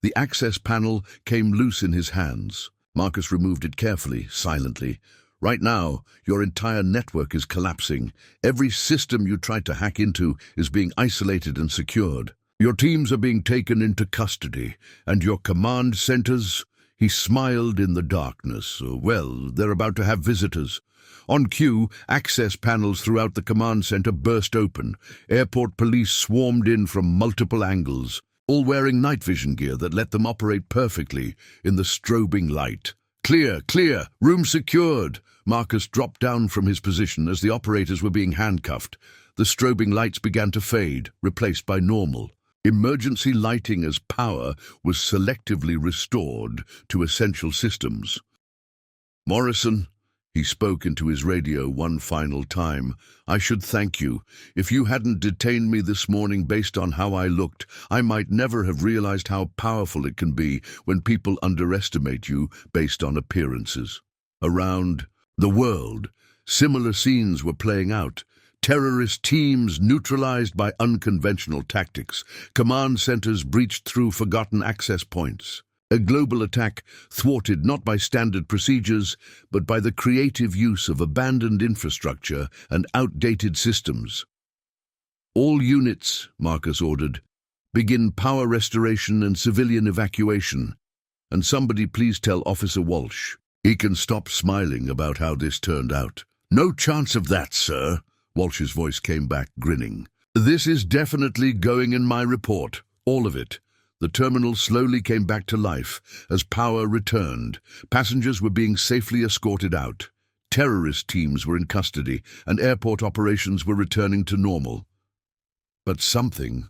The access panel came loose in his hands. Marcus removed it carefully, silently. Right now, your entire network is collapsing. Every system you tried to hack into is being isolated and secured. Your teams are being taken into custody, and your command centers... He smiled in the darkness. Well, they're about to have visitors. On cue, access panels throughout the command center burst open. Airport police swarmed in from multiple angles, all wearing night vision gear that let them operate perfectly in the strobing light. Clear, clear, room secured. Marcus dropped down from his position as the operators were being handcuffed. The strobing lights began to fade, replaced by normal. Emergency lighting as power was selectively restored to essential systems. Morrison, he spoke into his radio one final time, I should thank you. If you hadn't detained me this morning based on how I looked, I might never have realized how powerful it can be when people underestimate you based on appearances. Around the world, similar scenes were playing out. Terrorist teams neutralized by unconventional tactics. Command centers breached through forgotten access points. A global attack thwarted not by standard procedures, but by the creative use of abandoned infrastructure and outdated systems. All units, Marcus ordered, begin power restoration and civilian evacuation. And somebody please tell Officer Walsh he can stop smiling about how this turned out. No chance of that, sir. Walsh's voice came back, grinning. This is definitely going in my report, all of it. The terminal slowly came back to life as power returned. Passengers were being safely escorted out. Terrorist teams were in custody, and airport operations were returning to normal. But something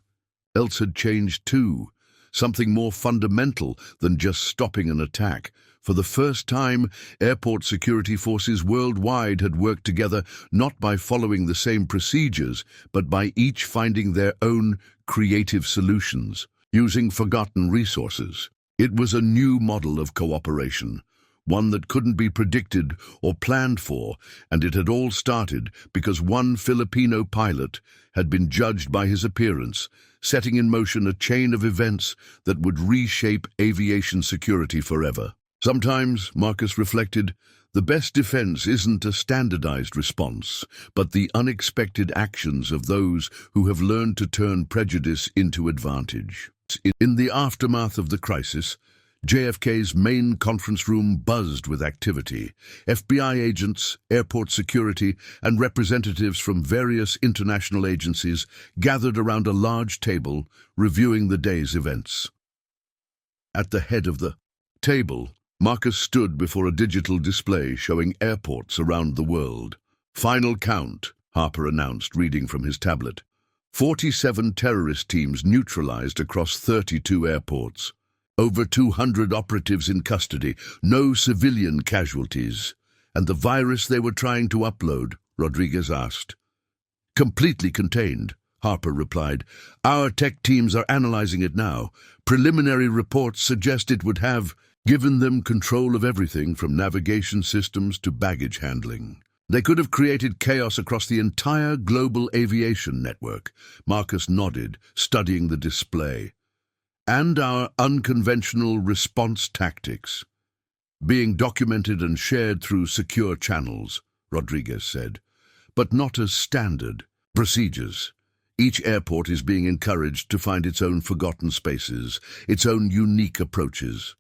else had changed too. Something more fundamental than just stopping an attack. For the first time, airport security forces worldwide had worked together not by following the same procedures, but by each finding their own creative solutions, using forgotten resources. It was a new model of cooperation, one that couldn't be predicted or planned for, and it had all started because one Filipino pilot had been judged by his appearance, setting in motion a chain of events that would reshape aviation security forever. Sometimes, Marcus reflected, the best defense isn't a standardized response, but the unexpected actions of those who have learned to turn prejudice into advantage. In the aftermath of the crisis, JFK's main conference room buzzed with activity. FBI agents, airport security, and representatives from various international agencies gathered around a large table, reviewing the day's events. At the head of the table, Marcus stood before a digital display showing airports around the world. "Final count," Harper announced, reading from his tablet. 47 terrorist teams neutralized across 32 airports. Over 200 operatives in custody, no civilian casualties. "And the virus they were trying to upload?" Rodriguez asked. "Completely contained," Harper replied. "Our tech teams are analyzing it now. Preliminary reports suggest it would have given them control of everything from navigation systems to baggage handling. They could have created chaos across the entire global aviation network." Marcus nodded, studying the display. "And our unconventional response tactics, being documented and shared through secure channels," Rodriguez said, "but not as standard procedures. Each airport is being encouraged to find its own forgotten spaces, its own unique approaches.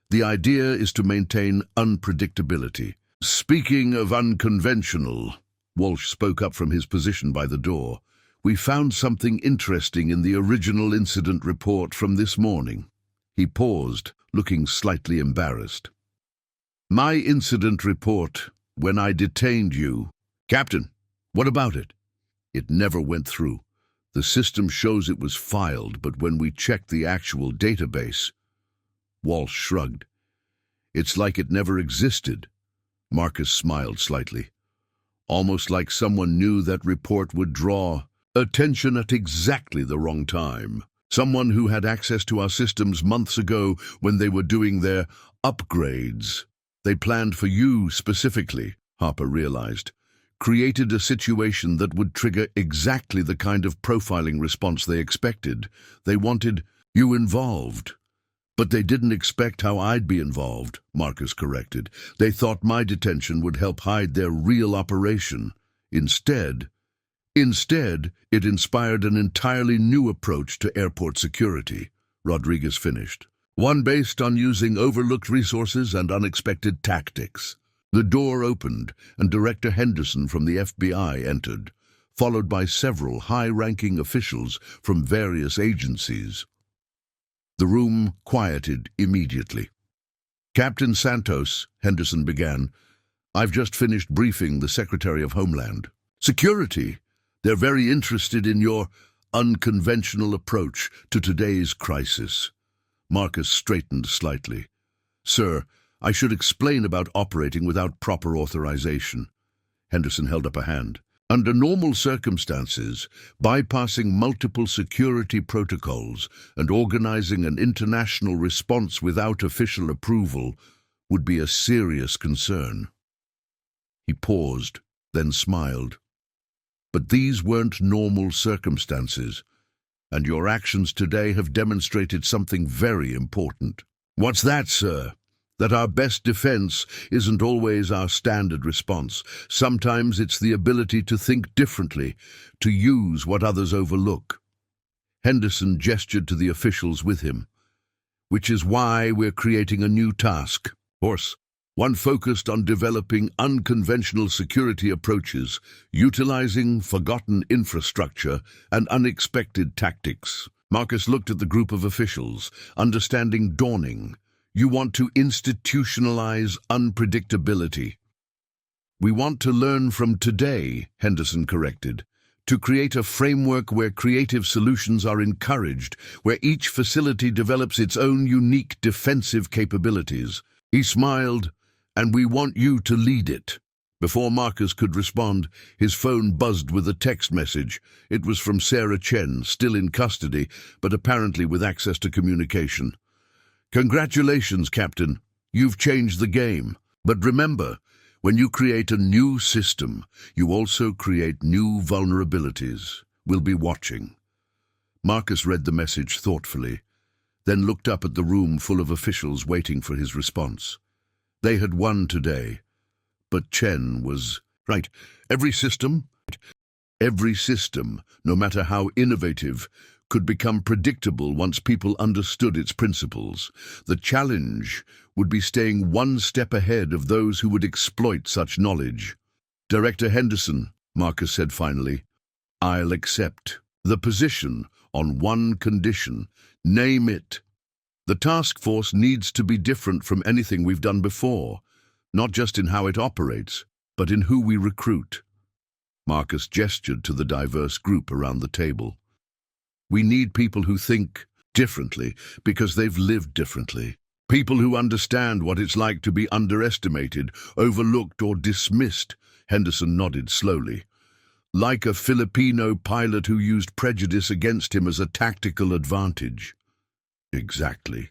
The idea is to maintain unpredictability." "Speaking of unconventional," Walsh spoke up from his position by the door, "we found something interesting in the original incident report from this morning." He paused, looking slightly embarrassed. "My incident report, when I detained you." "Captain, what about it?" "It never went through. The system shows it was filed, but when we checked the actual database..." Walsh shrugged. "It's like it never existed." Marcus smiled slightly. "Almost like someone knew that report would draw attention at exactly the wrong time. Someone who had access to our systems months ago when they were doing their upgrades. They planned for you specifically," Harper realized. "Created a situation that would trigger exactly the kind of profiling response they expected. They wanted you involved. But they didn't expect how I'd be involved," Marcus corrected. "They thought my detention would help hide their real operation. Instead, it inspired an entirely new approach to airport security," Rodriguez finished. "One based on using overlooked resources and unexpected tactics." The door opened, and Director Henderson from the FBI entered, followed by several high-ranking officials from various agencies. The room quieted immediately. "Captain Santos," Henderson began, "I've just finished briefing the Secretary of Homeland Security. They're very interested in your unconventional approach to today's crisis." Marcus straightened slightly. "Sir, I should explain about operating without proper authorization." Henderson held up a hand. "Under normal circumstances, bypassing multiple security protocols and organizing an international response without official approval would be a serious concern." He paused, then smiled. "But these weren't normal circumstances, and your actions today have demonstrated something very important." "What's that, sir?" "That our best defense isn't always our standard response. Sometimes it's the ability to think differently, to use what others overlook." Henderson gestured to the officials with him. "Which is why we're creating a new task force, one focused on developing unconventional security approaches, utilizing forgotten infrastructure and unexpected tactics." Marcus looked at the group of officials, understanding dawning. "You want to institutionalize unpredictability." "We want to learn from today," Henderson corrected, "to create a framework where creative solutions are encouraged, where each facility develops its own unique defensive capabilities." He smiled. "And we want you to lead it." Before Marcus could respond, his phone buzzed with a text message. It was from Sarah Chen, still in custody, but apparently with access to communication. "Congratulations, Captain. You've changed the game. But remember, when you create a new system, you also create new vulnerabilities. We'll be watching." Marcus read the message thoughtfully, then looked up at the room full of officials waiting for his response. They had won today, but Chen was right. Every system, no matter how innovative, could become predictable once people understood its principles. The challenge would be staying one step ahead of those who would exploit such knowledge. "Director Henderson," Marcus said finally, "I'll accept the position on one condition." "Name it." The task force needs to be different from anything we've done before, not just in how it operates, but in who we recruit. Marcus gestured to the diverse group around the table. We need people who think differently because they've lived differently. People who understand what it's like to be underestimated, overlooked, or dismissed. Henderson nodded slowly. Like a Filipino pilot who used prejudice against him as a tactical advantage. Exactly.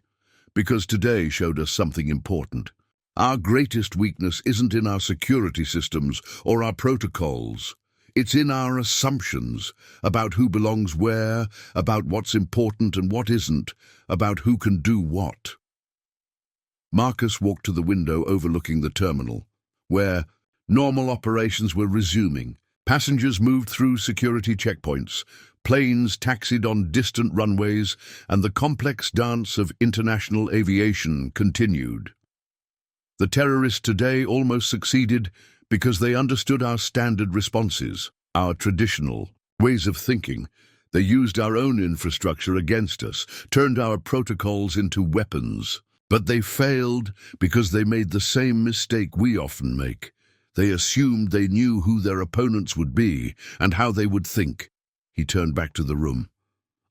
Because today showed us something important. Our greatest weakness isn't in our security systems or our protocols. It's in our assumptions about who belongs where, about what's important and what isn't, about who can do what. Marcus walked to the window overlooking the terminal, where normal operations were resuming. Passengers moved through security checkpoints, planes taxied on distant runways, and the complex dance of international aviation continued. The terrorists today almost succeeded because they understood our standard responses, our traditional ways of thinking. They used our own infrastructure against us, turned our protocols into weapons. But they failed because they made the same mistake we often make. They assumed they knew who their opponents would be and how they would think. He turned back to the room.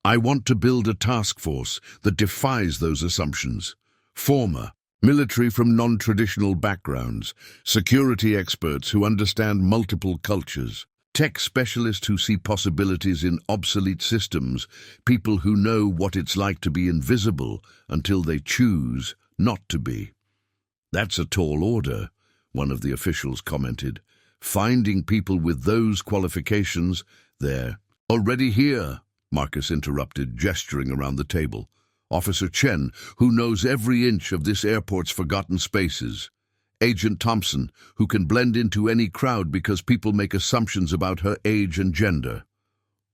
I want to build a task force that defies those assumptions. Former, military from non-traditional backgrounds, security experts who understand multiple cultures, tech specialists who see possibilities in obsolete systems, people who know what it's like to be invisible until they choose not to be. That's a tall order, one of the officials commented. Finding people with those qualifications, they're already here, Marcus interrupted, gesturing around the table. Officer Chen, who knows every inch of this airport's forgotten spaces. Agent Thompson, who can blend into any crowd because people make assumptions about her age and gender.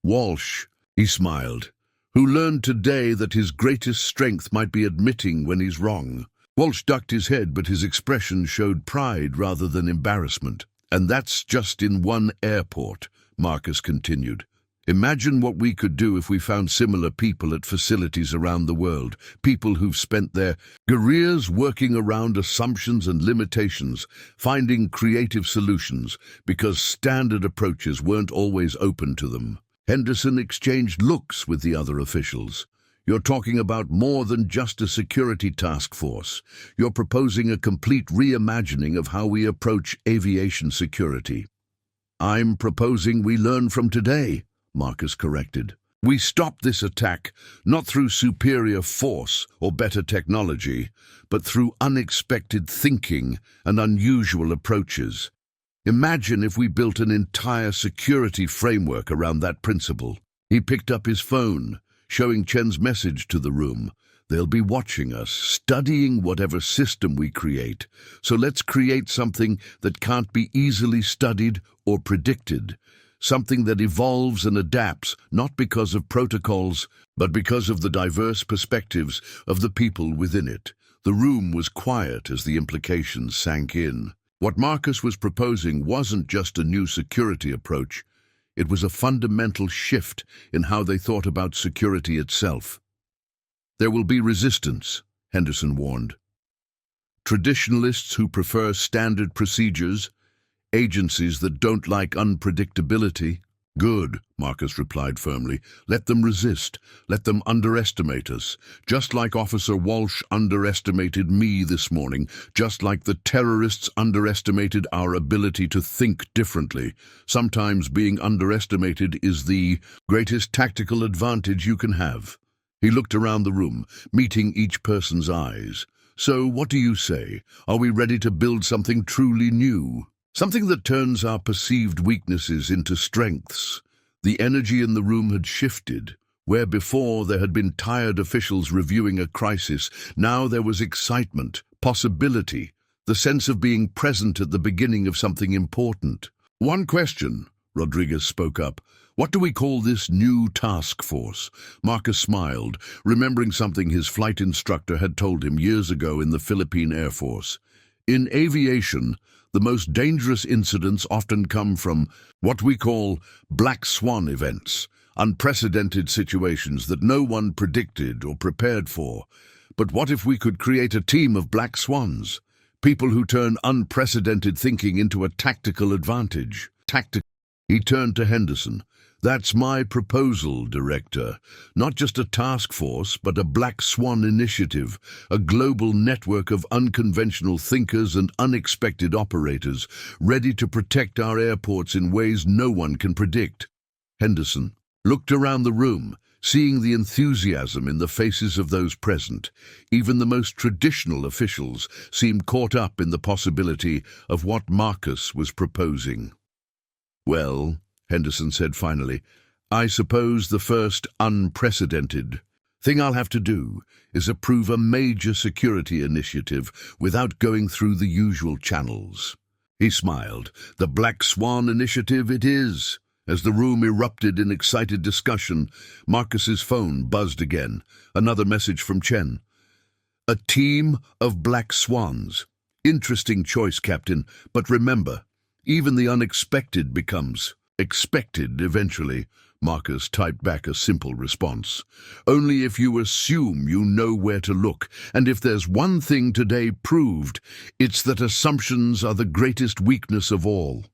Walsh, he smiled, who learned today that his greatest strength might be admitting when he's wrong. Walsh ducked his head, but his expression showed pride rather than embarrassment. And that's just in one airport, Marcus continued. Imagine what we could do if we found similar people at facilities around the world, people who've spent their careers working around assumptions and limitations, finding creative solutions, because standard approaches weren't always open to them. Henderson exchanged looks with the other officials. You're talking about more than just a security task force. You're proposing a complete reimagining of how we approach aviation security. I'm proposing we learn from today, Marcus corrected. We stop this attack not through superior force or better technology, but through unexpected thinking and unusual approaches. Imagine if we built an entire security framework around that principle. He picked up his phone, showing Chen's message to the room. They'll be watching us, studying whatever system we create. So let's create something that can't be easily studied or predicted. Something that evolves and adapts, not because of protocols, but because of the diverse perspectives of the people within it. The room was quiet as the implications sank in. What Marcus was proposing wasn't just a new security approach. It was a fundamental shift in how they thought about security itself. There will be resistance, Henderson warned. Traditionalists who prefer standard procedures, agencies that don't like unpredictability. Good, Marcus replied firmly. Let them resist. Let them underestimate us. Just like Officer Walsh underestimated me this morning. Just like the terrorists underestimated our ability to think differently. Sometimes being underestimated is the greatest tactical advantage you can have. He looked around the room, meeting each person's eyes. So, what do you say? Are we ready to build something truly new? Something that turns our perceived weaknesses into strengths. The energy in the room had shifted. Where before there had been tired officials reviewing a crisis, now there was excitement, possibility, the sense of being present at the beginning of something important. One question, Rodriguez spoke up. What do we call this new task force? Marcus smiled, remembering something his flight instructor had told him years ago in the Philippine Air Force. In aviation, the most dangerous incidents often come from what we call black swan events, unprecedented situations that no one predicted or prepared for. But what if we could create a team of black swans? People who turn unprecedented thinking into a tactical advantage. He turned to Henderson. That's my proposal, Director. Not just a task force, but a Black Swan initiative, a global network of unconventional thinkers and unexpected operators, ready to protect our airports in ways no one can predict. Henderson looked around the room, seeing the enthusiasm in the faces of those present. Even the most traditional officials seemed caught up in the possibility of what Marcus was proposing. Well, Henderson said finally, I suppose the first unprecedented thing I'll have to do is approve a major security initiative without going through the usual channels. He smiled. The Black Swan Initiative it is. As the room erupted in excited discussion, Marcus's phone buzzed again. Another message from Chen. A team of black swans. Interesting choice, Captain, but remember, even the unexpected becomes expected eventually. Marcus typed back a simple response. Only if you assume you know where to look, and if there's one thing today proved, it's that assumptions are the greatest weakness of all.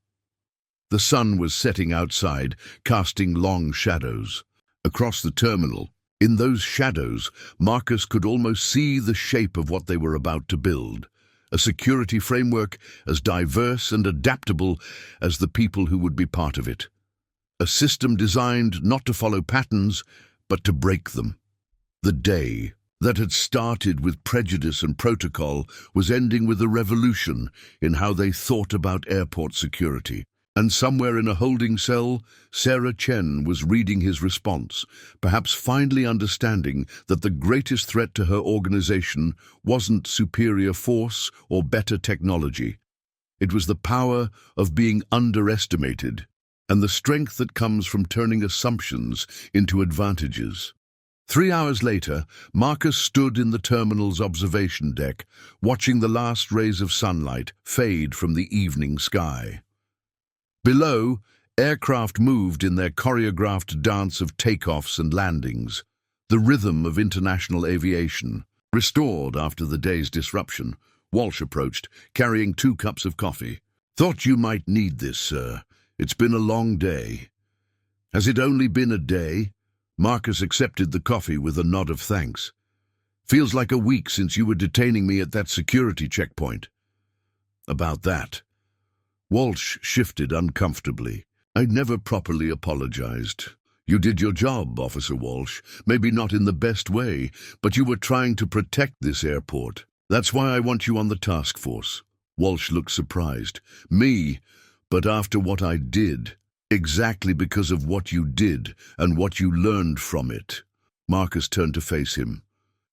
The sun was setting outside, casting long shadows. Across the terminal, in those shadows, Marcus could almost see the shape of what they were about to build. A security framework as diverse and adaptable as the people who would be part of it. A system designed not to follow patterns, but to break them. The day that had started with prejudice and protocol was ending with a revolution in how they thought about airport security. And somewhere in a holding cell, Sarah Chen was reading his response, perhaps finally understanding that the greatest threat to her organization wasn't superior force or better technology. It was the power of being underestimated, and the strength that comes from turning assumptions into advantages. 3 hours later, Marcus stood in the terminal's observation deck, watching the last rays of sunlight fade from the evening sky. Below, aircraft moved in their choreographed dance of takeoffs and landings, the rhythm of international aviation. Restored after the day's disruption, Walsh approached, carrying 2 cups of coffee. Thought you might need this, sir. It's been a long day. Has it only been a day? Marcus accepted the coffee with a nod of thanks. Feels like a week since you were detaining me at that security checkpoint. About that. Walsh shifted uncomfortably. I never properly apologized. You did your job, Officer Walsh. Maybe not in the best way, but you were trying to protect this airport. That's why I want you on the task force. Walsh looked surprised. Me? But after what I did, exactly because of what you did and what you learned from it. Marcus turned to face him.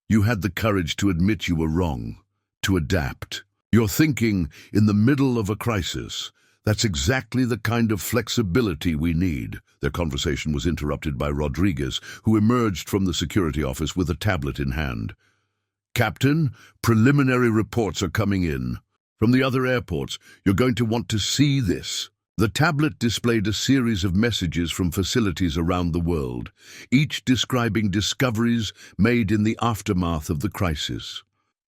You had the courage to admit you were wrong, to adapt. You're thinking in the middle of a crisis. That's exactly the kind of flexibility we need. Their conversation was interrupted by Rodriguez, who emerged from the security office with a tablet in hand. Captain, preliminary reports are coming in. From the other airports, you're going to want to see this. The tablet displayed a series of messages from facilities around the world, each describing discoveries made in the aftermath of the crisis.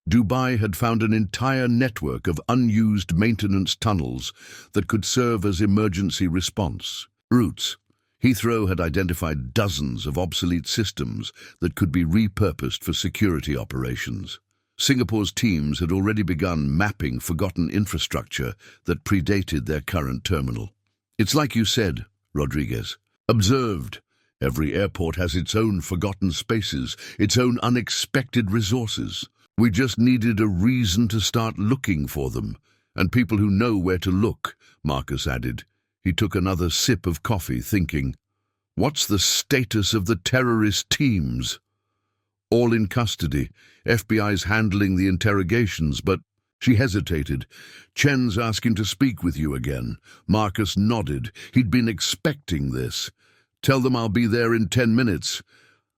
Dubai had found an entire network of unused maintenance tunnels that could serve as emergency response routes. Heathrow had identified dozens of obsolete systems that could be repurposed for security operations. Singapore's teams had already begun mapping forgotten infrastructure that predated their current terminal. It's like you said, Rodriguez. Observed. Every airport has its own forgotten spaces, its own unexpected resources. We just needed a reason to start looking for them, and people who know where to look, Marcus added. He took another sip of coffee, thinking, what's the status of the terrorist teams? All in custody. FBI's handling the interrogations, but she hesitated. Chen's asking to speak with you again. Marcus nodded. He'd been expecting this. Tell them I'll be there in 10 minutes.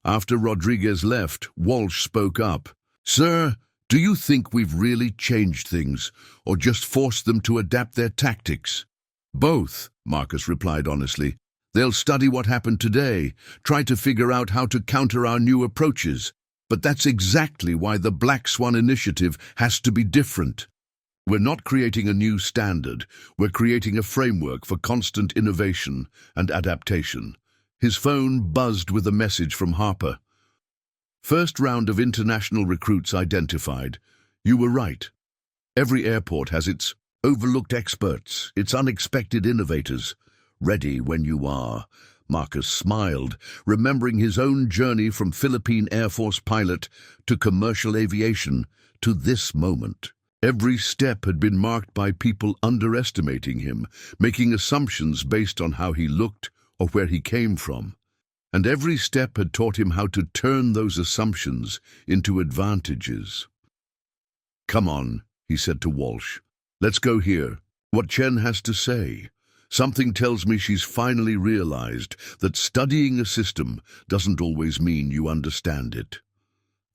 After Rodriguez left, Walsh spoke up. Sir, do you think we've really changed things, or just forced them to adapt their tactics? Both, Marcus replied honestly. They'll study what happened today, try to figure out how to counter our new approaches. But that's exactly why the Black Swan Initiative has to be different. We're not creating a new standard. We're creating a framework for constant innovation and adaptation. His phone buzzed with a message from Harper. First round of international recruits identified. You were right. Every airport has its overlooked experts, its unexpected innovators. Ready when you are. Marcus smiled, remembering his own journey from Philippine Air Force pilot to commercial aviation to this moment. Every step had been marked by people underestimating him, making assumptions based on how he looked or where he came from. And every step had taught him how to turn those assumptions into advantages. Come on, he said to Walsh. Let's go hear what Chen has to say. Something tells me she's finally realized that studying a system doesn't always mean you understand it.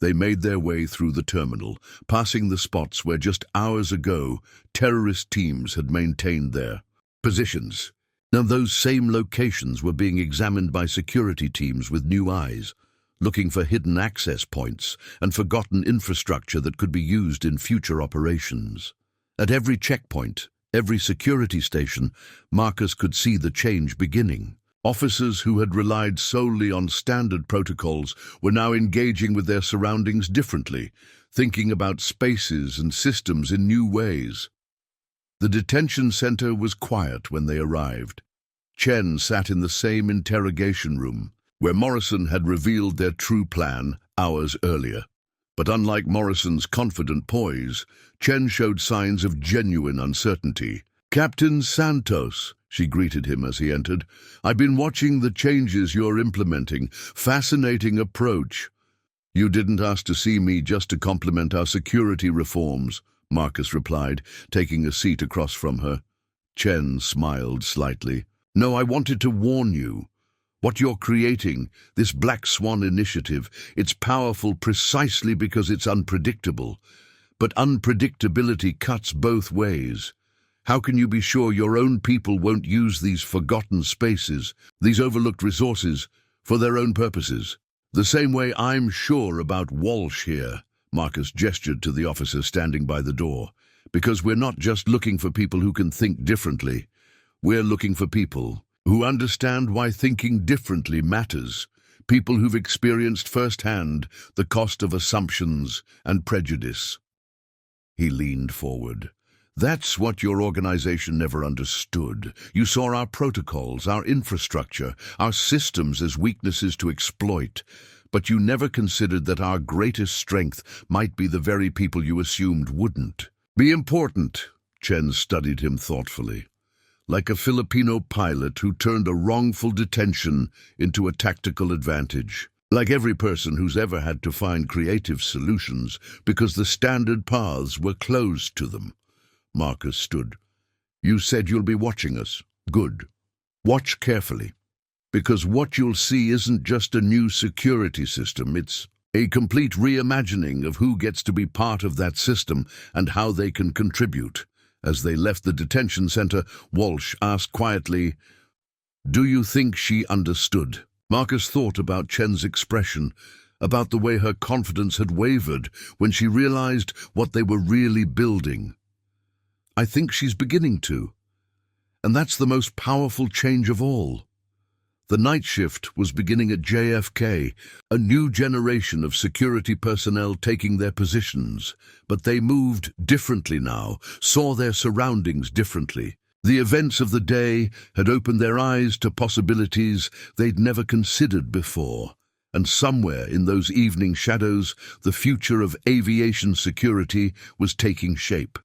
They made their way through the terminal, passing the spots where just hours ago terrorist teams had maintained their positions. Now those same locations were being examined by security teams with new eyes, looking for hidden access points and forgotten infrastructure that could be used in future operations. At every checkpoint, every security station, Marcus could see the change beginning. Officers who had relied solely on standard protocols were now engaging with their surroundings differently, thinking about spaces and systems in new ways. The detention center was quiet when they arrived. Chen sat in the same interrogation room, where Morrison had revealed their true plan hours earlier. But unlike Morrison's confident poise, Chen showed signs of genuine uncertainty. "Captain Santos," she greeted him as he entered, "I've been watching the changes you're implementing. Fascinating approach." "You didn't ask to see me just to compliment our security reforms," Marcus replied, taking a seat across from her. Chen smiled slightly. "No, I wanted to warn you. What you're creating, this Black Swan Initiative, it's powerful precisely because it's unpredictable. But unpredictability cuts both ways. How can you be sure your own people won't use these forgotten spaces, these overlooked resources, for their own purposes? The same way I'm sure about Walsh here," Marcus gestured to the officer standing by the door. "Because we're not just looking for people who can think differently. We're looking for people who understand why thinking differently matters, people who've experienced firsthand the cost of assumptions and prejudice." He leaned forward. "That's what your organization never understood. You saw our protocols, our infrastructure, our systems as weaknesses to exploit, but you never considered that our greatest strength might be the very people you assumed wouldn't be important." Chen studied him thoughtfully. "Like a Filipino pilot who turned a wrongful detention into a tactical advantage. Like every person who's ever had to find creative solutions because the standard paths were closed to them." Marcus stood. "You said you'll be watching us. Good. Watch carefully. Because what you'll see isn't just a new security system, it's a complete reimagining of who gets to be part of that system and how they can contribute." As they left the detention center, Walsh asked quietly, "Do you think she understood?" Marcus thought about Chen's expression, about the way her confidence had wavered when she realized what they were really building. "I think she's beginning to. And that's the most powerful change of all." The night shift was beginning at JFK, a new generation of security personnel taking their positions, but they moved differently now, saw their surroundings differently. The events of the day had opened their eyes to possibilities they'd never considered before, and somewhere in those evening shadows, the future of aviation security was taking shape,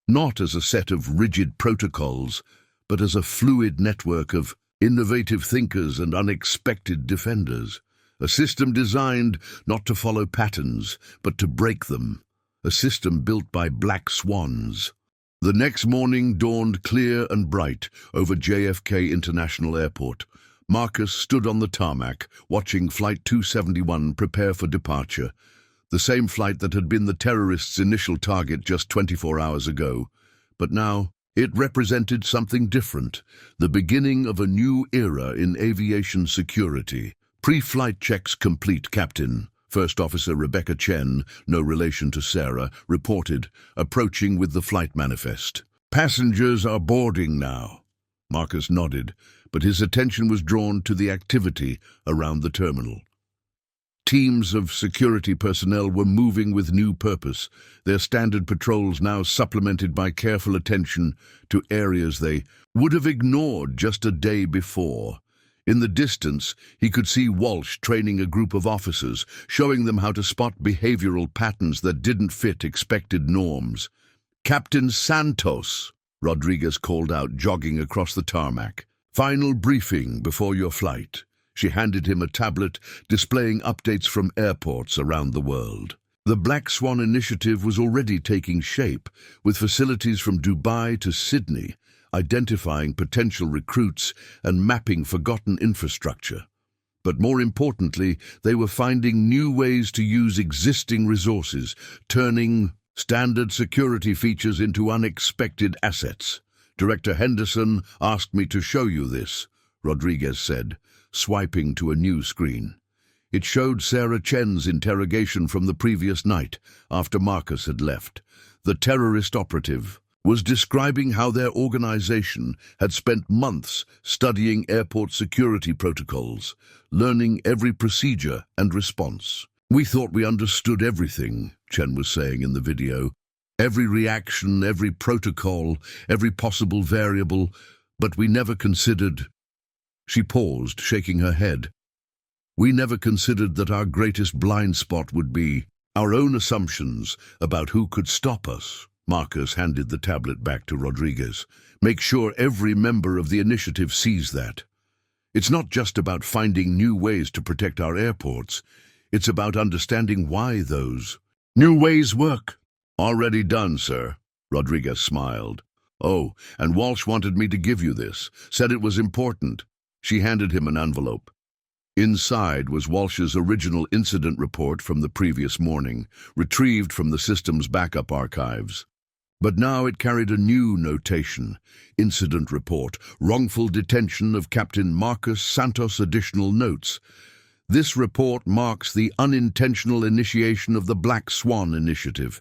not as a set of rigid protocols, but as a fluid network of innovative thinkers and unexpected defenders. A system designed not to follow patterns, but to break them. A system built by black swans. The next morning dawned clear and bright over JFK International Airport. Marcus stood on the tarmac, watching Flight 271 prepare for departure, the same flight that had been the terrorists' initial target just 24 hours ago. But now, it represented something different, the beginning of a new era in aviation security. "Pre-flight checks complete, Captain," First Officer Rebecca Chen, no relation to Sarah, reported, approaching with the flight manifest. "Passengers are boarding now." Marcus nodded, but his attention was drawn to the activity around the terminal. Teams of security personnel were moving with new purpose, their standard patrols now supplemented by careful attention to areas they would have ignored just a day before. In the distance, he could see Walsh training a group of officers, showing them how to spot behavioral patterns that didn't fit expected norms. "Captain Santos," Rodriguez called out, jogging across the tarmac. "Final briefing before your flight." She handed him a tablet displaying updates from airports around the world. The Black Swan initiative was already taking shape, with facilities from Dubai to Sydney, identifying potential recruits and mapping forgotten infrastructure. But more importantly, they were finding new ways to use existing resources, turning standard security features into unexpected assets. "Director Henderson asked me to show you this," Rodriguez said, swiping to a new screen. It showed Sarah Chen's interrogation from the previous night, after Marcus had left. The terrorist operative was describing how their organization had spent months studying airport security protocols, learning every procedure and response. "We thought we understood everything," Chen was saying in the video. "Every reaction, every protocol, every possible variable, but we never considered—" She paused, shaking her head. "We never considered that our greatest blind spot would be our own assumptions about who could stop us." Marcus handed the tablet back to Rodriguez. "Make sure every member of the initiative sees that. It's not just about finding new ways to protect our airports. It's about understanding why those new ways work." "Already done, sir," Rodriguez smiled. "Oh, and Walsh wanted me to give you this, said it was important." She handed him an envelope. Inside was Walsh's original incident report from the previous morning, retrieved from the system's backup archives. But now it carried a new notation. "Incident report, wrongful detention of Captain Marcus Santos. Additional notes. This report marks the unintentional initiation of the Black Swan initiative.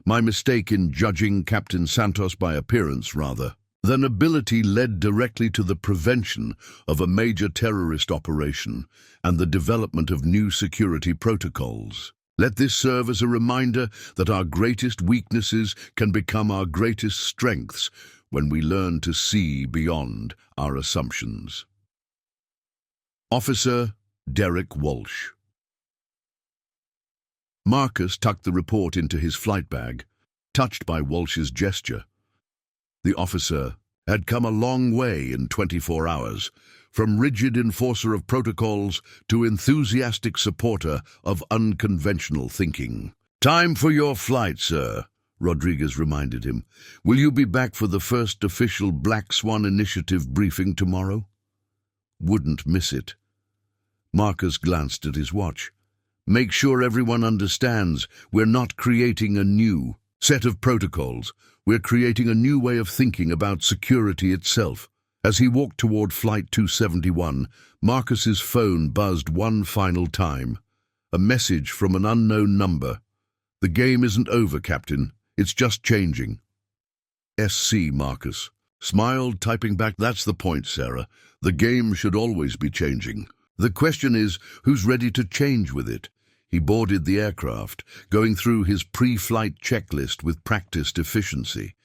My mistake in judging Captain Santos by appearance, rather than ability, led directly to the prevention of a major terrorist operation and the development of new security protocols. Let this serve as a reminder that our greatest weaknesses can become our greatest strengths when we learn to see beyond our assumptions." Officer Derek Walsh. Marcus tucked the report into his flight bag, touched by Walsh's gesture. The officer had come a long way in 24 hours, from rigid enforcer of protocols to enthusiastic supporter of unconventional thinking. "Time for your flight, sir," Rodriguez reminded him. "Will you be back for the first official Black Swan initiative briefing tomorrow?" "Wouldn't miss it." Marcus glanced at his watch. "Make sure everyone understands we're not creating a new set of protocols. We're creating a new way of thinking about security itself." As he walked toward Flight 271, Marcus's phone buzzed one final time. A message from an unknown number. "The game isn't over, Captain. It's just changing." SC Marcus smiled, typing back, "That's the point, Sarah. The game should always be changing. The question is, who's ready to change with it?" He boarded the aircraft, going through his pre-flight checklist with practiced efficiency.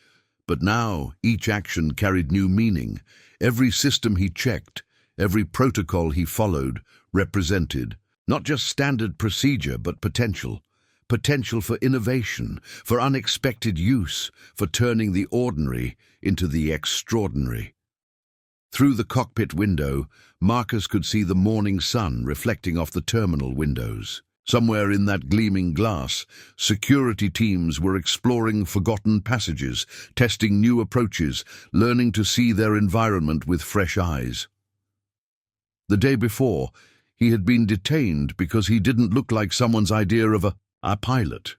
But now each action carried new meaning. Every system he checked, every protocol he followed, represented not just standard procedure, but potential. Potential for innovation, for unexpected use, for turning the ordinary into the extraordinary. Through the cockpit window, Marcus could see the morning sun reflecting off the terminal windows. Somewhere in that gleaming glass, security teams were exploring forgotten passages, testing new approaches, learning to see their environment with fresh eyes. The day before, he had been detained because he didn't look like someone's idea of a pilot.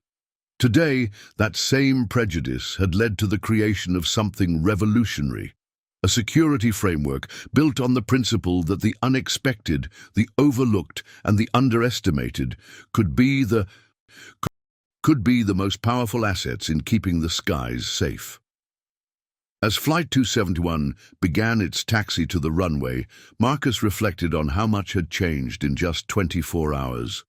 Today, that same prejudice had led to the creation of something revolutionary. a security framework built on the principle that the unexpected, the overlooked, and the underestimated could be the most powerful assets in keeping the skies safe. As Flight 271 began its taxi to the runway, Marcus reflected on how much had changed in just 24 hours.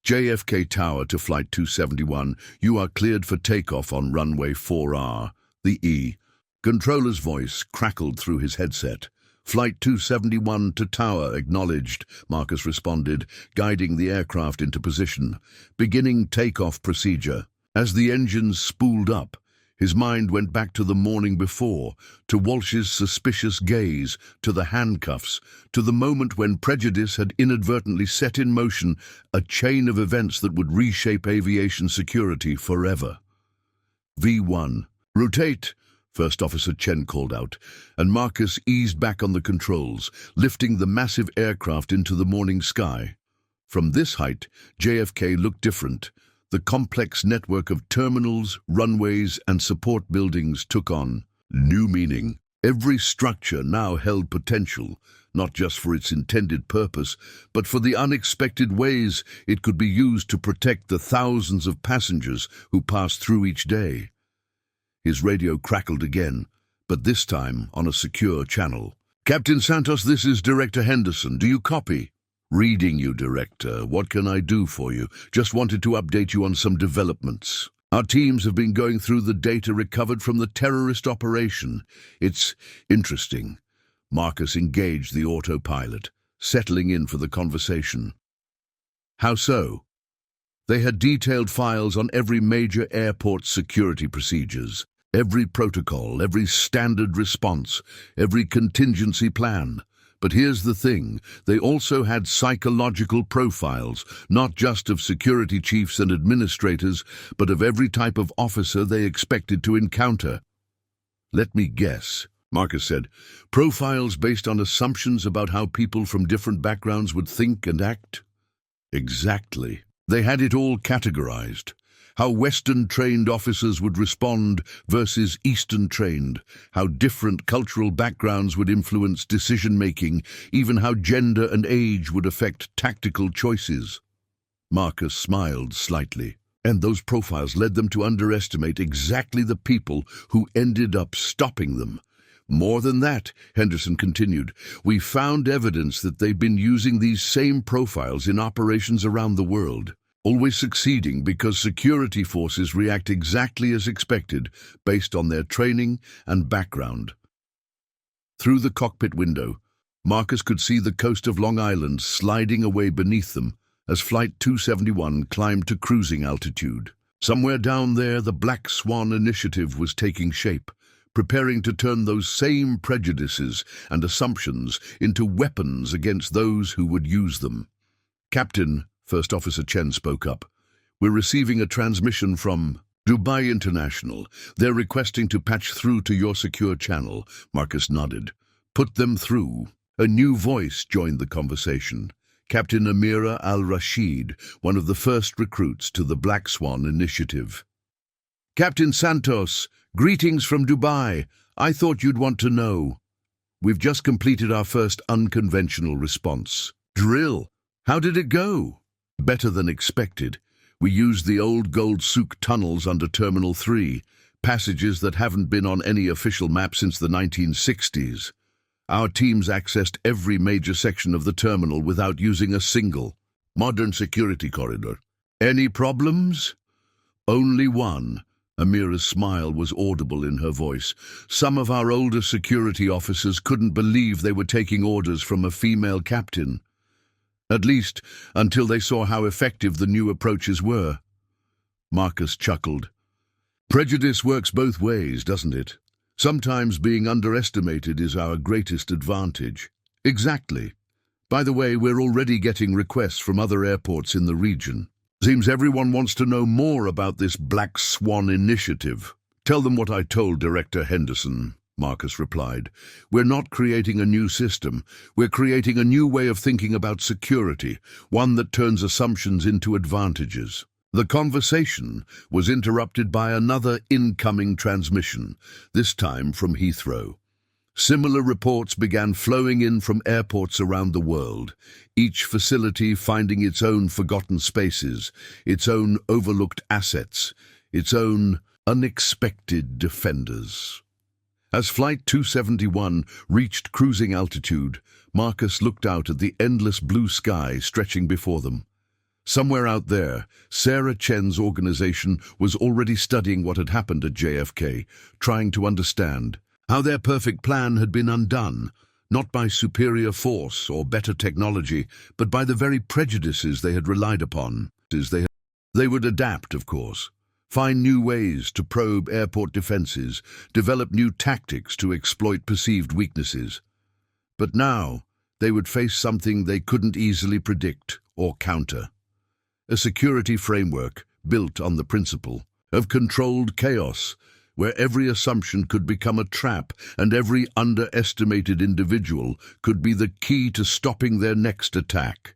JFK Tower to Flight 271, you are cleared for takeoff on runway 4R, the E. Controller's voice crackled through his headset. Flight 271 to Tower, acknowledged, Marcus responded, guiding the aircraft into position. Beginning takeoff procedure. As the engines spooled up, his mind went back to the morning before, to Walsh's suspicious gaze, to the handcuffs, to the moment when prejudice had inadvertently set in motion a chain of events that would reshape aviation security forever. V1. Rotate, First Officer Chen called out, and Marcus eased back on the controls, lifting the massive aircraft into the morning sky. From this height, JFK looked different. The complex network of terminals, runways, and support buildings took on new meaning. Every structure now held potential, not just for its intended purpose, but for the unexpected ways it could be used to protect the thousands of passengers who passed through each day. His radio crackled again, but this time on a secure channel. Captain Santos, this is Director Henderson. Do you copy? Reading you, Director. What can I do for you? Just wanted to update you on some developments. Our teams have been going through the data recovered from the terrorist operation. It's interesting. Marcus engaged the autopilot, settling in for the conversation. How so? They had detailed files on every major airport security procedures, every protocol, every standard response, every contingency plan. But here's the thing, they also had psychological profiles, not just of security chiefs and administrators, but of every type of officer they expected to encounter. Let me guess, Marcus said, profiles based on assumptions about how people from different backgrounds would think and act? Exactly. They had it all categorized. How Western-trained officers would respond versus Eastern-trained, how different cultural backgrounds would influence decision-making, even how gender and age would affect tactical choices. Marcus smiled slightly, and those profiles led them to underestimate exactly the people who ended up stopping them. More than that, Henderson continued, we found evidence that they've been using these same profiles in operations around the world. Always succeeding because security forces react exactly as expected based on their training and background. Through the cockpit window, Marcus could see the coast of Long Island sliding away beneath them as Flight 271 climbed to cruising altitude. Somewhere down there, the Black Swan Initiative was taking shape, preparing to turn those same prejudices and assumptions into weapons against those who would use them. Captain, First Officer Chen spoke up. We're receiving a transmission from Dubai International. They're requesting to patch through to your secure channel. Marcus nodded. Put them through. A new voice joined the conversation. Captain Amira Al-Rashid, one of the first recruits to the Black Swan Initiative. Captain Santos, greetings from Dubai. I thought you'd want to know. We've just completed our first unconventional response. Drill. How did it go? Better than expected. We used the old Gold Souk tunnels under Terminal 3, passages that haven't been on any official map since the 1960s. Our teams accessed every major section of the terminal without using a single modern security corridor. Any problems? Only one. Amira's smile was audible in her voice. Some of our older security officers couldn't believe they were taking orders from a female captain. At least, until they saw how effective the new approaches were. Marcus chuckled. Prejudice works both ways, doesn't it? Sometimes being underestimated is our greatest advantage. Exactly. By the way, we're already getting requests from other airports in the region. Seems everyone wants to know more about this Black Swan Initiative. Tell them what I told Director Henderson, Marcus replied. We're not creating a new system. We're creating a new way of thinking about security, one that turns assumptions into advantages. The conversation was interrupted by another incoming transmission, this time from Heathrow. Similar reports began flowing in from airports around the world, each facility finding its own forgotten spaces, its own overlooked assets, its own unexpected defenders. As Flight 271 reached cruising altitude, Marcus looked out at the endless blue sky stretching before them. Somewhere out there, Sarah Chen's organization was already studying what had happened at JFK, trying to understand how their perfect plan had been undone, not by superior force or better technology, but by the very prejudices they had relied upon. They would adapt, of course, find new ways to probe airport defenses, develop new tactics to exploit perceived weaknesses. But now, they would face something they couldn't easily predict or counter. A security framework built on the principle of controlled chaos, where every assumption could become a trap and every underestimated individual could be the key to stopping their next attack.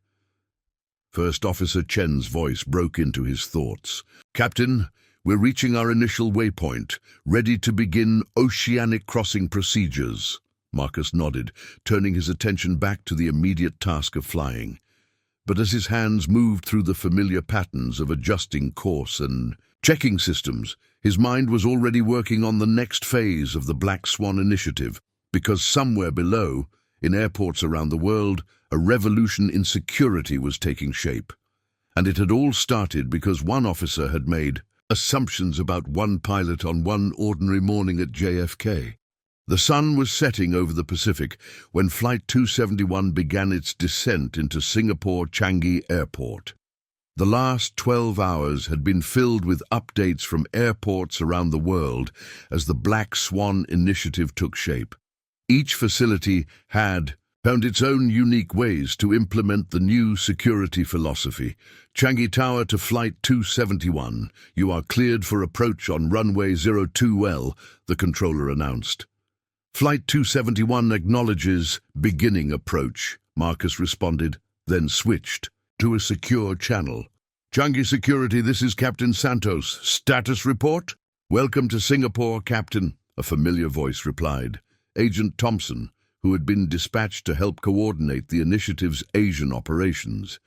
First Officer Chen's voice broke into his thoughts. "Captain, we're reaching our initial waypoint, ready to begin oceanic crossing procedures." Marcus nodded, turning his attention back to the immediate task of flying. But as his hands moved through the familiar patterns of adjusting course and checking systems, his mind was already working on the next phase of the Black Swan initiative, because somewhere below, in airports around the world, a revolution in security was taking shape. And it had all started because one officer had made assumptions about one pilot on one ordinary morning at JFK. The sun was setting over the Pacific when Flight 271 began its descent into Singapore Changi Airport. The last 12 hours had been filled with updates from airports around the world as the Black Swan initiative took shape. Each facility had found its own unique ways to implement the new security philosophy. Changi Tower to Flight 271. "You are cleared for approach on runway 02L, the controller announced. "Flight 271 acknowledges beginning approach," Marcus responded, then switched to a secure channel. "Changi Security, this is Captain Santos. Status report?" "Welcome to Singapore, Captain," a familiar voice replied. Agent Thompson, who had been dispatched to help coordinate the initiative's Asian operations.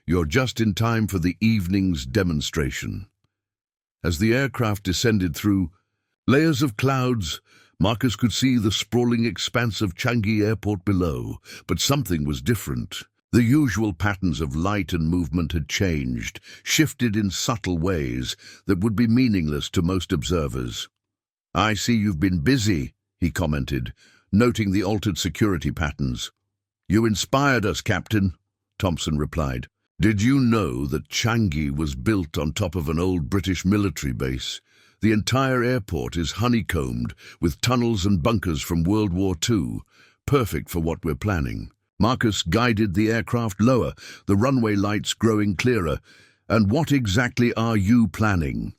"You're just in time for the evening's demonstration." As the aircraft descended through layers of clouds, Marcus could see the sprawling expanse of Changi Airport below, but something was different. The usual patterns of light and movement had changed, shifted in subtle ways that would be meaningless to most observers. "I see you've been busy," he commented, noting the altered security patterns. "You inspired us, Captain," Thompson replied. "Did you know that Changi was built on top of an old British military base? The entire airport is honeycombed with tunnels and bunkers from World War II, perfect for what we're planning." Marcus guided the aircraft lower, the runway lights growing clearer. "And what exactly are you planning?"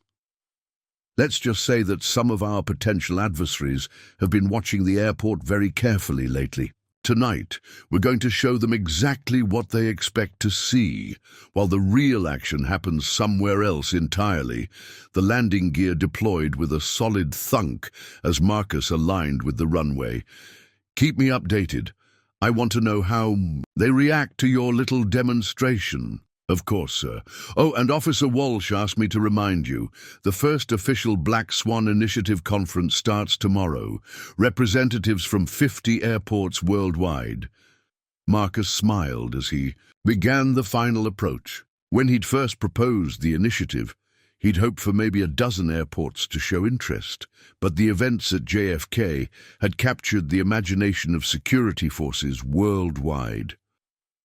"Let's just say that some of our potential adversaries have been watching the airport very carefully lately. Tonight, we're going to show them exactly what they expect to see, while the real action happens somewhere else entirely." The landing gear deployed with a solid thunk as Marcus aligned with the runway. "Keep me updated. I want to know how they react to your little demonstration." "Of course, sir. Oh, and Officer Walsh asked me to remind you, the first official Black Swan Initiative conference starts tomorrow. Representatives from 50 airports worldwide." Marcus smiled as he began the final approach. When he'd first proposed the initiative, he'd hoped for maybe a dozen airports to show interest, but the events at JFK had captured the imagination of security forces worldwide.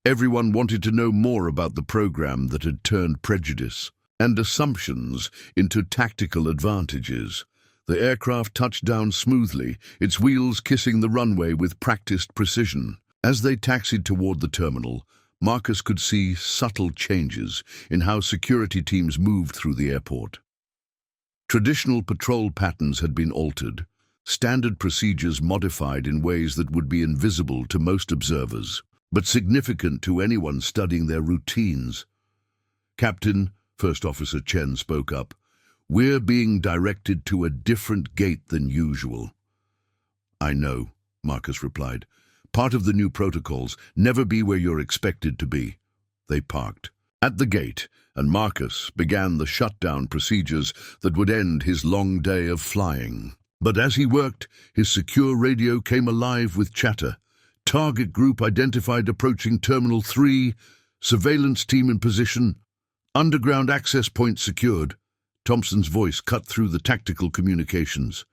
Everyone wanted to know more about the program that had turned prejudice and assumptions into tactical advantages. The aircraft touched down smoothly, its wheels kissing the runway with practiced precision. As they taxied toward the terminal, Marcus could see subtle changes in how security teams moved through the airport. Traditional patrol patterns had been altered, standard procedures modified in ways that would be invisible to most observers, but significant to anyone studying their routines. "Captain," First Officer Chen spoke up, "we're being directed to a different gate than usual." "I know," Marcus replied. Part of the new protocols, never be where you're expected to be. They parked at the gate, and Marcus began the shutdown procedures that would end his long day of flying. But as he worked, his secure radio came alive with chatter. Target group identified approaching Terminal 3, surveillance team in position, underground access point secured. Thompson's voice cut through the tactical communications.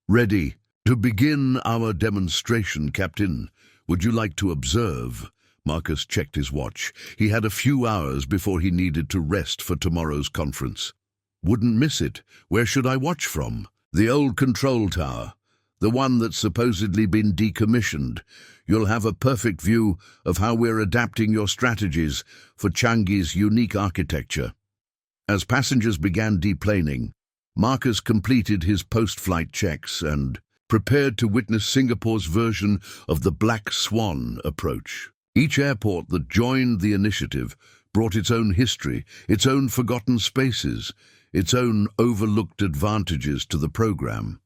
Ready to begin our demonstration, Captain. Would you like to observe? Marcus checked his watch. He had a few hours before he needed to rest for tomorrow's conference. Wouldn't miss it. Where should I watch from? The old control tower, the one that's supposedly been decommissioned. You'll have a perfect view of how we're adapting your strategies for Changi's unique architecture. As passengers began deplaning, Marcus completed his post-flight checks and prepared to witness Singapore's version of the Black Swan approach. Each airport that joined the initiative brought its own history, its own forgotten spaces, its own overlooked advantages to the program.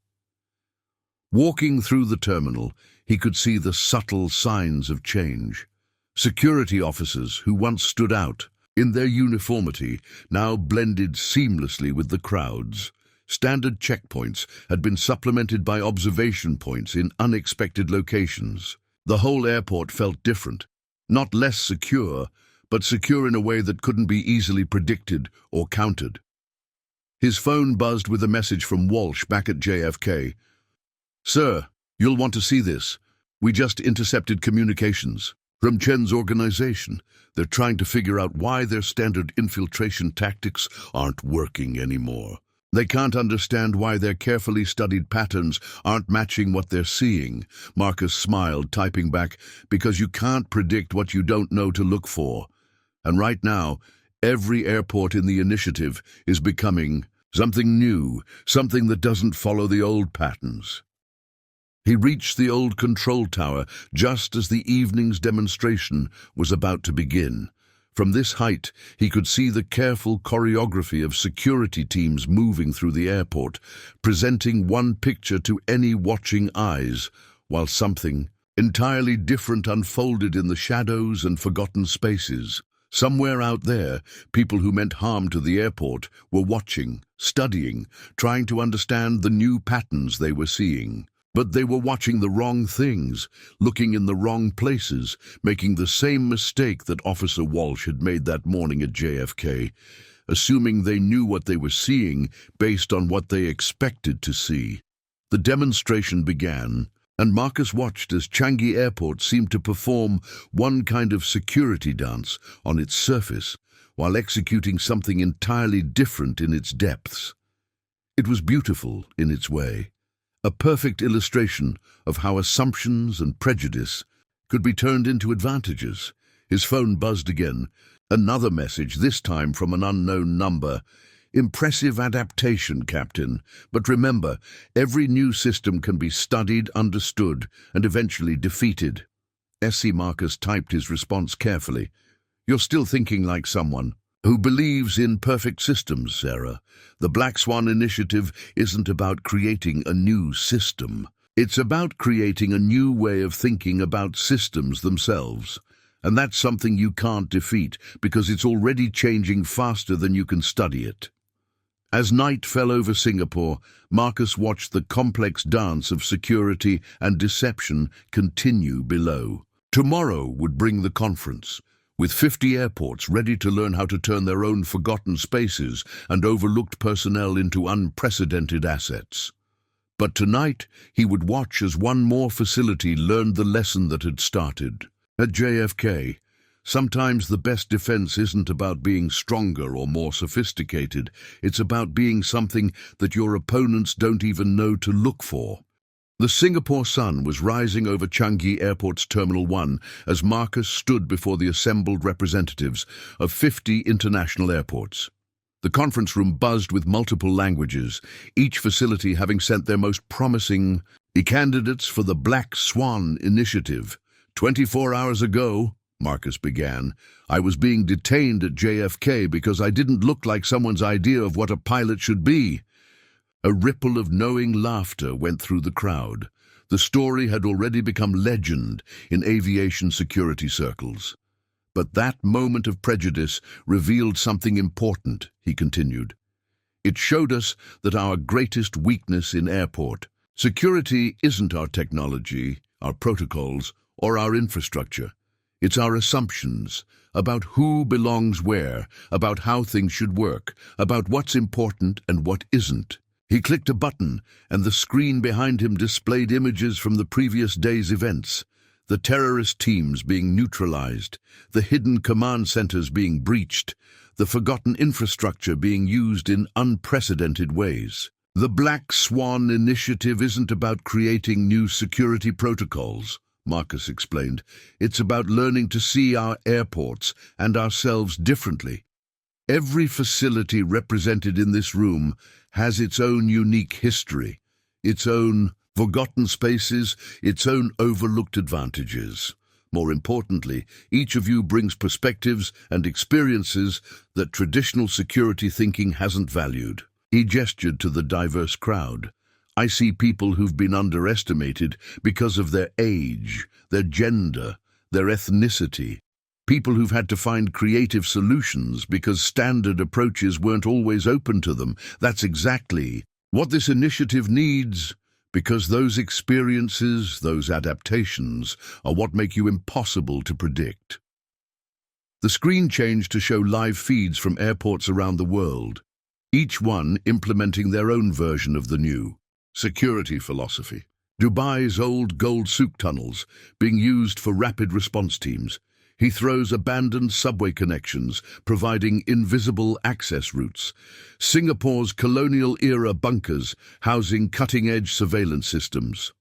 Walking through the terminal, he could see the subtle signs of change. Security officers who once stood out in their uniformity now blended seamlessly with the crowds. Standard checkpoints had been supplemented by observation points in unexpected locations. The whole airport felt different, not less secure, but secure in a way that couldn't be easily predicted or countered. His phone buzzed with a message from Walsh back at JFK. Sir, you'll want to see this. We just intercepted communications from Chen's organization. They're trying to figure out why their standard infiltration tactics aren't working anymore. They can't understand why their carefully studied patterns aren't matching what they're seeing. Marcus smiled, typing back, because you can't predict what you don't know to look for. And right now, every airport in the initiative is becoming something new, something that doesn't follow the old patterns. He reached the old control tower just as the evening's demonstration was about to begin. From this height, he could see the careful choreography of security teams moving through the airport, presenting one picture to any watching eyes, while something entirely different unfolded in the shadows and forgotten spaces. Somewhere out there, people who meant harm to the airport were watching, studying, trying to understand the new patterns they were seeing. But they were watching the wrong things, looking in the wrong places, making the same mistake that Officer Walsh had made that morning at JFK, assuming they knew what they were seeing based on what they expected to see. The demonstration began, and Marcus watched as Changi Airport seemed to perform one kind of security dance on its surface, while executing something entirely different in its depths. It was beautiful in its way. A perfect illustration of how assumptions and prejudice could be turned into advantages. His phone buzzed again. Another message, this time from an unknown number. Impressive adaptation, Captain. But remember, every new system can be studied, understood, and eventually defeated. S.C. Marcus typed his response carefully. You're still thinking like someone who believes in perfect systems, Sarah. The Black Swan Initiative isn't about creating a new system. It's about creating a new way of thinking about systems themselves. And that's something you can't defeat, because it's already changing faster than you can study it. As night fell over Singapore, Marcus watched the complex dance of security and deception continue below. Tomorrow would bring the conference, with 50 airports ready to learn how to turn their own forgotten spaces and overlooked personnel into unprecedented assets. But tonight, he would watch as one more facility learned the lesson that had started. At JFK, sometimes the best defense isn't about being stronger or more sophisticated. It's about being something that your opponents don't even know to look for. The Singapore sun was rising over Changi Airport's Terminal 1 as Marcus stood before the assembled representatives of 50 international airports. The conference room buzzed with multiple languages, each facility having sent their most promising candidates for the Black Swan Initiative. 24 hours ago, Marcus began, I was being detained at JFK because I didn't look like someone's idea of what a pilot should be. A ripple of knowing laughter went through the crowd. The story had already become legend in aviation security circles. But that moment of prejudice revealed something important, he continued. It showed us that our greatest weakness in airport security isn't our technology, our protocols, or our infrastructure. It's our assumptions about who belongs where, about how things should work, about what's important and what isn't. He clicked a button, and the screen behind him displayed images from the previous day's events. The terrorist teams being neutralized, the hidden command centers being breached, the forgotten infrastructure being used in unprecedented ways. The Black Swan Initiative isn't about creating new security protocols, Marcus explained. It's about learning to see our airports and ourselves differently. Every facility represented in this room has its own unique history, its own forgotten spaces, its own overlooked advantages. More importantly, each of you brings perspectives and experiences that traditional security thinking hasn't valued. He gestured to the diverse crowd. I see people who've been underestimated because of their age, their gender, their ethnicity. People who've had to find creative solutions because standard approaches weren't always open to them. That's exactly what this initiative needs, because those experiences, those adaptations, are what make you impossible to predict. The screen changed to show live feeds from airports around the world, each one implementing their own version of the new security philosophy. Dubai's old gold souk tunnels being used for rapid response teams. Heathrow's abandoned subway connections, providing invisible access routes. Singapore's colonial-era bunkers, housing cutting-edge surveillance systems.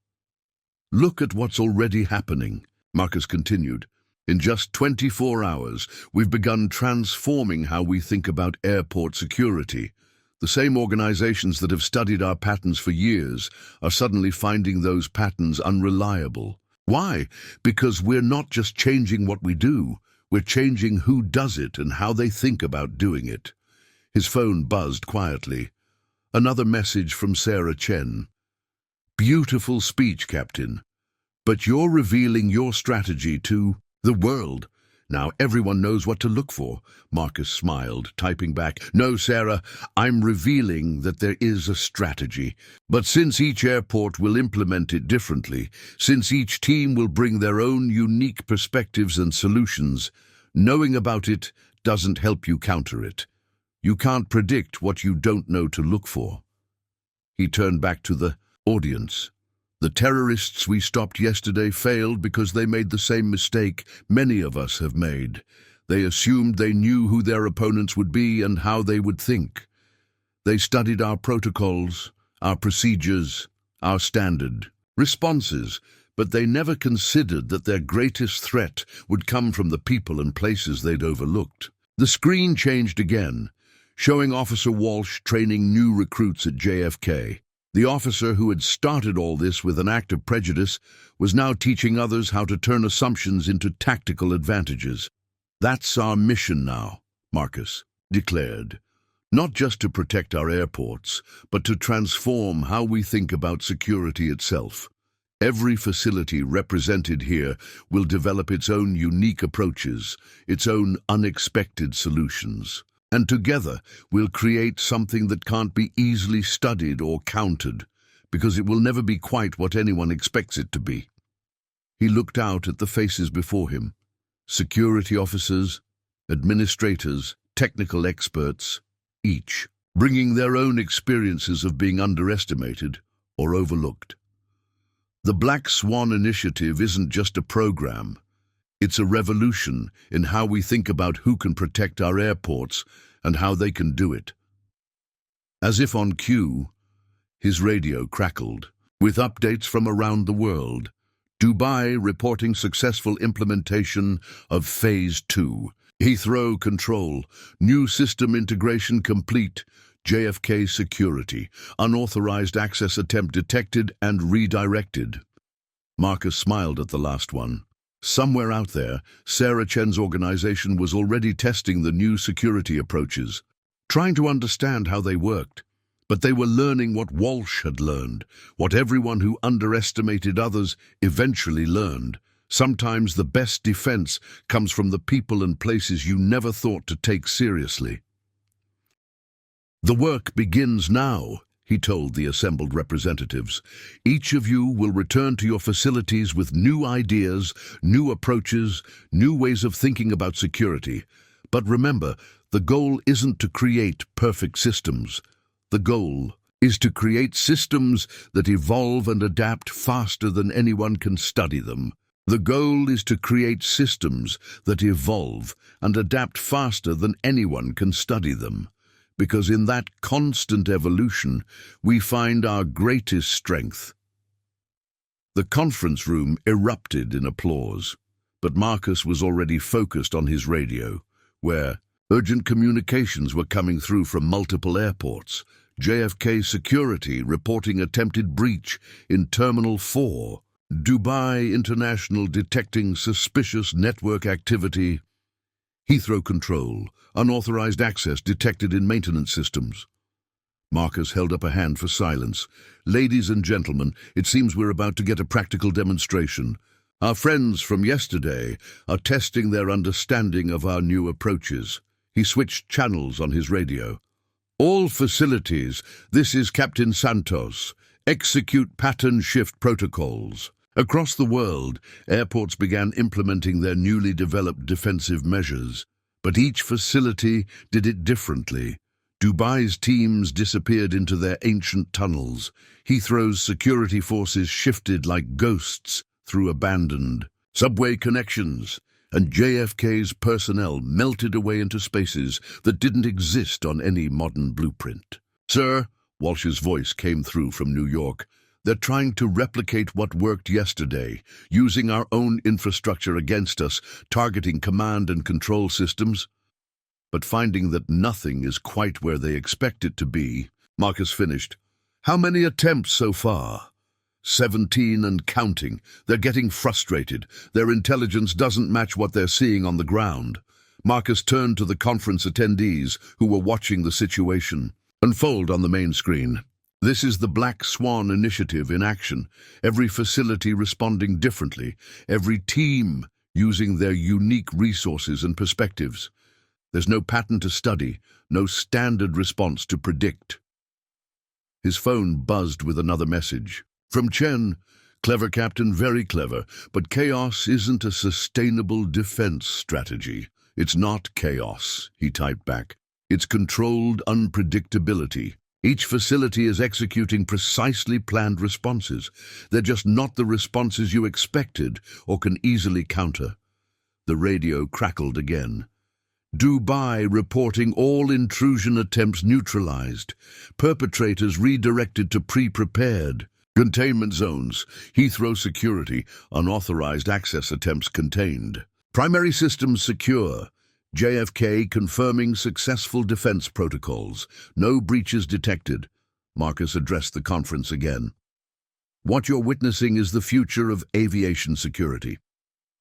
Look at what's already happening, Marcus continued. In just 24 hours, we've begun transforming how we think about airport security. The same organizations that have studied our patterns for years are suddenly finding those patterns unreliable. Why? Because we're not just changing what we do, we're changing who does it and how they think about doing it. His phone buzzed quietly. Another message from Sarah Chen. Beautiful speech, Captain. But you're revealing your strategy to the world. Now everyone knows what to look for. Marcus smiled, typing back, No, Sarah, I'm revealing that there is a strategy. But since each airport will implement it differently, since each team will bring their own unique perspectives and solutions, knowing about it doesn't help you counter it. You can't predict what you don't know to look for. He turned back to the audience. The terrorists we stopped yesterday failed because they made the same mistake many of us have made. They assumed they knew who their opponents would be and how they would think. They studied our protocols, our procedures, our standard responses, but they never considered that their greatest threat would come from the people and places they'd overlooked. The screen changed again, showing Officer Walsh training new recruits at JFK. The officer who had started all this with an act of prejudice was now teaching others how to turn assumptions into tactical advantages. That's our mission now, Marcus declared. Not just to protect our airports, but to transform how we think about security itself. Every facility represented here will develop its own unique approaches, its own unexpected solutions. And together we'll create something that can't be easily studied or countered, because it will never be quite what anyone expects it to be. He looked out at the faces before him. Security officers, administrators, technical experts, each bringing their own experiences of being underestimated or overlooked. The Black Swan Initiative isn't just a program. It's a revolution in how we think about who can protect our airports and how they can do it. As if on cue, his radio crackled, with updates from around the world. Dubai reporting successful implementation of Phase 2. Heathrow control, new system integration complete. JFK security, unauthorized access attempt detected and redirected. Marcus smiled at the last one. Somewhere out there, Sarah Chen's organization was already testing the new security approaches, trying to understand how they worked. But they were learning what Walsh had learned, what everyone who underestimated others eventually learned. Sometimes the best defense comes from the people and places you never thought to take seriously. "The work begins now," he told the assembled representatives. "Each of you will return to your facilities with new ideas, new approaches, new ways of thinking about security. But remember, the goal isn't to create perfect systems. The goal is to create systems that evolve and adapt faster than anyone can study them. The goal is to create systems that evolve and adapt faster than anyone can study them. Because in that constant evolution, we find our greatest strength." The conference room erupted in applause, but Marcus was already focused on his radio, where urgent communications were coming through from multiple airports. JFK security reporting attempted breach in Terminal 4. Dubai International detecting suspicious network activity. Heathrow control, unauthorized access detected in maintenance systems. Marcus held up a hand for silence. "Ladies and gentlemen, it seems we're about to get a practical demonstration. Our friends from yesterday are testing their understanding of our new approaches." He switched channels on his radio. "All facilities, this is Captain Santos. Execute pattern shift protocols." Across the world, airports began implementing their newly developed defensive measures, but each facility did it differently. Dubai's teams disappeared into their ancient tunnels. Heathrow's security forces shifted like ghosts through abandoned subway connections, and JFK's personnel melted away into spaces that didn't exist on any modern blueprint. "Sir," Walsh's voice came through from New York, "they're trying to replicate what worked yesterday, using our own infrastructure against us, targeting command and control systems." But finding that nothing is quite where they expect it to be, Marcus finished. "How many attempts so far?" 17 and counting. They're getting frustrated. Their intelligence doesn't match what they're seeing on the ground. Marcus turned to the conference attendees who were watching the situation unfold on the main screen. "This is the Black Swan Initiative in action, every facility responding differently, every team using their unique resources and perspectives. There's no pattern to study, no standard response to predict." His phone buzzed with another message. From Chen. "Clever, Captain, very clever, but chaos isn't a sustainable defense strategy." "It's not chaos," he typed back. "It's controlled unpredictability. Each facility is executing precisely planned responses. They're just not the responses you expected or can easily counter." The radio crackled again. "Dubai reporting all intrusion attempts neutralized. Perpetrators redirected to pre-prepared. Containment zones. Heathrow security. Unauthorized access attempts contained. Primary systems secure. JFK confirming successful defense protocols. No breaches detected." Marcus addressed the conference again. "What you're witnessing is the future of aviation security.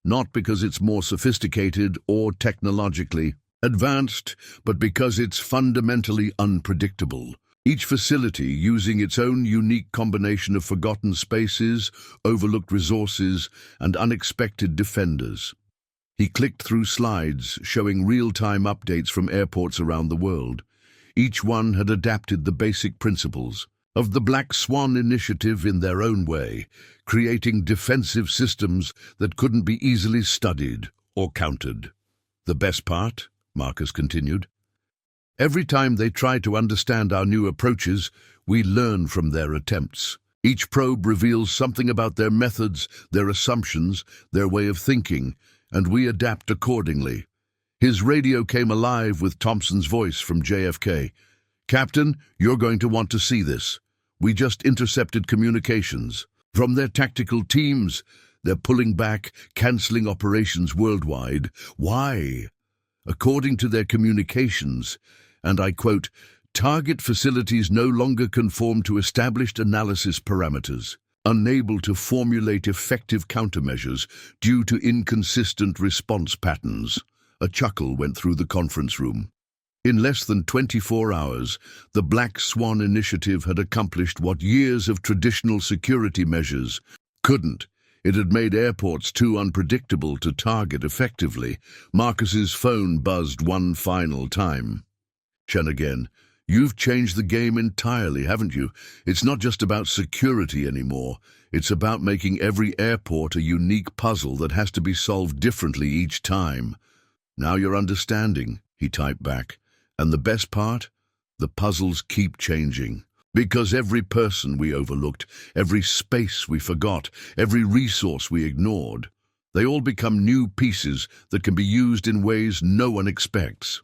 Not because it's more sophisticated or technologically advanced, but because it's fundamentally unpredictable. Each facility using its own unique combination of forgotten spaces, overlooked resources, and unexpected defenders." He clicked through slides showing real-time updates from airports around the world. Each one had adapted the basic principles of the Black Swan Initiative in their own way, creating defensive systems that couldn't be easily studied or countered. "The best part," Marcus continued, "every time they try to understand our new approaches, we learn from their attempts. Each probe reveals something about their methods, their assumptions, their way of thinking, and we adapt accordingly." His radio came alive with Thompson's voice from JFK. "Captain, you're going to want to see this. We just intercepted communications from their tactical teams. They're pulling back, canceling operations worldwide. Why? According to their communications, and I quote, target facilities no longer conform to established analysis parameters, unable to formulate effective countermeasures due to inconsistent response patterns. A chuckle went through the conference room. In less than 24 hours, the Black Swan Initiative had accomplished what years of traditional security measures couldn't. It had made airports too unpredictable to target effectively. Marcus's phone buzzed one final time. Chen again. You've changed the game entirely, haven't you? It's not just about security anymore. It's about making every airport a unique puzzle that has to be solved differently each time. Now you're understanding, he typed back. And the best part? The puzzles keep changing. Because every person we overlooked, every space we forgot, every resource we ignored, they all become new pieces that can be used in ways no one expects.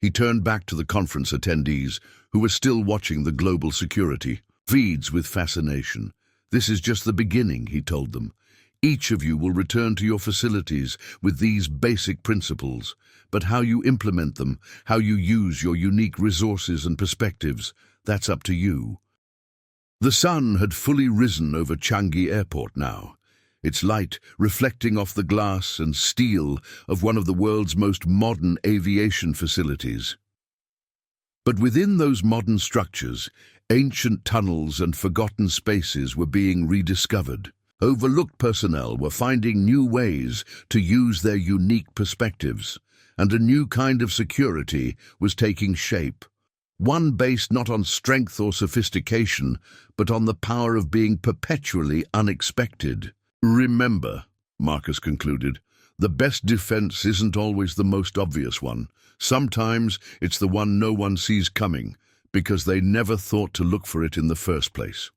He turned back to the conference attendees, who were still watching the global security feeds with fascination. This is just the beginning, he told them. Each of you will return to your facilities with these basic principles, but how you implement them, how you use your unique resources and perspectives, that's up to you. The sun had fully risen over Changi Airport now, its light reflecting off the glass and steel of one of the world's most modern aviation facilities. But within those modern structures, ancient tunnels and forgotten spaces were being rediscovered. Overlooked personnel were finding new ways to use their unique perspectives, and a new kind of security was taking shape. One based not on strength or sophistication, but on the power of being perpetually unexpected. Remember, Marcus concluded, the best defense isn't always the most obvious one. Sometimes it's the one no one sees coming, because they never thought to look for it in the first place.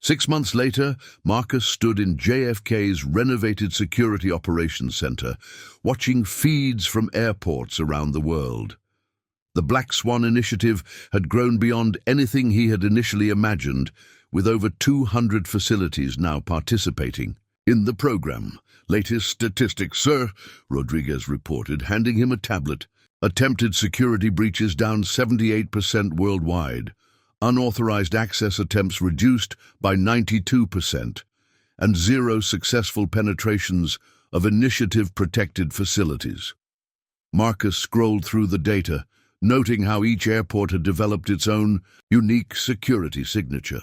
6 months later, Marcus stood in JFK's renovated Security Operations Center, watching feeds from airports around the world. The Black Swan Initiative had grown beyond anything he had initially imagined, with over 200 facilities now participating in the program. Latest statistics, sir, Rodriguez reported, handing him a tablet. Attempted security breaches down 78% worldwide. Unauthorized access attempts reduced by 92%, and 0 successful penetrations of initiative-protected facilities. Marcus scrolled through the data, noting how each airport had developed its own unique security signature.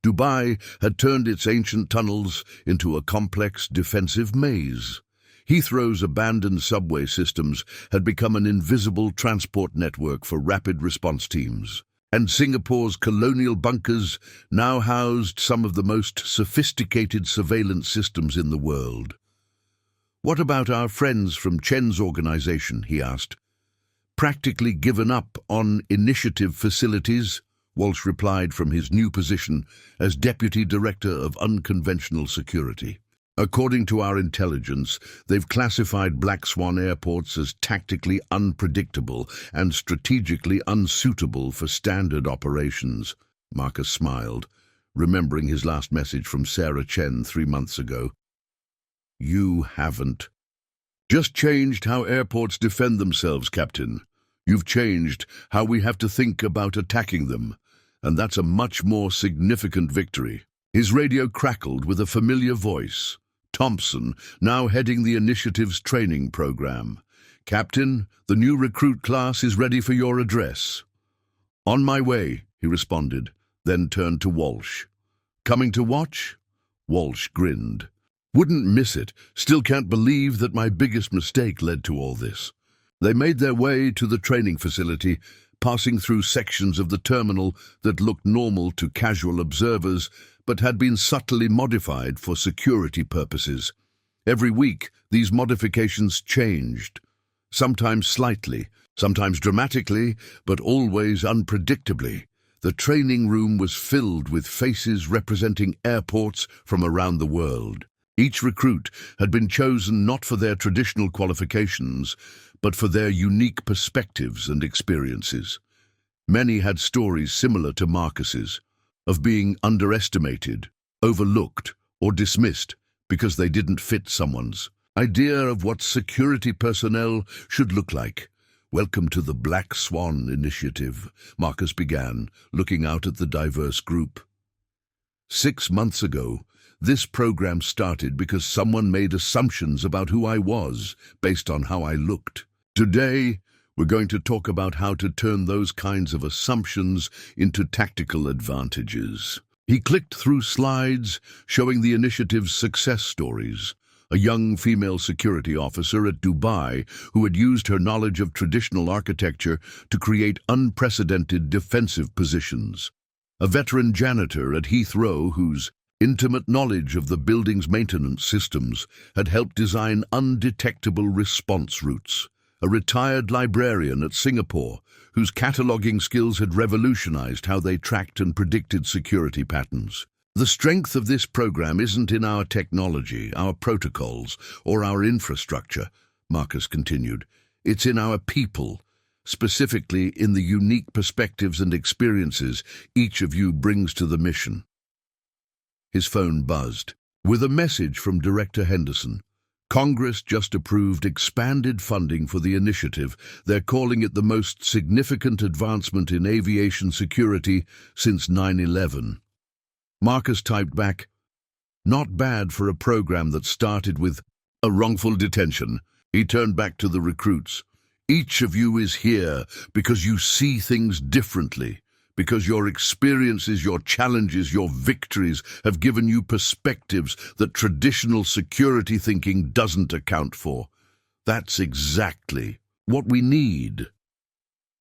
Dubai had turned its ancient tunnels into a complex defensive maze. Heathrow's abandoned subway systems had become an invisible transport network for rapid response teams. And Singapore's colonial bunkers now housed some of the most sophisticated surveillance systems in the world. What about our friends from Chen's organization, he asked. Practically given up on initiative facilities, Walsh replied from his new position as Deputy Director of Unconventional Security. According to our intelligence, they've classified Black Swan airports as tactically unpredictable and strategically unsuitable for standard operations. Marcus smiled, remembering his last message from Sarah Chen 3 months ago. You haven't just changed how airports defend themselves, Captain. You've changed how we have to think about attacking them, and that's a much more significant victory. His radio crackled with a familiar voice. Thompson, now heading the initiative's training program. Captain, the new recruit class is ready for your address. On my way, he responded, then turned to Walsh. Coming to watch? Walsh grinned. Wouldn't miss it. Still can't believe that my biggest mistake led to all this. They made their way to the training facility, passing through sections of the terminal that looked normal to casual observers, but had been subtly modified for security purposes. Every week, these modifications changed, sometimes slightly, sometimes dramatically, but always unpredictably. The training room was filled with faces representing airports from around the world. Each recruit had been chosen not for their traditional qualifications, but for their unique perspectives and experiences. Many had stories similar to Marcus's, of being underestimated, overlooked, or dismissed because they didn't fit someone's idea of what security personnel should look like. Welcome to the Black Swan Initiative, Marcus began, looking out at the diverse group. 6 months ago, this program started because someone made assumptions about who I was based on how I looked. Today, We're going to talk about how to turn those kinds of assumptions into tactical advantages. He clicked through slides showing the initiative's success stories. A young female security officer at Dubai who had used her knowledge of traditional architecture to create unprecedented defensive positions. A veteran janitor at Heathrow whose intimate knowledge of the building's maintenance systems had helped design undetectable response routes. A retired librarian at Singapore whose cataloging skills had revolutionized how they tracked and predicted security patterns. The strength of this program isn't in our technology, our protocols, or our infrastructure, Marcus continued. It's in our people, specifically in the unique perspectives and experiences each of you brings to the mission. His phone buzzed. With a message from Director Henderson. Congress just approved expanded funding for the initiative. They're calling it the most significant advancement in aviation security since 9/11. Marcus typed back, "Not bad for a program that started with a wrongful detention." He turned back to the recruits. "Each of you is here because you see things differently, because your experiences, your challenges, your victories have given you perspectives that traditional security thinking doesn't account for. That's exactly what we need."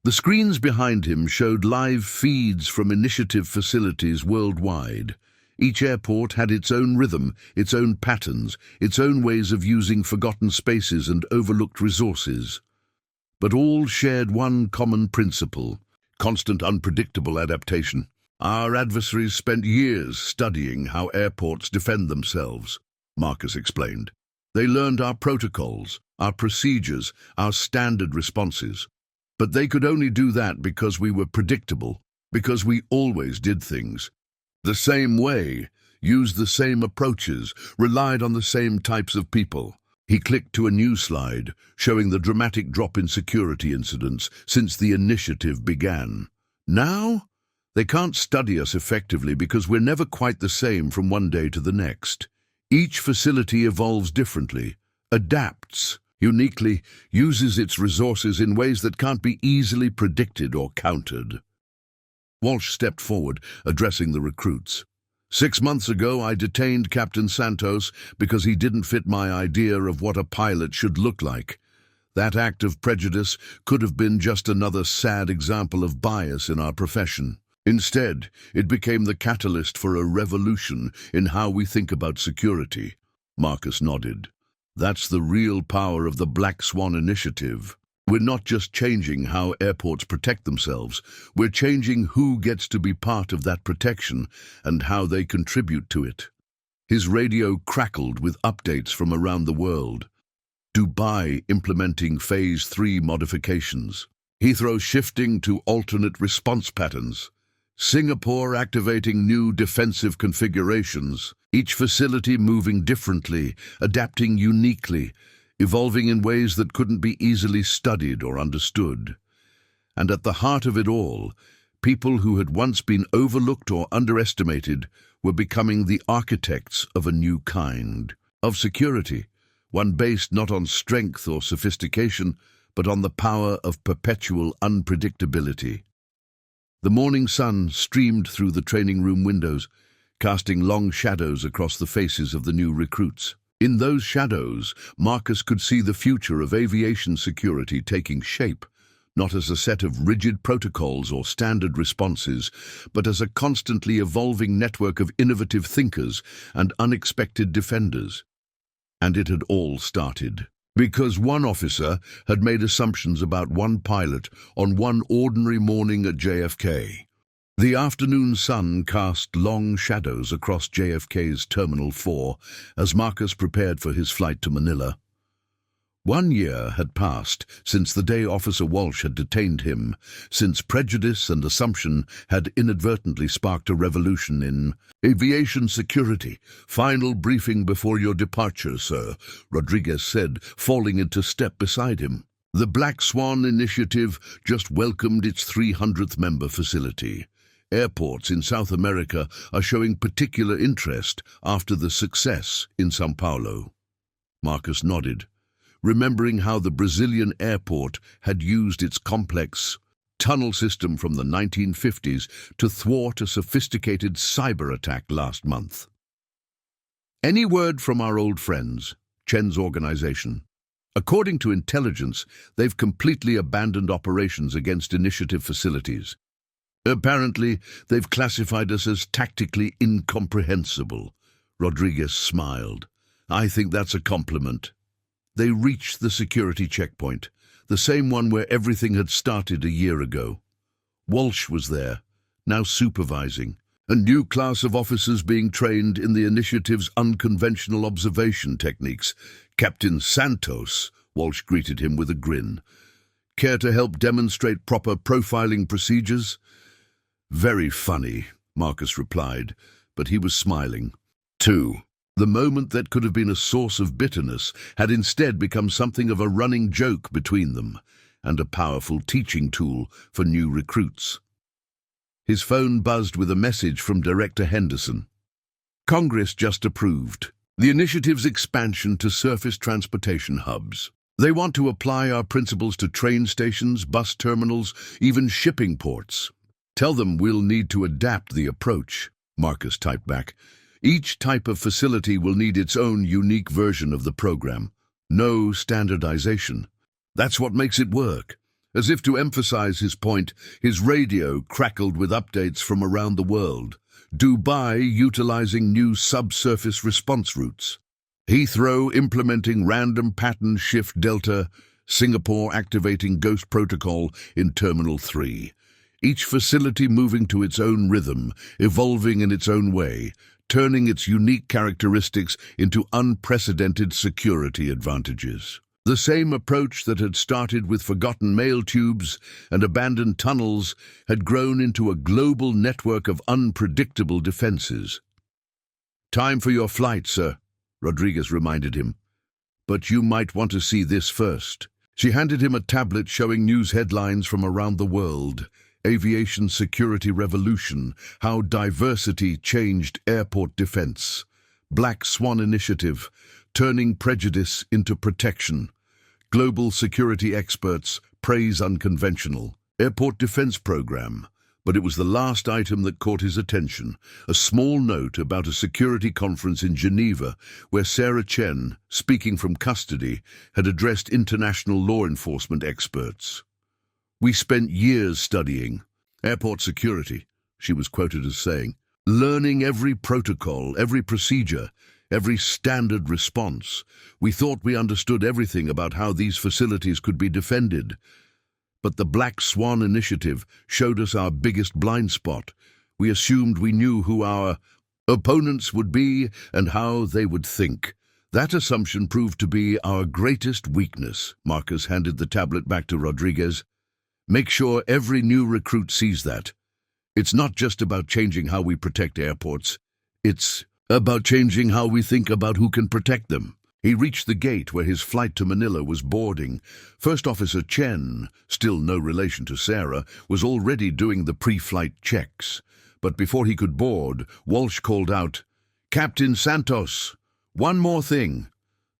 The screens behind him showed live feeds from initiative facilities worldwide. Each airport had its own rhythm, its own patterns, its own ways of using forgotten spaces and overlooked resources. But all shared one common principle: constant unpredictable adaptation. Our adversaries spent years studying how airports defend themselves, Marcus explained. They learned our protocols, our procedures, our standard responses. But they could only do that because we were predictable, because we always did things the same way, used the same approaches, relied on the same types of people. He clicked to a new slide, showing the dramatic drop in security incidents since the initiative began. Now, they can't study us effectively because we're never quite the same from one day to the next. Each facility evolves differently, adapts, uniquely, uses its resources in ways that can't be easily predicted or countered. Walsh stepped forward, addressing the recruits. 6 months ago, I detained Captain Santos because he didn't fit my idea of what a pilot should look like. That act of prejudice could have been just another sad example of bias in our profession. Instead, it became the catalyst for a revolution in how we think about security. Marcus nodded. That's the real power of the Black Swan Initiative. We're not just changing how airports protect themselves, we're changing who gets to be part of that protection and how they contribute to it. His radio crackled with updates from around the world. Dubai implementing Phase 3 modifications. Heathrow shifting to alternate response patterns. Singapore activating new defensive configurations. Each facility moving differently, adapting uniquely, evolving in ways that couldn't be easily studied or understood. And at the heart of it all, people who had once been overlooked or underestimated were becoming the architects of a new kind of security, one based not on strength or sophistication, but on the power of perpetual unpredictability. The morning sun streamed through the training room windows, casting long shadows across the faces of the new recruits. In those shadows, Marcus could see the future of aviation security taking shape, not as a set of rigid protocols or standard responses, but as a constantly evolving network of innovative thinkers and unexpected defenders. And it had all started because one officer had made assumptions about one pilot on one ordinary morning at JFK. The afternoon sun cast long shadows across JFK's Terminal 4 as Marcus prepared for his flight to Manila. 1 year had passed since the day Officer Walsh had detained him, since prejudice and assumption had inadvertently sparked a revolution in aviation security. "Final briefing before your departure, sir," Rodriguez said, falling into step beside him. The Black Swan Initiative just welcomed its 300th member facility. Airports in South America are showing particular interest after the success in São Paulo. Marcus nodded. remembering how the Brazilian airport had used its complex tunnel system from the 1950s to thwart a sophisticated cyber attack last month. Any word from our old friends, Chen's organization? According to intelligence, they've completely abandoned operations against initiative facilities. Apparently, they've classified us as tactically incomprehensible. Rodriguez smiled. I think that's a compliment. They reached the security checkpoint, the same one where everything had started a year ago. Walsh was there, now supervising, a new class of officers being trained in the initiative's unconventional observation techniques. Captain Santos, Walsh greeted him with a grin. Care to help demonstrate proper profiling procedures? Very funny, Marcus replied, but he was smiling. 2. The moment that could have been a source of bitterness had instead become something of a running joke between them, and a powerful teaching tool for new recruits. His phone buzzed with a message from Director Henderson. Congress just approved the initiative's expansion to surface transportation hubs. They want to apply our principles to train stations, bus terminals, even shipping ports. Tell them we'll need to adapt the approach, Marcus typed back. Each type of facility will need its own unique version of the program. No standardization. That's what makes it work. As if to emphasize his point, his radio crackled with updates from around the world. Dubai utilizing new subsurface response routes. Heathrow implementing random pattern shift delta. Singapore activating Ghost Protocol in Terminal 3. Each facility moving to its own rhythm, evolving in its own way, turning its unique characteristics into unprecedented security advantages. The same approach that had started with forgotten mail tubes and abandoned tunnels had grown into a global network of unpredictable defenses. Time for your flight, sir, Rodriguez reminded him. But you might want to see this first. She handed him a tablet showing news headlines from around the world. Aviation Security Revolution, How Diversity Changed Airport Defense. Black Swan Initiative, Turning Prejudice into Protection. Global Security Experts Praise Unconventional. Airport Defense Program. But it was the last item that caught his attention, a small note about a security conference in Geneva where Sarah Chen, speaking from custody, had addressed international law enforcement experts. We spent years studying airport security, she was quoted as saying, learning every protocol, every procedure, every standard response. We thought we understood everything about how these facilities could be defended. But the Black Swan Initiative showed us our biggest blind spot. We assumed we knew who our opponents would be and how they would think. That assumption proved to be our greatest weakness. Marcus handed the tablet back to Rodriguez. Make sure every new recruit sees that. It's not just about changing how we protect airports. It's about changing how we think about who can protect them. He reached the gate where his flight to Manila was boarding. First Officer Chen, still no relation to Sarah, was already doing the pre-flight checks. But before he could board, Walsh called out, Captain Santos, one more thing.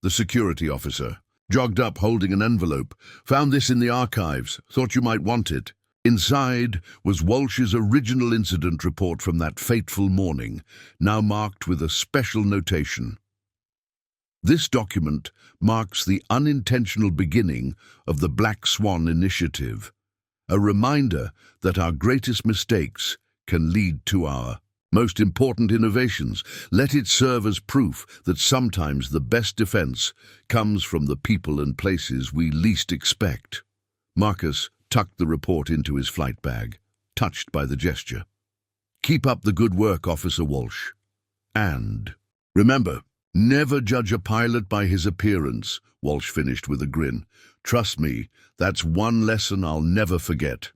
The security officer jogged up holding an envelope. Found this in the archives. Thought you might want it. Inside was Walsh's original incident report from that fateful morning, now marked with a special notation. This document marks the unintentional beginning of the Black Swan Initiative, a reminder that our greatest mistakes can lead to our most important innovations. Let it serve as proof that sometimes the best defense comes from the people and places we least expect. Marcus tucked the report into his flight bag, touched by the gesture. Keep up the good work, Officer Walsh. And remember, never judge a pilot by his appearance, Walsh finished with a grin. Trust me, that's one lesson I'll never forget.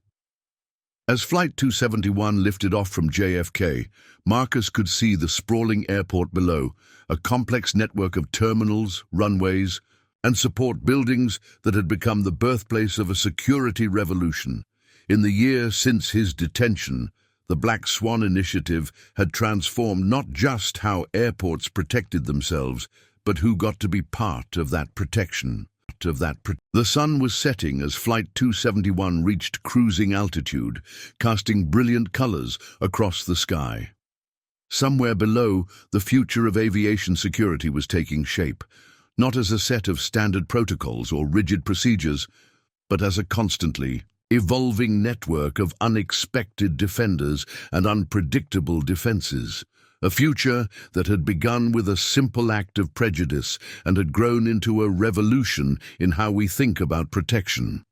As Flight 271 lifted off from JFK, Marcus could see the sprawling airport below, a complex network of terminals, runways, and support buildings that had become the birthplace of a security revolution. In the year since his detention, the Black Swan Initiative had transformed not just how airports protected themselves, but who got to be part of that protection. threat of that. The sun was setting as Flight 271 reached cruising altitude, casting brilliant colors across the sky. Somewhere below, the future of aviation security was taking shape, not as a set of standard protocols or rigid procedures, but as a constantly evolving network of unexpected defenders and unpredictable defenses. A future that had begun with a simple act of prejudice and had grown into a revolution in how we think about protection.